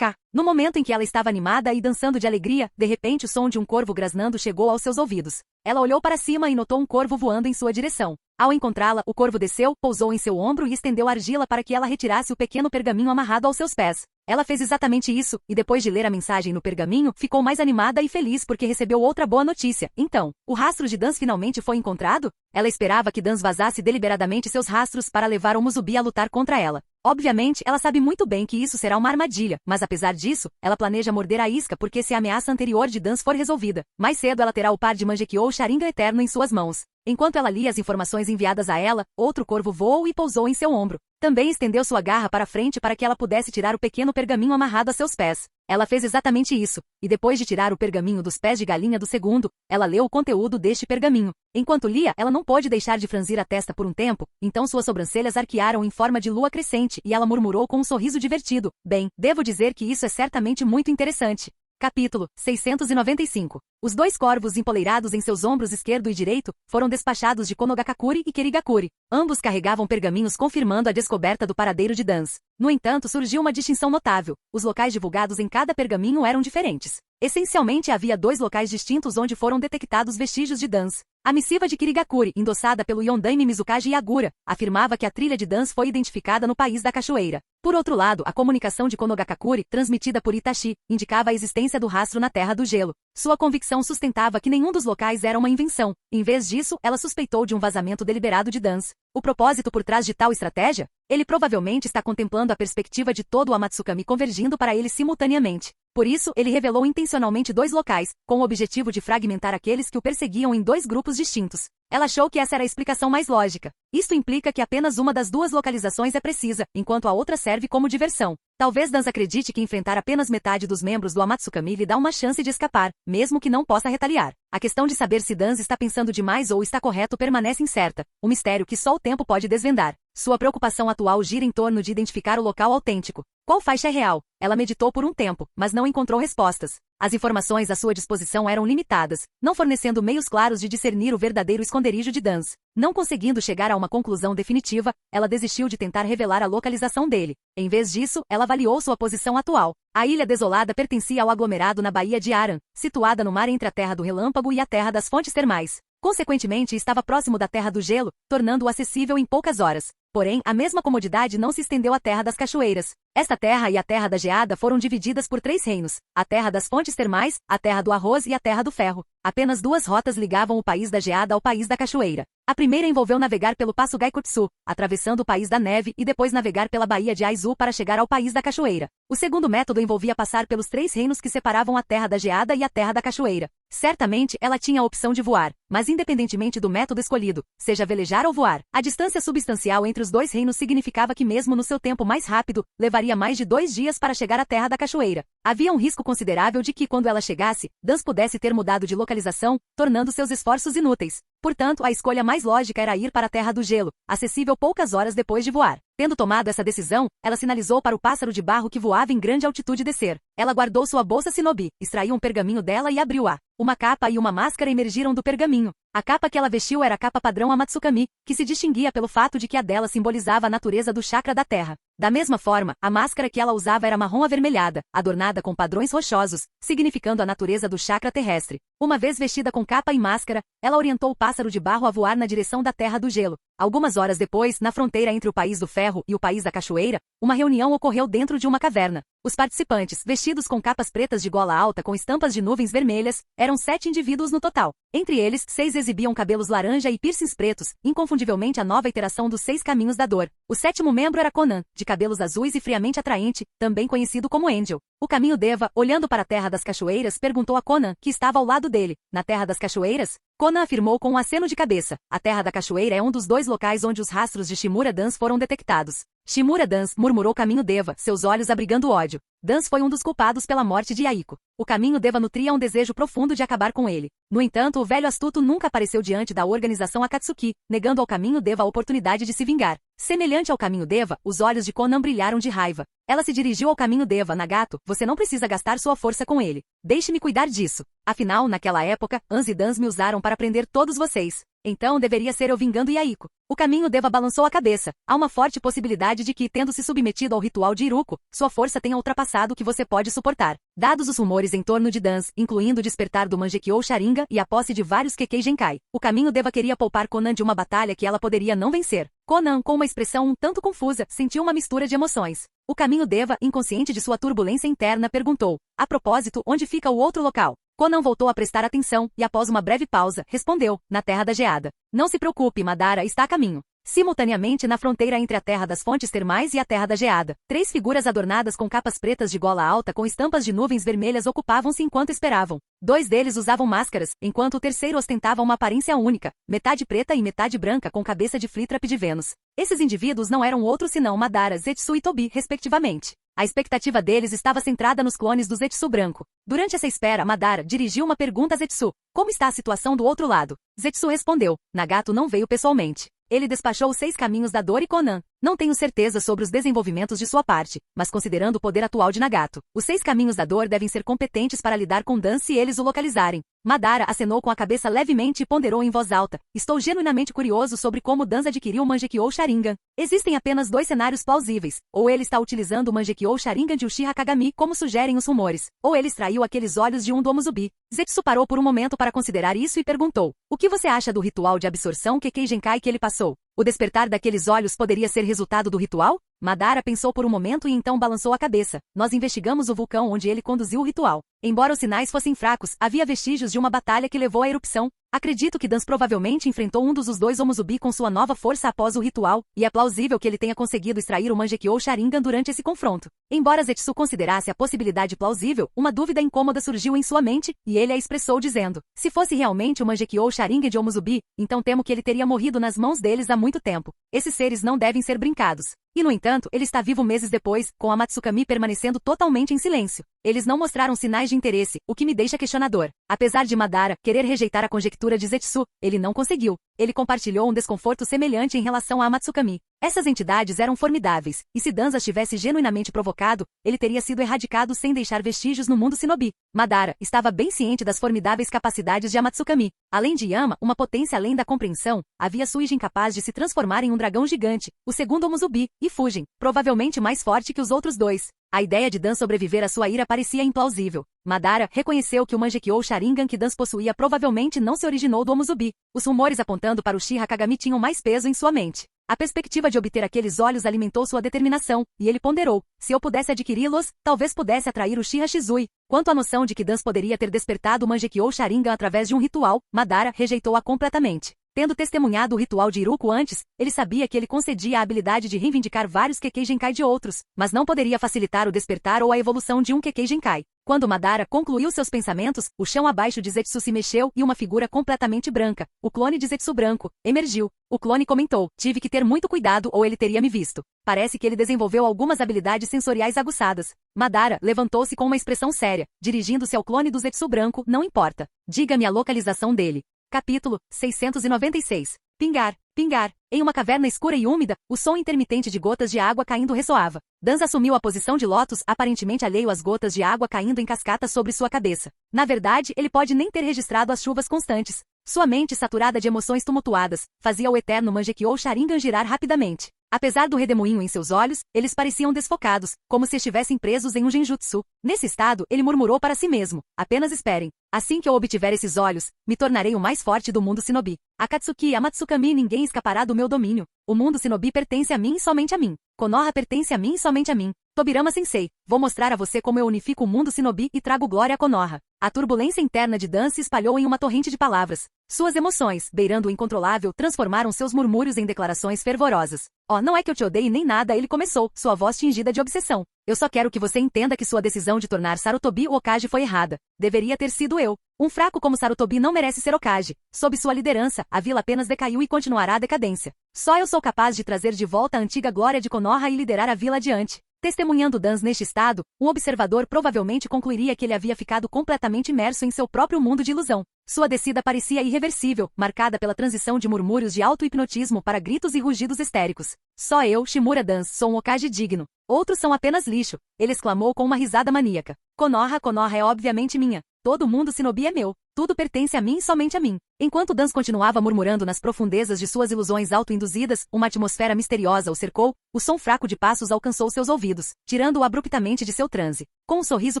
No momento em que ela estava animada e dançando de alegria, de repente o som de um corvo grasnando chegou aos seus ouvidos. Ela olhou para cima e notou um corvo voando em sua direção. Ao encontrá-la, o corvo desceu, pousou em seu ombro e estendeu argila para que ela retirasse o pequeno pergaminho amarrado aos seus pés. Ela fez exatamente isso, e depois de ler a mensagem no pergaminho, ficou mais animada e feliz porque recebeu outra boa notícia. Então, o rastro de Dans finalmente foi encontrado? Ela esperava que Dans vazasse deliberadamente seus rastros para levar o Musubi a lutar contra ela. Obviamente, ela sabe muito bem que isso será uma armadilha, mas apesar disso, ela planeja morder a isca porque se a ameaça anterior de Dans for resolvida, mais cedo ela terá o par de Mangekyou Sharingan Eterno em suas mãos. Enquanto ela lia as informações enviadas a ela, outro corvo voou e pousou em seu ombro. Também estendeu sua garra para frente para que ela pudesse tirar o pequeno pergaminho amarrado a seus pés. Ela fez exatamente isso, e depois de tirar o pergaminho dos pés de galinha do segundo, ela leu o conteúdo deste pergaminho. Enquanto lia, ela não pôde deixar de franzir a testa por um tempo, então suas sobrancelhas arquearam em forma de lua crescente e ela murmurou com um sorriso divertido. Bem, devo dizer que isso é certamente muito interessante. Capítulo 695. Os dois corvos empoleirados em seus ombros esquerdo e direito foram despachados de Konogakakure e Kerigakure. Ambos carregavam pergaminhos confirmando a descoberta do paradeiro de Dans. No entanto, surgiu uma distinção notável. Os locais divulgados em cada pergaminho eram diferentes. Essencialmente havia dois locais distintos onde foram detectados vestígios de Dans. A missiva de Kirigakure, endossada pelo Yondaime Mizukage Yagura, afirmava que a trilha de Dans foi identificada no país da cachoeira. Por outro lado, a comunicação de Konogakakure, transmitida por Itachi, indicava a existência do rastro na Terra do Gelo. Sua convicção sustentava que nenhum dos locais era uma invenção. Em vez disso, ela suspeitou de um vazamento deliberado de Dans. O propósito por trás de tal estratégia? Ele provavelmente está contemplando a perspectiva de todo o Amatsukami convergindo para ele simultaneamente. Por isso, ele revelou intencionalmente dois locais, com o objetivo de fragmentar aqueles que o perseguiam em dois grupos distintos. Ela achou que essa era a explicação mais lógica. Isto implica que apenas uma das duas localizações é precisa, enquanto a outra serve como diversão. Talvez Dans acredite que enfrentar apenas metade dos membros do Amatsukami lhe dá uma chance de escapar, mesmo que não possa retaliar. A questão de saber se Dans está pensando demais ou está correto permanece incerta, um mistério que só o tempo pode desvendar. Sua preocupação atual gira em torno de identificar o local autêntico. Qual faixa é real? Ela meditou por um tempo, mas não encontrou respostas. As informações à sua disposição eram limitadas, não fornecendo meios claros de discernir o verdadeiro esconderijo de Dance. Não conseguindo chegar a uma conclusão definitiva, ela desistiu de tentar revelar a localização dele. Em vez disso, ela avaliou sua posição atual. A ilha desolada pertencia ao aglomerado na Baía de Aran, situada no mar entre a Terra do Relâmpago e a Terra das Fontes Termais. Consequentemente, estava próximo da Terra do Gelo, tornando-o acessível em poucas horas. Porém, a mesma comodidade não se estendeu à Terra das Cachoeiras. Esta terra e a Terra da Geada foram divididas por 3 reinos: a Terra das Fontes Termais, a Terra do Arroz e a Terra do Ferro. Apenas 2 rotas ligavam o país da Geada ao país da Cachoeira. A primeira envolveu navegar pelo Passo Gaikutsu, atravessando o país da neve e depois navegar pela Baía de Aizu para chegar ao país da Cachoeira. O segundo método envolvia passar pelos 3 reinos que separavam a Terra da Geada e a Terra da Cachoeira. Certamente, ela tinha a opção de voar, mas independentemente do método escolhido, seja velejar ou voar, a distância substancial entre os 2 reinos significava que mesmo no seu tempo mais rápido, levaria mais de 2 dias para chegar à Terra da Cachoeira. Havia um risco considerável de que, quando ela chegasse, Dance pudesse ter mudado de localização, tornando seus esforços inúteis. Portanto, a escolha mais lógica era ir para a Terra do Gelo, acessível poucas horas depois de voar. Tendo tomado essa decisão, ela sinalizou para o pássaro de barro que voava em grande altitude descer. Ela guardou sua bolsa shinobi, extraiu um pergaminho dela e abriu-a. Uma capa e uma máscara emergiram do pergaminho. A capa que ela vestiu era a capa padrão Amatsukami, que se distinguia pelo fato de que a dela simbolizava a natureza do chakra da terra. Da mesma forma, a máscara que ela usava era marrom avermelhada, adornada com padrões rochosos, significando a natureza do chakra terrestre. Uma vez vestida com capa e máscara, ela orientou o pássaro de barro a voar na direção da Terra do Gelo. Algumas horas depois, na fronteira entre o País do Ferro e o País da Cachoeira, uma reunião ocorreu dentro de uma caverna. Os participantes, vestidos com capas pretas de gola alta com estampas de nuvens vermelhas, eram 7 indivíduos no total. Entre eles, 6 exibiam cabelos laranja e piercings pretos, inconfundivelmente a nova iteração dos 6 caminhos da dor. O 7º membro era Conan, de cabelos azuis e friamente atraente, também conhecido como Angel. O caminho Deva, olhando para a Terra das Cachoeiras, perguntou a Conan, que estava ao lado dele: na Terra das Cachoeiras? Conan afirmou com um aceno de cabeça. A Terra da Cachoeira é um dos 2 locais onde os rastros de Shimura Dance foram detectados. Shimura Dance, murmurou Caminho Deva, seus olhos abrigando ódio. Dance foi um dos culpados pela morte de Aiko. O Caminho Deva nutria um desejo profundo de acabar com ele. No entanto, o velho astuto nunca apareceu diante da organização Akatsuki, negando ao Caminho Deva a oportunidade de se vingar. Semelhante ao Caminho Deva, os olhos de Conan brilharam de raiva. Ela se dirigiu ao Caminho Deva: Nagato, você não precisa gastar sua força com ele. Deixe-me cuidar disso. Afinal, naquela época, Ans e Dance me usaram para prender todos vocês. Então deveria ser eu vingando Yaiko. O Caminho Deva balançou a cabeça. Há uma forte possibilidade de que, tendo se submetido ao ritual de Iruko, sua força tenha ultrapassado o que você pode suportar. Dados os rumores em torno de Dance, incluindo o despertar do Mangekyou Sharingan e a posse de vários Kekkei Genkai, o Caminho Deva queria poupar Conan de uma batalha que ela poderia não vencer. Conan, com uma expressão um tanto confusa, sentiu uma mistura de emoções. O Caminho Deva, inconsciente de sua turbulência interna, perguntou: a propósito, onde fica o outro local? Conan voltou a prestar atenção e, após uma breve pausa, respondeu: na Terra da Geada. Não se preocupe, Madara está a caminho. Simultaneamente, na fronteira entre a Terra das Fontes Termais e a Terra da Geada, 3 figuras adornadas com capas pretas de gola alta com estampas de nuvens vermelhas ocupavam-se enquanto esperavam. 2 deles usavam máscaras, enquanto o terceiro ostentava uma aparência única, metade preta e metade branca com cabeça de Flítrape de Vênus. Esses indivíduos não eram outros senão Madara, Zetsu e Tobi, respectivamente. A expectativa deles estava centrada nos clones do Zetsu branco. Durante essa espera, Madara dirigiu uma pergunta a Zetsu: como está a situação do outro lado? Zetsu respondeu: Nagato não veio pessoalmente. Ele despachou os 6 caminhos da dor e Conan. Não tenho certeza sobre os desenvolvimentos de sua parte, mas considerando o poder atual de Nagato, os 6 caminhos da dor devem ser competentes para lidar com Dan se eles o localizarem. Madara acenou com a cabeça levemente e ponderou em voz alta: estou genuinamente curioso sobre como Dan adquiriu o Mangekyou Sharingan. Existem apenas 2 cenários plausíveis: ou ele está utilizando o Mangekyou Sharingan de Uchiha Kagami, como sugerem os rumores, ou ele extraiu aqueles olhos de um do Omuzubi. Zetsu parou por um momento para considerar isso e perguntou: o que você acha do ritual de absorção Kekkei Genkai que ele passou? O despertar daqueles olhos poderia ser resultado do ritual? Madara pensou por um momento e então balançou a cabeça. Nós investigamos o vulcão onde ele conduziu o ritual. Embora os sinais fossem fracos, havia vestígios de uma batalha que levou à erupção. Acredito que Dance provavelmente enfrentou um dos 2 Omuzubi com sua nova força após o ritual, e é plausível que ele tenha conseguido extrair o Mangekyou Sharingan durante esse confronto. Embora Zetsu considerasse a possibilidade plausível, uma dúvida incômoda surgiu em sua mente, e ele a expressou dizendo: se fosse realmente o Mangekyou Sharingan de Omuzubi, então temo que ele teria morrido nas mãos deles há muito tempo. Esses seres não devem ser brincados. E no entanto, ele está vivo meses depois, com a Matsukami permanecendo totalmente em silêncio. Eles não mostraram sinais de interesse, o que me deixa questionador. Apesar de Madara querer rejeitar a conjectura de Zetsu, ele não conseguiu. Ele compartilhou um desconforto semelhante em relação a Matsukami. Essas entidades eram formidáveis, e se Danza tivesse genuinamente provocado, ele teria sido erradicado sem deixar vestígios no mundo shinobi. Madara estava bem ciente das formidáveis capacidades de Amatsukami. Além de Yama, uma potência além da compreensão, havia Suijin capaz de se transformar em um dragão gigante, o segundo Omuzubi, e Fujin, provavelmente mais forte que os outros dois. A ideia de Dan sobreviver à sua ira parecia implausível. Madara reconheceu que o Mangekyou Sharingan que Dan possuía provavelmente não se originou do Omuzubi. Os rumores apontando para o Uchiha Kagami tinham mais peso em sua mente. A perspectiva de obter aqueles olhos alimentou sua determinação, e ele ponderou: se eu pudesse adquiri-los, talvez pudesse atrair o Uchiha Shizui. Quanto à noção de que Dan poderia ter despertado o Mangekyou Sharingan através de um ritual, Madara rejeitou-a completamente. Tendo testemunhado o ritual de Iruko antes, ele sabia que ele concedia a habilidade de reivindicar vários Kekkei Genkai de outros, mas não poderia facilitar o despertar ou a evolução de um Kekkei Genkai. Quando Madara concluiu seus pensamentos, o chão abaixo de Zetsu se mexeu e uma figura completamente branca, o clone de Zetsu branco, emergiu. O clone comentou: tive que ter muito cuidado ou ele teria me visto. Parece que ele desenvolveu algumas habilidades sensoriais aguçadas. Madara levantou-se com uma expressão séria, dirigindo-se ao clone do Zetsu branco: não importa. Diga-me a localização dele. Capítulo 696. Pingar, pingar. Em uma caverna escura e úmida, o som intermitente de gotas de água caindo ressoava. Danza assumiu a posição de lótus, aparentemente alheio às gotas de água caindo em cascata sobre sua cabeça. Na verdade, ele pode nem ter registrado as chuvas constantes. Sua mente, saturada de emoções tumultuadas, fazia o eterno Mangekyou Sharingan girar rapidamente. Apesar do redemoinho em seus olhos, eles pareciam desfocados, como se estivessem presos em um genjutsu. Nesse estado, ele murmurou para si mesmo: apenas esperem. Assim que eu obtiver esses olhos, me tornarei o mais forte do mundo shinobi. Akatsuki e Amatsukami, ninguém escapará do meu domínio. O mundo shinobi pertence a mim e somente a mim. Konoha pertence a mim e somente a mim. Tobirama Sensei, vou mostrar a você como eu unifico o mundo shinobi e trago glória a Konoha. A turbulência interna de Dan se espalhou em uma torrente de palavras. Suas emoções, beirando o incontrolável, transformaram seus murmúrios em declarações fervorosas. Oh, não é que eu te odeie nem nada, ele começou, sua voz tingida de obsessão. Eu só quero que você entenda que sua decisão de tornar Sarutobi o Hokage foi errada. Deveria ter sido eu. Um fraco como Sarutobi não merece ser Hokage. Sob sua liderança, a vila apenas decaiu e continuará a decadência. Só eu sou capaz de trazer de volta a antiga glória de Konoha e liderar a vila adiante. Testemunhando Dan neste estado, um observador provavelmente concluiria que ele havia ficado completamente imerso em seu próprio mundo de ilusão. Sua descida parecia irreversível, marcada pela transição de murmúrios de auto-hipnotismo para gritos e rugidos histéricos. Só eu, Shimura Dan, sou um Hokage digno. Outros são apenas lixo, ele exclamou com uma risada maníaca. Konoha é obviamente minha. Todo mundo shinobi é meu. Tudo pertence a mim e somente a mim. Enquanto Dan continuava murmurando nas profundezas de suas ilusões auto-induzidas, uma atmosfera misteriosa o cercou, o som fraco de passos alcançou seus ouvidos, tirando-o abruptamente de seu transe. Com um sorriso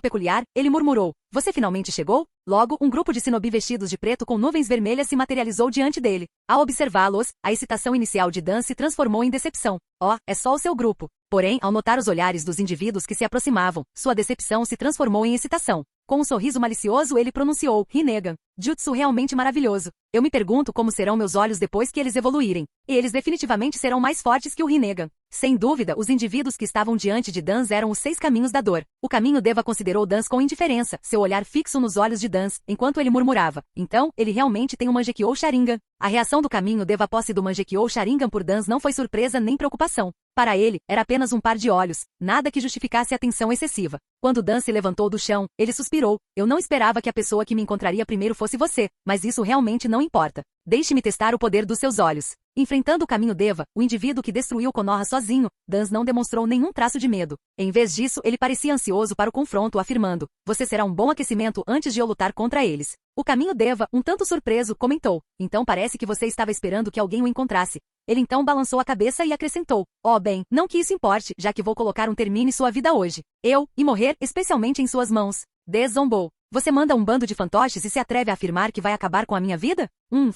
peculiar, ele murmurou: você finalmente chegou? Logo, um grupo de shinobi vestidos de preto com nuvens vermelhas se materializou diante dele. Ao observá-los, a excitação inicial de Dan se transformou em decepção. Oh, é só o seu grupo. Porém, ao notar os olhares dos indivíduos que se aproximavam, sua decepção se transformou em excitação. Com um sorriso malicioso ele pronunciou: Rinnegan. Jutsu realmente maravilhoso. Eu me pergunto como serão meus olhos depois que eles evoluírem. E eles definitivamente serão mais fortes que o Rinnegan. Sem dúvida, os indivíduos que estavam diante de Dan eram os 6 caminhos da dor. O caminho Deva considerou Dan com indiferença, seu olhar fixo nos olhos de Dan, enquanto ele murmurava: então, ele realmente tem um Mangekyou Sharingan. A reação do caminho Deva à posse do Mangekyou Sharingan por Dan não foi surpresa nem preocupação. Para ele, era apenas um par de olhos, nada que justificasse a atenção excessiva. Quando Dan se levantou do chão, ele suspirou: eu não esperava que a pessoa que me encontraria primeiro fosse você, mas isso realmente não importa. Deixe-me testar o poder dos seus olhos. Enfrentando o caminho Deva, o indivíduo que destruiu Konoha sozinho, Dan não demonstrou nenhum traço de medo. Em vez disso, ele parecia ansioso para o confronto, afirmando: você será um bom aquecimento antes de eu lutar contra eles. O caminho Deva, um tanto surpreso, comentou: então parece que você estava esperando que alguém o encontrasse. Ele então balançou a cabeça e acrescentou: oh bem, não que isso importe, já que vou colocar um termine em sua vida hoje. E morrer, especialmente em suas mãos. Des zombou: você manda um bando de fantoches e se atreve a afirmar que vai acabar com a minha vida?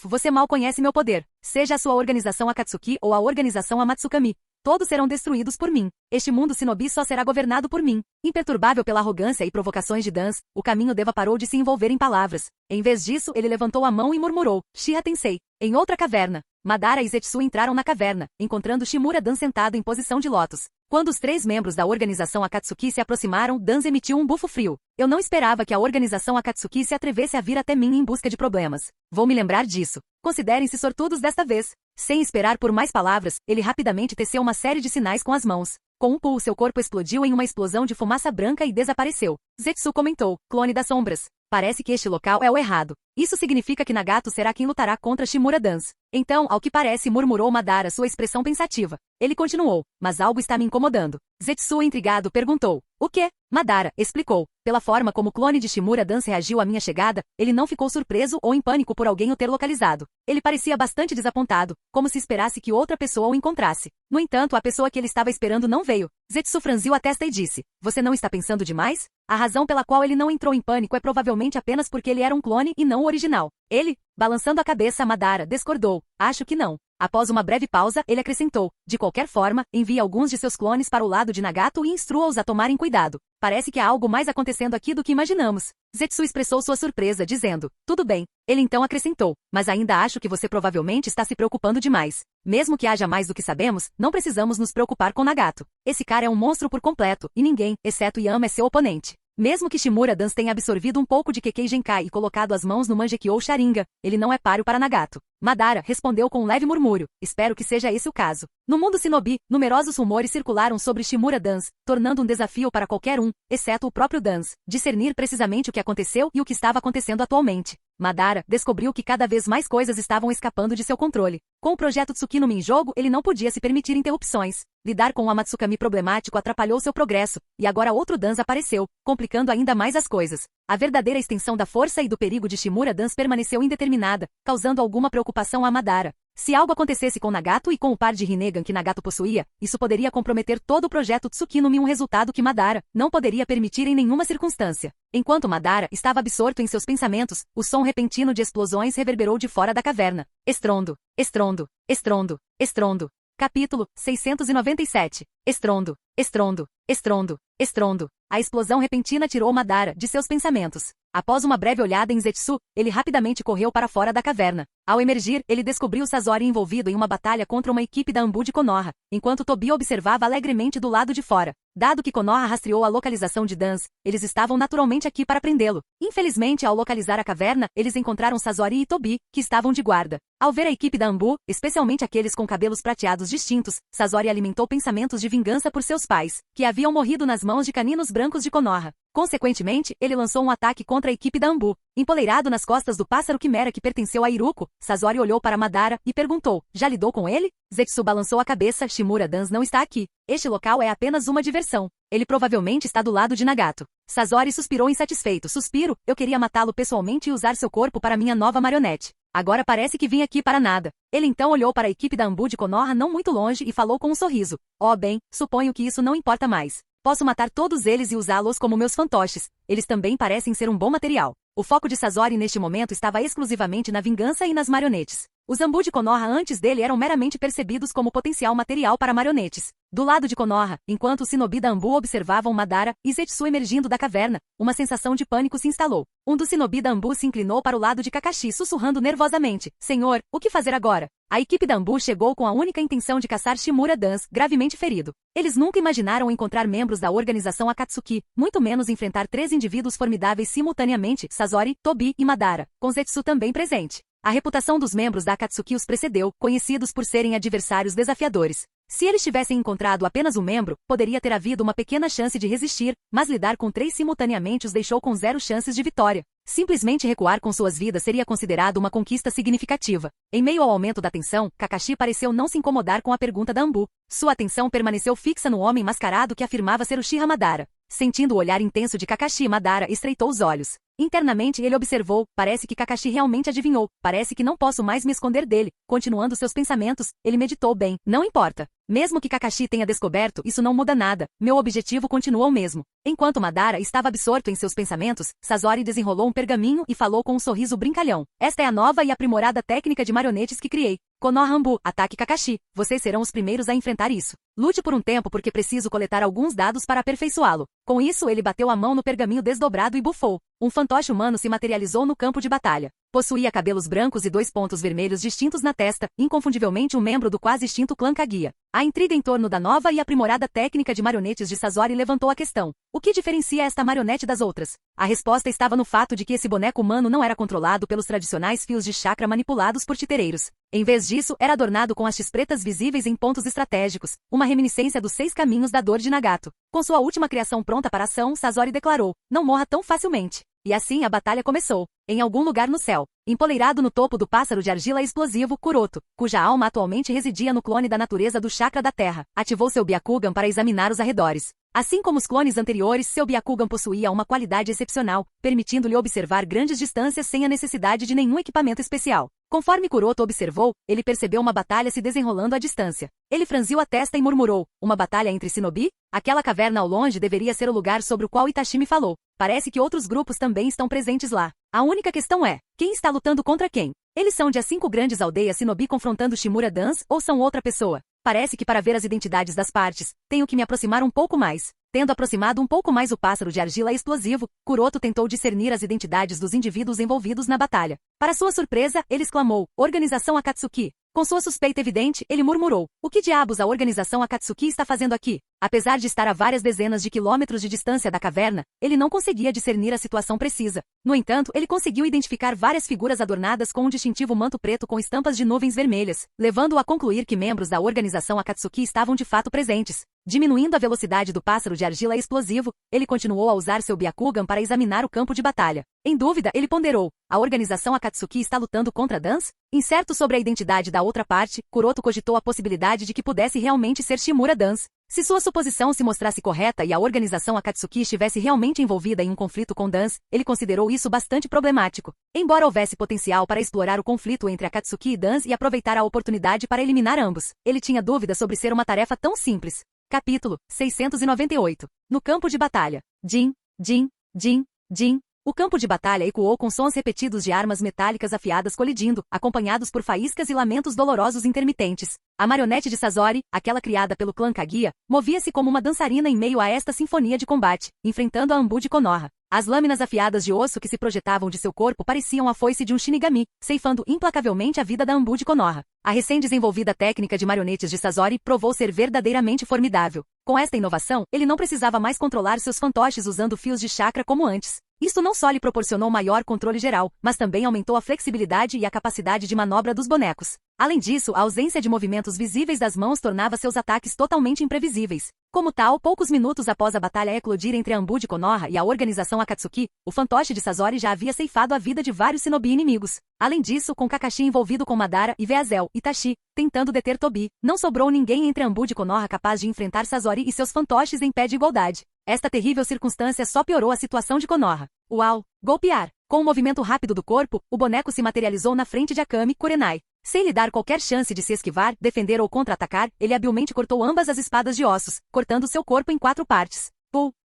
Você mal conhece meu poder. Seja a sua organização Akatsuki ou a organização Amatsukami. Todos serão destruídos por mim. Este mundo shinobi só será governado por mim. Imperturbável pela arrogância e provocações de Dan, o caminho Deva parou de se envolver em palavras. Em vez disso, ele levantou a mão e murmurou: Shiha Tensei. Em outra caverna, Madara e Zetsu entraram na caverna, encontrando Shimura Dan sentado em posição de lótus. Quando os 3 membros da organização Akatsuki se aproximaram, Dan emitiu um bufo frio. Eu não esperava que a organização Akatsuki se atrevesse a vir até mim em busca de problemas. Vou me lembrar disso. Considerem-se sortudos desta vez. Sem esperar por mais palavras, ele rapidamente teceu uma série de sinais com as mãos. Com um pulo, seu corpo explodiu em uma explosão de fumaça branca e desapareceu. Zetsu comentou, clone das sombras. Parece que este local é o errado. Isso significa que Nagato será quem lutará contra Shimura Dance. Então, ao que parece, murmurou Madara, sua expressão pensativa. Ele continuou, mas algo está me incomodando. Zetsu, intrigado, perguntou. O quê? Madara explicou. Pela forma como o clone de Shimura Dance reagiu à minha chegada, ele não ficou surpreso ou em pânico por alguém o ter localizado. Ele parecia bastante desapontado, como se esperasse que outra pessoa o encontrasse. No entanto, a pessoa que ele estava esperando não veio. Zetsu franziu a testa e disse, você não está pensando demais? A razão pela qual ele não entrou em pânico é provavelmente apenas porque ele era um clone e não o original. Ele, balançando a cabeça, Madara discordou. Acho que não. Após uma breve pausa, ele acrescentou, de qualquer forma, envie alguns de seus clones para o lado de Nagato e instrua-os a tomarem cuidado. Parece que há algo mais acontecendo aqui do que imaginamos. Zetsu expressou sua surpresa, dizendo, tudo bem. Ele então acrescentou, mas ainda acho que você provavelmente está se preocupando demais. Mesmo que haja mais do que sabemos, não precisamos nos preocupar com Nagato. Esse cara é um monstro por completo, e ninguém, exceto Yama, é seu oponente. Mesmo que Shimura Dance tenha absorvido um pouco de Kekkei Genkai e colocado as mãos no Mangekyou Sharingan, ele não é páreo para Nagato. Madara respondeu com um leve murmúrio. Espero que seja esse o caso. No mundo Shinobi, numerosos rumores circularam sobre Shimura Dance, tornando um desafio para qualquer um, exceto o próprio Dance, discernir precisamente o que aconteceu e o que estava acontecendo atualmente. Madara descobriu que cada vez mais coisas estavam escapando de seu controle. Com o projeto Tsukinomi em jogo, ele não podia se permitir interrupções. Lidar com o Amatsukami problemático atrapalhou seu progresso, e agora outro Dance apareceu, complicando ainda mais as coisas. A verdadeira extensão da força e do perigo de Shimura Dance permaneceu indeterminada, causando alguma preocupação a Madara. Se algo acontecesse com Nagato e com o par de Rinnegan que Nagato possuía, isso poderia comprometer todo o projeto Tsukinomi, um resultado que Madara não poderia permitir em nenhuma circunstância. Enquanto Madara estava absorto em seus pensamentos, o som repentino de explosões reverberou de fora da caverna. Estrondo, estrondo, estrondo, estrondo. Capítulo 697. Estrondo, estrondo, estrondo, estrondo. A explosão repentina tirou Madara de seus pensamentos. Após uma breve olhada em Zetsu, ele rapidamente correu para fora da caverna. Ao emergir, ele descobriu Sasori envolvido em uma batalha contra uma equipe da Anbu de Konoha, enquanto Tobi observava alegremente do lado de fora. Dado que Konoha rastreou a localização de Dance, eles estavam naturalmente aqui para prendê-lo. Infelizmente, ao localizar a caverna, eles encontraram Sasori e Tobi, que estavam de guarda. Ao ver a equipe da Anbu, especialmente aqueles com cabelos prateados distintos, Sasori alimentou pensamentos de vingança por seus pais, que haviam morrido nas mãos de caninos brancos de Konoha. Consequentemente, ele lançou um ataque contra a equipe da Anbu. Empoleirado nas costas do pássaro quimera que pertenceu a Iruko, Sasori olhou para Madara e perguntou, já lidou com ele? Zetsu balançou a cabeça, Shimura Dance não está aqui. Este local é apenas uma diversão. Ele provavelmente está do lado de Nagato. Sasori suspirou insatisfeito. Suspiro, eu queria matá-lo pessoalmente e usar seu corpo para minha nova marionete. Agora parece que vim aqui para nada. Ele então olhou para a equipe da Anbu de Konoha não muito longe e falou com um sorriso. Oh bem, suponho que isso não importa mais. Posso matar todos eles e usá-los como meus fantoches. Eles também parecem ser um bom material. O foco de Sasori neste momento estava exclusivamente na vingança e nas marionetes. Os Anbu de Konoha antes dele eram meramente percebidos como potencial material para marionetes. Do lado de Konoha, enquanto os shinobi da Anbu observavam Madara e Zetsu emergindo da caverna, uma sensação de pânico se instalou. Um dos shinobi da Anbu se inclinou para o lado de Kakashi sussurrando nervosamente. Senhor, o que fazer agora? A equipe da Anbu chegou com a única intenção de caçar Shimura Dance, gravemente ferido. Eles nunca imaginaram encontrar membros da organização Akatsuki, muito menos enfrentar 3 indivíduos formidáveis simultaneamente, Sasori, Tobi e Madara, com Zetsu também presente. A reputação dos membros da Akatsuki os precedeu, conhecidos por serem adversários desafiadores. Se eles tivessem encontrado apenas um membro, poderia ter havido uma pequena chance de resistir, mas lidar com 3 simultaneamente os deixou com 0 chances de vitória. Simplesmente recuar com suas vidas seria considerado uma conquista significativa. Em meio ao aumento da tensão, Kakashi pareceu não se incomodar com a pergunta da Anbu. Sua atenção permaneceu fixa no homem mascarado que afirmava ser Uchiha Madara. Sentindo o olhar intenso de Kakashi, Madara estreitou os olhos. Internamente ele observou, parece que Kakashi realmente adivinhou, parece que não posso mais me esconder dele. Continuando seus pensamentos, ele meditou bem, não importa. Mesmo que Kakashi tenha descoberto, isso não muda nada, meu objetivo continua o mesmo. Enquanto Madara estava absorto em seus pensamentos, Sasori desenrolou um pergaminho e falou com um sorriso brincalhão. Esta é a nova e aprimorada técnica de marionetes que criei. Konoha Anbu, ataque Kakashi. Vocês serão os primeiros a enfrentar isso. Lute por um tempo porque preciso coletar alguns dados para aperfeiçoá-lo. Com isso ele bateu a mão no pergaminho desdobrado e bufou. Um fantoche humano se materializou no campo de batalha. Possuía cabelos brancos e 2 pontos vermelhos distintos na testa, inconfundivelmente um membro do quase extinto clã Kaguya. A intriga em torno da nova e aprimorada técnica de marionetes de Sazori levantou a questão. O que diferencia esta marionete das outras? A resposta estava no fato de que esse boneco humano não era controlado pelos tradicionais fios de chakra manipulados por titereiros. Em vez disso, era adornado com hastes pretas visíveis em pontos estratégicos, uma reminiscência dos 6 caminhos da dor de Nagato. Com sua última criação pronta para ação, Sazori declarou: "Não morra tão facilmente." E assim a batalha começou. Em algum lugar no céu, empoleirado no topo do pássaro de argila explosivo, Kuroto, cuja alma atualmente residia no clone da natureza do chakra da terra, ativou seu Byakugan para examinar os arredores. Assim como os clones anteriores, seu Byakugan possuía uma qualidade excepcional, permitindo-lhe observar grandes distâncias sem a necessidade de nenhum equipamento especial. Conforme Kuroto observou, ele percebeu uma batalha se desenrolando à distância. Ele franziu a testa e murmurou: "Uma batalha entre shinobi? Aquela caverna ao longe deveria ser o lugar sobre o qual Itachi me falou. Parece que outros grupos também estão presentes lá. A única questão é, quem está lutando contra quem? Eles são de as 5 grandes aldeias shinobi confrontando Shimura Dance ou são outra pessoa? Parece que para ver as identidades das partes, tenho que me aproximar um pouco mais." Tendo aproximado um pouco mais o pássaro de argila explosivo, Kuroto tentou discernir as identidades dos indivíduos envolvidos na batalha. Para sua surpresa, ele exclamou: "Organização Akatsuki." Com sua suspeita evidente, ele murmurou: "O que diabos a organização Akatsuki está fazendo aqui?" Apesar de estar a várias dezenas de quilômetros de distância da caverna, ele não conseguia discernir a situação precisa. No entanto, ele conseguiu identificar várias figuras adornadas com um distintivo manto preto com estampas de nuvens vermelhas, levando-o a concluir que membros da organização Akatsuki estavam de fato presentes. Diminuindo a velocidade do pássaro de argila explosivo, ele continuou a usar seu Byakugan para examinar o campo de batalha. Em dúvida, ele ponderou: a organização Akatsuki está lutando contra Dance? Incerto sobre a identidade da outra parte, Kuroto cogitou a possibilidade de que pudesse realmente ser Shimura Dance. Se sua suposição se mostrasse correta e a organização Akatsuki estivesse realmente envolvida em um conflito com Dance, ele considerou isso bastante problemático. Embora houvesse potencial para explorar o conflito entre Akatsuki e Dance e aproveitar a oportunidade para eliminar ambos, ele tinha dúvida sobre ser uma tarefa tão simples. Capítulo 698. No campo de batalha. Din, din, din, din. O campo de batalha ecoou com sons repetidos de armas metálicas afiadas colidindo, acompanhados por faíscas e lamentos dolorosos intermitentes. A marionete de Sazori, aquela criada pelo clã Kaguya, movia-se como uma dançarina em meio a esta sinfonia de combate, enfrentando a Anbu de Konoha. As lâminas afiadas de osso que se projetavam de seu corpo pareciam a foice de um Shinigami, ceifando implacavelmente a vida da Anbu de Konoha. A recém-desenvolvida técnica de marionetes de Sazori provou ser verdadeiramente formidável. Com esta inovação, ele não precisava mais controlar seus fantoches usando fios de chakra como antes. Isto não só lhe proporcionou maior controle geral, mas também aumentou a flexibilidade e a capacidade de manobra dos bonecos. Além disso, a ausência de movimentos visíveis das mãos tornava seus ataques totalmente imprevisíveis. Como tal, poucos minutos após a batalha eclodir entre a Anbu de Konoha e a organização Akatsuki, o fantoche de Sazori já havia ceifado a vida de vários shinobi inimigos. Além disso, com Kakashi envolvido com Madara e Veazel, Itachi, tentando deter Tobi, não sobrou ninguém entre a Anbu de Konoha capaz de enfrentar Sazori e seus fantoches em pé de igualdade. Esta terrível circunstância só piorou a situação de Konoha. Uau! Golpear! Com um movimento rápido do corpo, o boneco se materializou na frente de Akame Kurenai. Sem lhe dar qualquer chance de se esquivar, defender ou contra-atacar, ele habilmente cortou ambas as espadas de ossos, cortando seu corpo em 4 partes.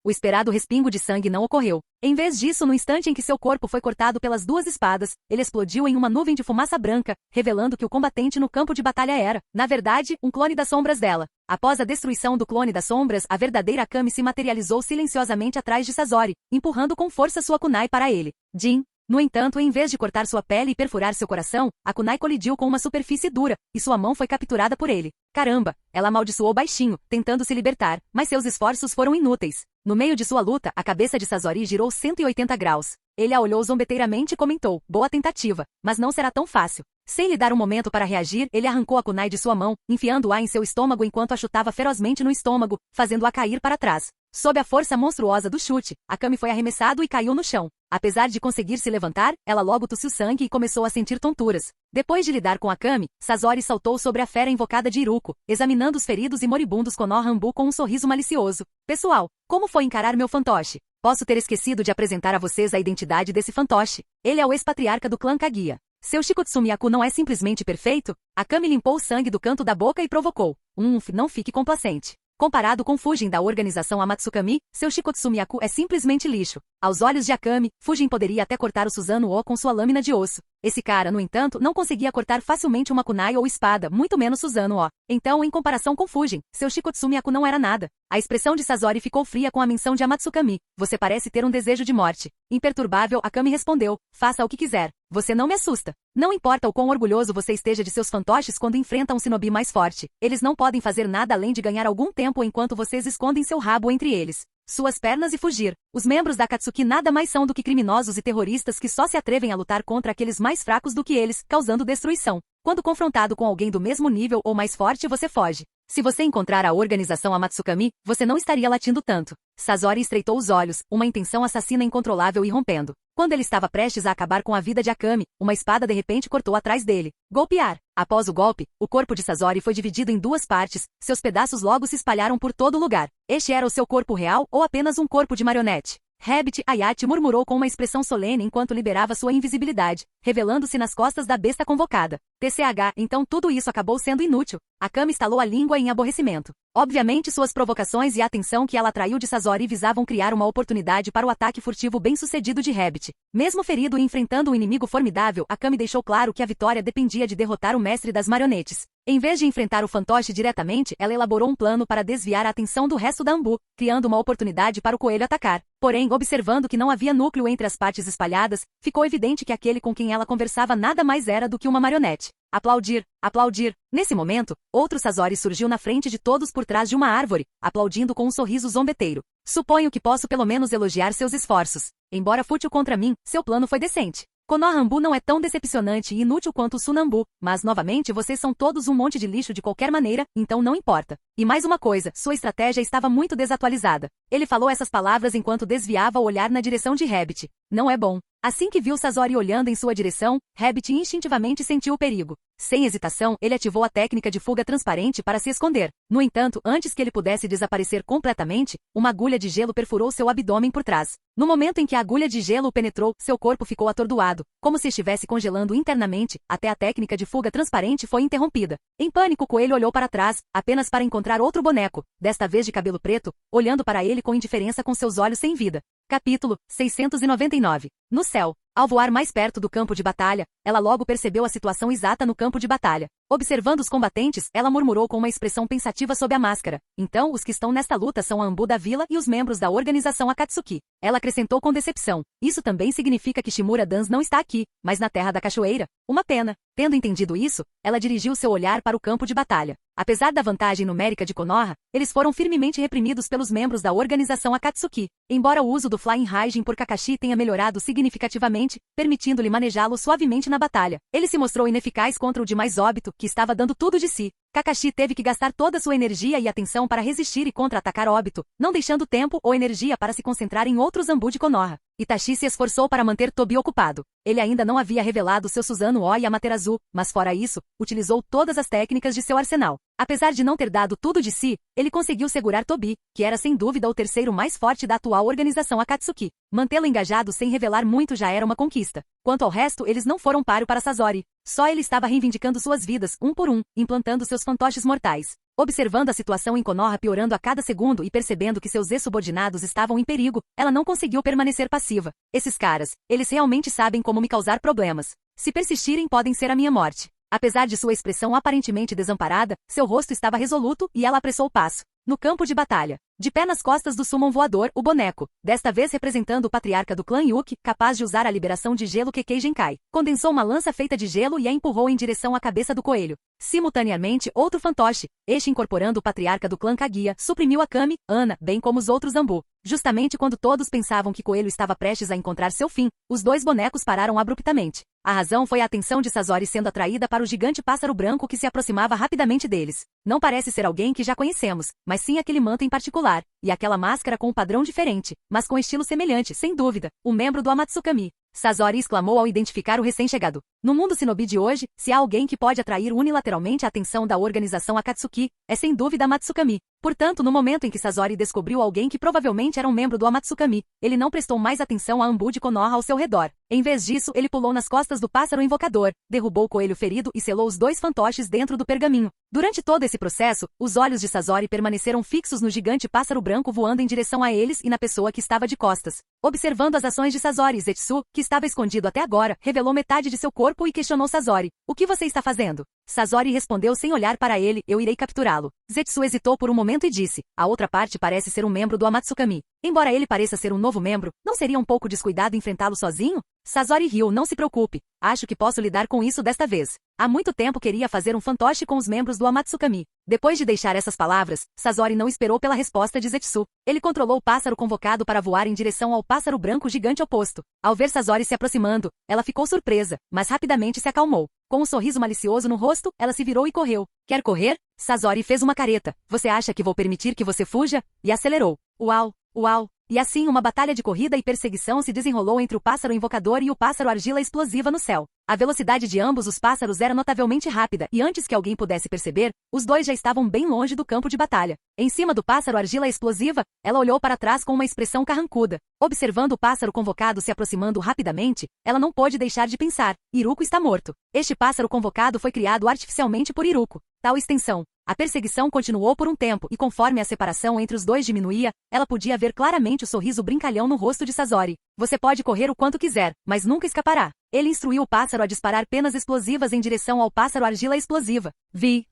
O esperado respingo de sangue não ocorreu. Em vez disso, no instante em que seu corpo foi cortado pelas 2 espadas, ele explodiu em uma nuvem de fumaça branca, revelando que o combatente no campo de batalha era, na verdade, um clone das sombras dela. Após a destruição do clone das sombras, a verdadeira Akame se materializou silenciosamente atrás de Sazori, empurrando com força sua kunai para ele. Jin. No entanto, em vez de cortar sua pele e perfurar seu coração, a kunai colidiu com uma superfície dura, e sua mão foi capturada por ele. Caramba! Ela amaldiçoou baixinho, tentando se libertar, mas seus esforços foram inúteis. No meio de sua luta, a cabeça de Sazori girou 180 graus. Ele a olhou zombeteiramente e comentou: "Boa tentativa, mas não será tão fácil." Sem lhe dar um momento para reagir, ele arrancou a kunai de sua mão, enfiando-a em seu estômago enquanto a chutava ferozmente no estômago, fazendo-a cair para trás. Sob a força monstruosa do chute, Akame foi arremessado e caiu no chão. Apesar de conseguir se levantar, ela logo tossiu sangue e começou a sentir tonturas. Depois de lidar com Akame, Sazori saltou sobre a fera invocada de Iruko, examinando os feridos e moribundos Konoha Anbu com um sorriso malicioso. "Pessoal, como foi encarar meu fantoche? Posso ter esquecido de apresentar a vocês a identidade desse fantoche. Ele é o ex-patriarca do clã Kaguya. Seu Shikotsumiyaku não é simplesmente perfeito?" Akame limpou o sangue do canto da boca e provocou: Não fique complacente. Comparado com Fujin da organização Amatsukami, seu Shikotsumiyaku é simplesmente lixo." Aos olhos de Akame, Fujin poderia até cortar o Susanoo com sua lâmina de osso. Esse cara, no entanto, não conseguia cortar facilmente uma kunai ou espada, muito menos Susanoo. Então, em comparação com Fujin, seu Shikotsu Miyako não era nada. A expressão de Sasori ficou fria com a menção de Amatsukami. Você parece ter um desejo de morte. Imperturbável, Akami respondeu, faça o que quiser. Você não me assusta. Não importa o quão orgulhoso você esteja de seus fantoches quando enfrenta um shinobi mais forte. Eles não podem fazer nada além de ganhar algum tempo enquanto vocês escondem seu rabo entre eles, suas pernas e fugir. Os membros da Akatsuki nada mais são do que criminosos e terroristas que só se atrevem a lutar contra aqueles mais fracos do que eles, causando destruição. Quando confrontado com alguém do mesmo nível ou mais forte, você foge. Se você encontrar a organização Amatsukami, você não estaria latindo tanto. Sasori estreitou os olhos, uma intenção assassina incontrolável irrompendo. Quando ele estava prestes a acabar com a vida de Akami, uma espada de repente cortou atrás dele. Golpear. Após o golpe, o corpo de Sasori foi dividido em duas partes, seus pedaços logo se espalharam por todo lugar. Este era o seu corpo real ou apenas um corpo de marionete? Rabbit Ayati murmurou com uma expressão solene enquanto liberava sua invisibilidade, revelando-se nas costas da besta convocada. TCH, então tudo isso acabou sendo inútil. Akami estalou a língua em aborrecimento. Obviamente suas provocações e a atenção que ela atraiu de Sasori visavam criar uma oportunidade para o ataque furtivo bem-sucedido de Rabbit. Mesmo ferido e enfrentando um inimigo formidável, Akami deixou claro que a vitória dependia de derrotar o mestre das marionetes. Em vez de enfrentar o fantoche diretamente, ela elaborou um plano para desviar a atenção do resto da Anbu, criando uma oportunidade para o coelho atacar. Porém, observando que não havia núcleo entre as partes espalhadas, ficou evidente que aquele com quem ela conversava nada mais era do que uma marionete. Aplaudir, aplaudir. Nesse momento, outro Sasori surgiu na frente de todos por trás de uma árvore, aplaudindo com um sorriso zombeteiro. Suponho que posso pelo menos elogiar seus esforços. Embora fútil contra mim, seu plano foi decente. Konoha Anbu não é tão decepcionante e inútil quanto o Sunambu, mas novamente vocês são todos um monte de lixo de qualquer maneira, então não importa. E mais uma coisa, sua estratégia estava muito desatualizada. Ele falou essas palavras enquanto desviava o olhar na direção de Rabbit. Não é bom. Assim que viu Sasori olhando em sua direção, Rabbit instintivamente sentiu o perigo. Sem hesitação, ele ativou a técnica de fuga transparente para se esconder. No entanto, antes que ele pudesse desaparecer completamente, uma agulha de gelo perfurou seu abdômen por trás. No momento em que a agulha de gelo o penetrou, seu corpo ficou atordoado, como se estivesse congelando internamente, até a técnica de fuga transparente foi interrompida. Em pânico, o coelho olhou para trás, apenas para encontrar outro boneco, desta vez de cabelo preto, olhando para ele com indiferença com seus olhos sem vida. Capítulo 699. No céu. Ao voar mais perto do campo de batalha, ela logo percebeu a situação exata no campo de batalha. Observando os combatentes, ela murmurou com uma expressão pensativa sob a máscara. Então, os que estão nesta luta são a Anbu da vila e os membros da organização Akatsuki. Ela acrescentou com decepção. Isso também significa que Shimura Dans não está aqui, mas na Terra da Cachoeira. Uma pena. Tendo entendido isso, ela dirigiu seu olhar para o campo de batalha. Apesar da vantagem numérica de Konoha, eles foram firmemente reprimidos pelos membros da organização Akatsuki. Embora o uso do Flying Raijin por Kakashi tenha melhorado significativamente, permitindo-lhe manejá-lo suavemente na batalha, ele se mostrou ineficaz contra o de mais óbito, que estava dando tudo de si. Kakashi teve que gastar toda sua energia e atenção para resistir e contra-atacar Obito, não deixando tempo ou energia para se concentrar em outros Anbu de Konoha. Itachi se esforçou para manter Tobi ocupado. Ele ainda não havia revelado seu Susanoo e Amaterasu, mas fora isso, utilizou todas as técnicas de seu arsenal. Apesar de não ter dado tudo de si, ele conseguiu segurar Tobi, que era sem dúvida o terceiro mais forte da atual organização Akatsuki. Mantê-lo engajado sem revelar muito já era uma conquista. Quanto ao resto, eles não foram páreo para Sasori. Só ele estava reivindicando suas vidas, um por um, implantando seus fantoches mortais. Observando a situação em Konoha piorando a cada segundo e percebendo que seus ex-subordinados estavam em perigo, ela não conseguiu permanecer passiva. Esses caras, eles realmente sabem como me causar problemas. Se persistirem, podem ser a minha morte. Apesar de sua expressão aparentemente desamparada, seu rosto estava resoluto e ela apressou o passo. No campo de batalha. De pé nas costas do Summon voador, o boneco, desta vez representando o patriarca do clã Yuki, capaz de usar a liberação de gelo Kekkei Genkai, condensou uma lança feita de gelo e a empurrou em direção à cabeça do coelho. Simultaneamente, outro fantoche, este incorporando o patriarca do clã Kaguya, suprimiu Akami, Ana, bem como os outros Anbu. Justamente quando todos pensavam que Coelho estava prestes a encontrar seu fim, os dois bonecos pararam abruptamente. A razão foi a atenção de Sasori sendo atraída para o gigante pássaro branco que se aproximava rapidamente deles. Não parece ser alguém que já conhecemos, mas sim aquele manto em particular, e aquela máscara com um padrão diferente, mas com estilo semelhante, sem dúvida, o membro do Amatsukami. Sasori exclamou ao identificar o recém-chegado. No mundo shinobi de hoje, se há alguém que pode atrair unilateralmente a atenção da organização Akatsuki, é sem dúvida Matsukami. Portanto, no momento em que Sasori descobriu alguém que provavelmente era um membro do Amatsukami, ele não prestou mais atenção a Ambu de Konoha ao seu redor. Em vez disso, ele pulou nas costas do pássaro invocador, derrubou o coelho ferido e selou os 2 fantoches dentro do pergaminho. Durante todo esse processo, os olhos de Sasori permaneceram fixos no gigante pássaro branco voando em direção a eles e na pessoa que estava de costas. Observando as ações de Sasori, Zetsu, que estava escondido até agora, revelou metade de seu corpo e questionou Sasori. O que você está fazendo? Sasori respondeu sem olhar para ele, eu irei capturá-lo. Zetsu hesitou por um momento e disse, a outra parte parece ser um membro do Amatsukami. Embora ele pareça ser um novo membro, não seria um pouco descuidado enfrentá-lo sozinho? Sasori riu, não se preocupe. Acho que posso lidar com isso desta vez. Há muito tempo queria fazer um fantoche com os membros do Amatsukami. Depois de deixar essas palavras, Sasori não esperou pela resposta de Zetsu. Ele controlou o pássaro convocado para voar em direção ao pássaro branco gigante oposto. Ao ver Sasori se aproximando, ela ficou surpresa, mas rapidamente se acalmou. Com um sorriso malicioso no rosto, ela se virou e correu. Quer correr? Sasori fez uma careta. Você acha que vou permitir que você fuja? E acelerou. Uau! Uau! E assim uma batalha de corrida e perseguição se desenrolou entre o pássaro invocador e o pássaro argila explosiva no céu. A velocidade de ambos os pássaros era notavelmente rápida e antes que alguém pudesse perceber, os dois já estavam bem longe do campo de batalha. Em cima do pássaro argila explosiva, ela olhou para trás com uma expressão carrancuda. Observando o pássaro convocado se aproximando rapidamente, ela não pôde deixar de pensar, Iruko está morto. Este pássaro convocado foi criado artificialmente por Iruko. Tal extensão. A perseguição continuou por um tempo e conforme a separação entre os dois diminuía, ela podia ver claramente o sorriso brincalhão no rosto de Sasori. Você pode correr o quanto quiser, mas nunca escapará. Ele instruiu o pássaro a disparar penas explosivas em direção ao pássaro argila explosiva. Vi.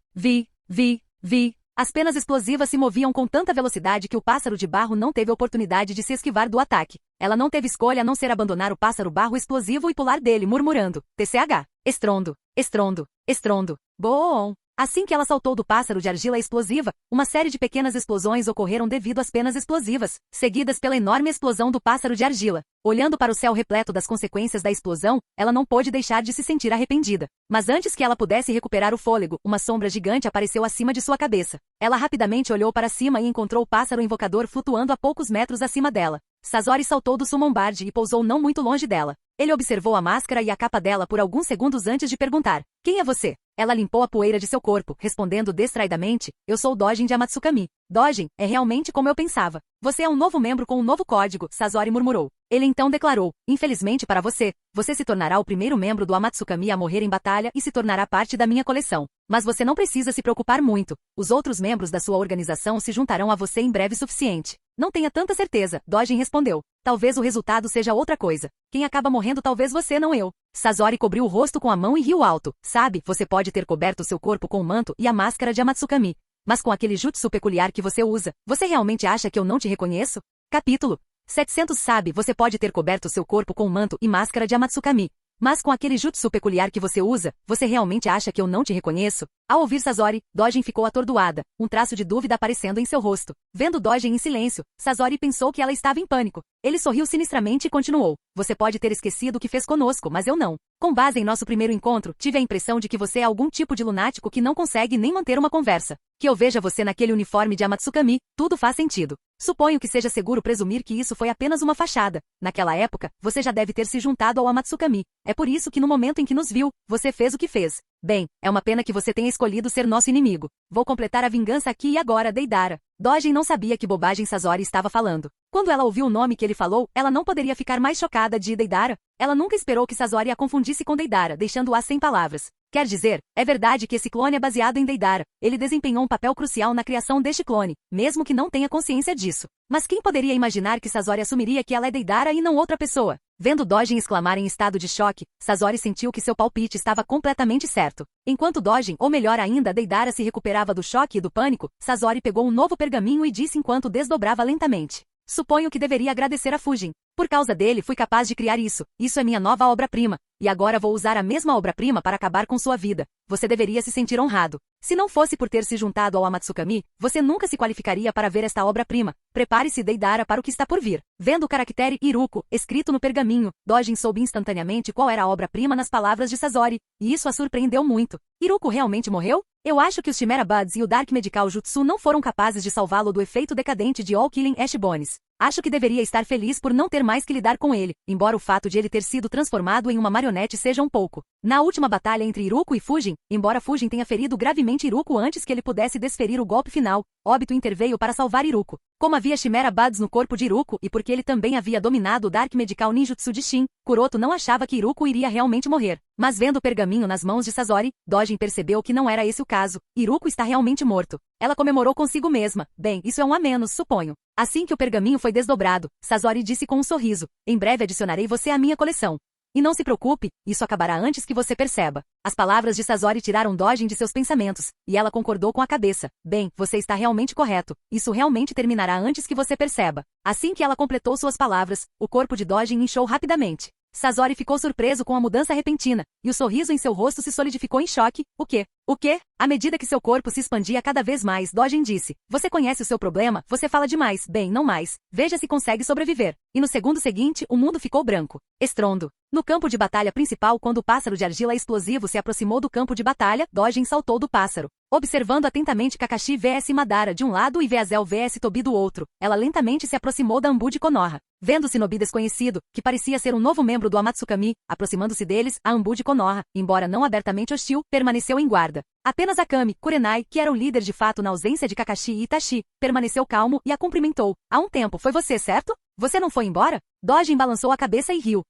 As penas explosivas se moviam com tanta velocidade que o pássaro de barro não teve oportunidade de se esquivar do ataque. Ela não teve escolha a não ser abandonar o pássaro barro explosivo e pular dele, murmurando. TCH. Estrondo. Estrondo. Estrondo. Boom. Assim que ela saltou do pássaro de argila explosiva, uma série de pequenas explosões ocorreram devido às penas explosivas, seguidas pela enorme explosão do pássaro de argila. Olhando para o céu repleto das consequências da explosão, ela não pôde deixar de se sentir arrependida. Mas antes que ela pudesse recuperar o fôlego, uma sombra gigante apareceu acima de sua cabeça. Ela rapidamente olhou para cima e encontrou o pássaro invocador flutuando a poucos metros acima dela. Sasori saltou do Summon-Bard e pousou não muito longe dela. Ele observou a máscara e a capa dela por alguns segundos antes de perguntar, quem é você? Ela limpou a poeira de seu corpo, respondendo distraidamente, eu sou Dojin de Amatsukami. Dojin, é realmente como eu pensava. Você é um novo membro com um novo código, Sasori murmurou. Ele então declarou, infelizmente para você, você se tornará o primeiro membro do Amatsukami a morrer em batalha e se tornará parte da minha coleção. Mas você não precisa se preocupar muito. Os outros membros da sua organização se juntarão a você em breve o suficiente. Não tenha tanta certeza, Dojin respondeu. Talvez o resultado seja outra coisa. Quem acaba morrendo talvez você, não eu. Sasori cobriu o rosto com a mão e riu alto. Sabe, você pode ter coberto seu corpo com o manto e a máscara de Amatsukami. Mas com aquele jutsu peculiar que você usa, você realmente acha que eu não te reconheço? Capítulo 700 Sabe, você pode ter coberto seu corpo com o manto e máscara de Amatsukami. Mas com aquele jutsu peculiar que você usa, você realmente acha que eu não te reconheço? Ao ouvir Sasori, Dojin ficou atordoada, um traço de dúvida aparecendo em seu rosto. Vendo Dojin em silêncio, Sasori pensou que ela estava em pânico. Ele sorriu sinistramente e continuou. Você pode ter esquecido o que fez conosco, mas eu não. Com base em nosso primeiro encontro, tive a impressão de que você é algum tipo de lunático que não consegue nem manter uma conversa. Que eu veja você naquele uniforme de Amatsukami, tudo faz sentido. Suponho que seja seguro presumir que isso foi apenas uma fachada. Naquela época, você já deve ter se juntado ao Amatsukami. É por isso que no momento em que nos viu, você fez o que fez. Bem, é uma pena que você tenha escolhido ser nosso inimigo. Vou completar a vingança aqui e agora, Deidara. Dojin não sabia que bobagem Sasori estava falando. Quando ela ouviu o nome que ele falou, ela não poderia ficar mais chocada de Deidara. Ela nunca esperou que Sasori a confundisse com Deidara, deixando-a sem palavras. Quer dizer, é verdade que esse clone é baseado em Deidara. Ele desempenhou um papel crucial na criação deste clone, mesmo que não tenha consciência disso. Mas quem poderia imaginar que Sasori assumiria que ela é Deidara e não outra pessoa? Vendo Dojin exclamar em estado de choque, Sasori sentiu que seu palpite estava completamente certo. Enquanto Dojin, ou melhor ainda Deidara se recuperava do choque e do pânico, Sasori pegou um novo pergaminho e disse enquanto desdobrava lentamente. Suponho que deveria agradecer a Fujin. Por causa dele fui capaz de criar isso. Isso é minha nova obra-prima. E agora vou usar a mesma obra-prima para acabar com sua vida. Você deveria se sentir honrado. Se não fosse por ter se juntado ao Amatsukami, você nunca se qualificaria para ver esta obra-prima. Prepare-se, Deidara, para o que está por vir. Vendo o caractere Iruko, escrito no pergaminho, Dojin soube instantaneamente qual era a obra-prima nas palavras de Sasori, e isso a surpreendeu muito. Iruko realmente morreu? Eu acho que os Chimera Buds e o Dark Medical Jutsu não foram capazes de salvá-lo do efeito decadente de All Killing Ash Bones. Acho que deveria estar feliz por não ter mais que lidar com ele, embora o fato de ele ter sido transformado em uma marionete seja um pouco. Na última batalha entre Iruko e Fujin, embora Fujin tenha ferido gravemente Iruko antes que ele pudesse desferir o golpe final, Obito interveio para salvar Iruko. Como havia Chimera Buds no corpo de Iruko e porque ele também havia dominado o Dark Medical Ninjutsu de Shin, Kuroto não achava que Iruko iria realmente morrer. Mas vendo o pergaminho nas mãos de Sasori, Dojin percebeu que não era esse o caso. Iruko está realmente morto. Ela comemorou consigo mesma. Bem, isso é um a menos, suponho. Assim que o pergaminho foi desdobrado, Sasori disse com um sorriso: em breve adicionarei você à minha coleção. E não se preocupe, isso acabará antes que você perceba. As palavras de Sasori tiraram Dojin de seus pensamentos, e ela concordou com a cabeça. Bem, você está realmente correto. Isso realmente terminará antes que você perceba. Assim que ela completou suas palavras, o corpo de Dojin inchou rapidamente. Sasori ficou surpreso com a mudança repentina, e o sorriso em seu rosto se solidificou em choque. O quê? O quê? À medida que seu corpo se expandia cada vez mais, Dojin disse: você conhece o seu problema? Você fala demais. Bem, não mais. Veja se consegue sobreviver. E no segundo seguinte, o mundo ficou branco. Estrondo. No campo de batalha principal, quando o pássaro de argila explosivo se aproximou do campo de batalha, Dojin saltou do pássaro. Observando atentamente Kakashi vs Madara de um lado e Veazel vs Tobi do outro, ela lentamente se aproximou da Anbu de Konoha. Vendo o Shinobi desconhecido, que parecia ser um novo membro do Amatsukami, aproximando-se deles, a Anbu de Konoha, embora não abertamente hostil, permaneceu em guarda. Apenas Akami, Kurenai, que era o líder de fato na ausência de Kakashi e Itachi, permaneceu calmo e a cumprimentou. Há um tempo, foi você, certo? Você não foi embora? Dojin balançou a cabeça e riu.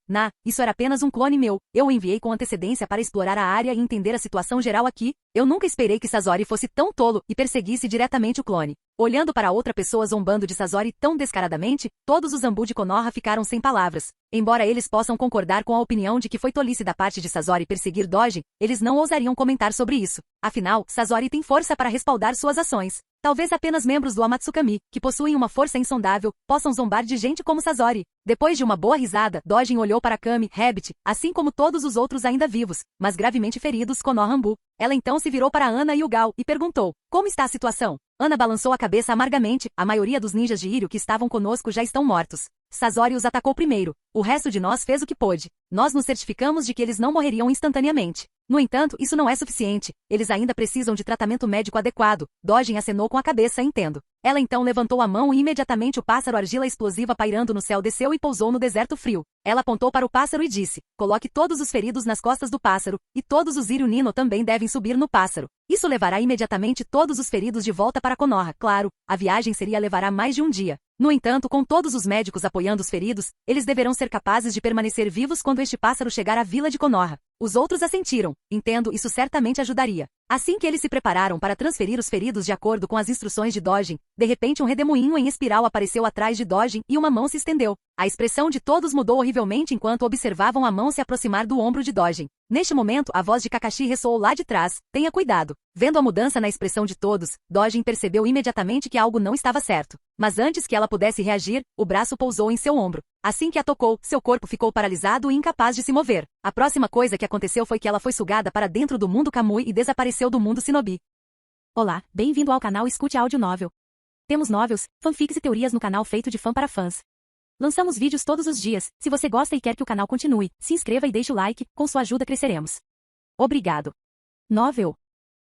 Isso era apenas um clone meu. Eu o enviei com antecedência para explorar a área e entender a situação geral aqui. Eu nunca esperei que Sasori fosse tão tolo e perseguisse diretamente o clone. Olhando para outra pessoa zombando de Sasori tão descaradamente, todos os Anbu de Konoha ficaram sem palavras. Embora eles possam concordar com a opinião de que foi tolice da parte de Sasori perseguir Dojin, eles não ousariam comentar sobre isso. Afinal, Sasori tem força para respaldar suas ações. Talvez apenas membros do Amatsukami, que possuem uma força insondável, possam zombar de gente como Sasori. Depois de uma boa risada, Dojin olhou para Kami, Rabbit, assim como todos os outros ainda vivos, mas gravemente feridos, Konoha Anbu. Ela então se virou para Ana e o Gal e perguntou: como está a situação? Ana balançou a cabeça amargamente. A maioria dos ninjas de Iryu que estavam conosco já estão mortos. Sasori os atacou primeiro. O resto de nós fez o que pôde. Nós nos certificamos de que eles não morreriam instantaneamente. No entanto, isso não é suficiente. Eles ainda precisam de tratamento médico adequado. Dojin acenou com a cabeça, entendo. Ela então levantou a mão e imediatamente o pássaro argila explosiva pairando no céu desceu e pousou no deserto frio. Ela apontou para o pássaro e disse: coloque todos os feridos nas costas do pássaro, e todos os Iryu Nino também devem subir no pássaro. Isso levará imediatamente todos os feridos de volta para Konoha. Claro, a viagem levará mais de um dia. No entanto, com todos os médicos apoiando os feridos, eles deverão ser capazes de permanecer vivos quando este pássaro chegar à vila de Konoha. Os outros assentiram. Entendo, isso certamente ajudaria. Assim que eles se prepararam para transferir os feridos de acordo com as instruções de Dojin, de repente um redemoinho em espiral apareceu atrás de Dojin e uma mão se estendeu. A expressão de todos mudou horrivelmente enquanto observavam a mão se aproximar do ombro de Dojin. Neste momento, a voz de Kakashi ressoou lá de trás: tenha cuidado. Vendo a mudança na expressão de todos, Dojin percebeu imediatamente que algo não estava certo. Mas antes que ela pudesse reagir, o braço pousou em seu ombro. Assim que a tocou, seu corpo ficou paralisado e incapaz de se mover. A próxima coisa que aconteceu foi que ela foi sugada para dentro do mundo Kamui e desapareceu do mundo Shinobi. Olá, bem-vindo ao canal Escute Áudio Novel. Temos novels, fanfics e teorias no canal feito de fã para fãs. Lançamos vídeos todos os dias. Se você gosta e quer que o canal continue, se inscreva e deixe o like, com sua ajuda cresceremos. Obrigado. Novel.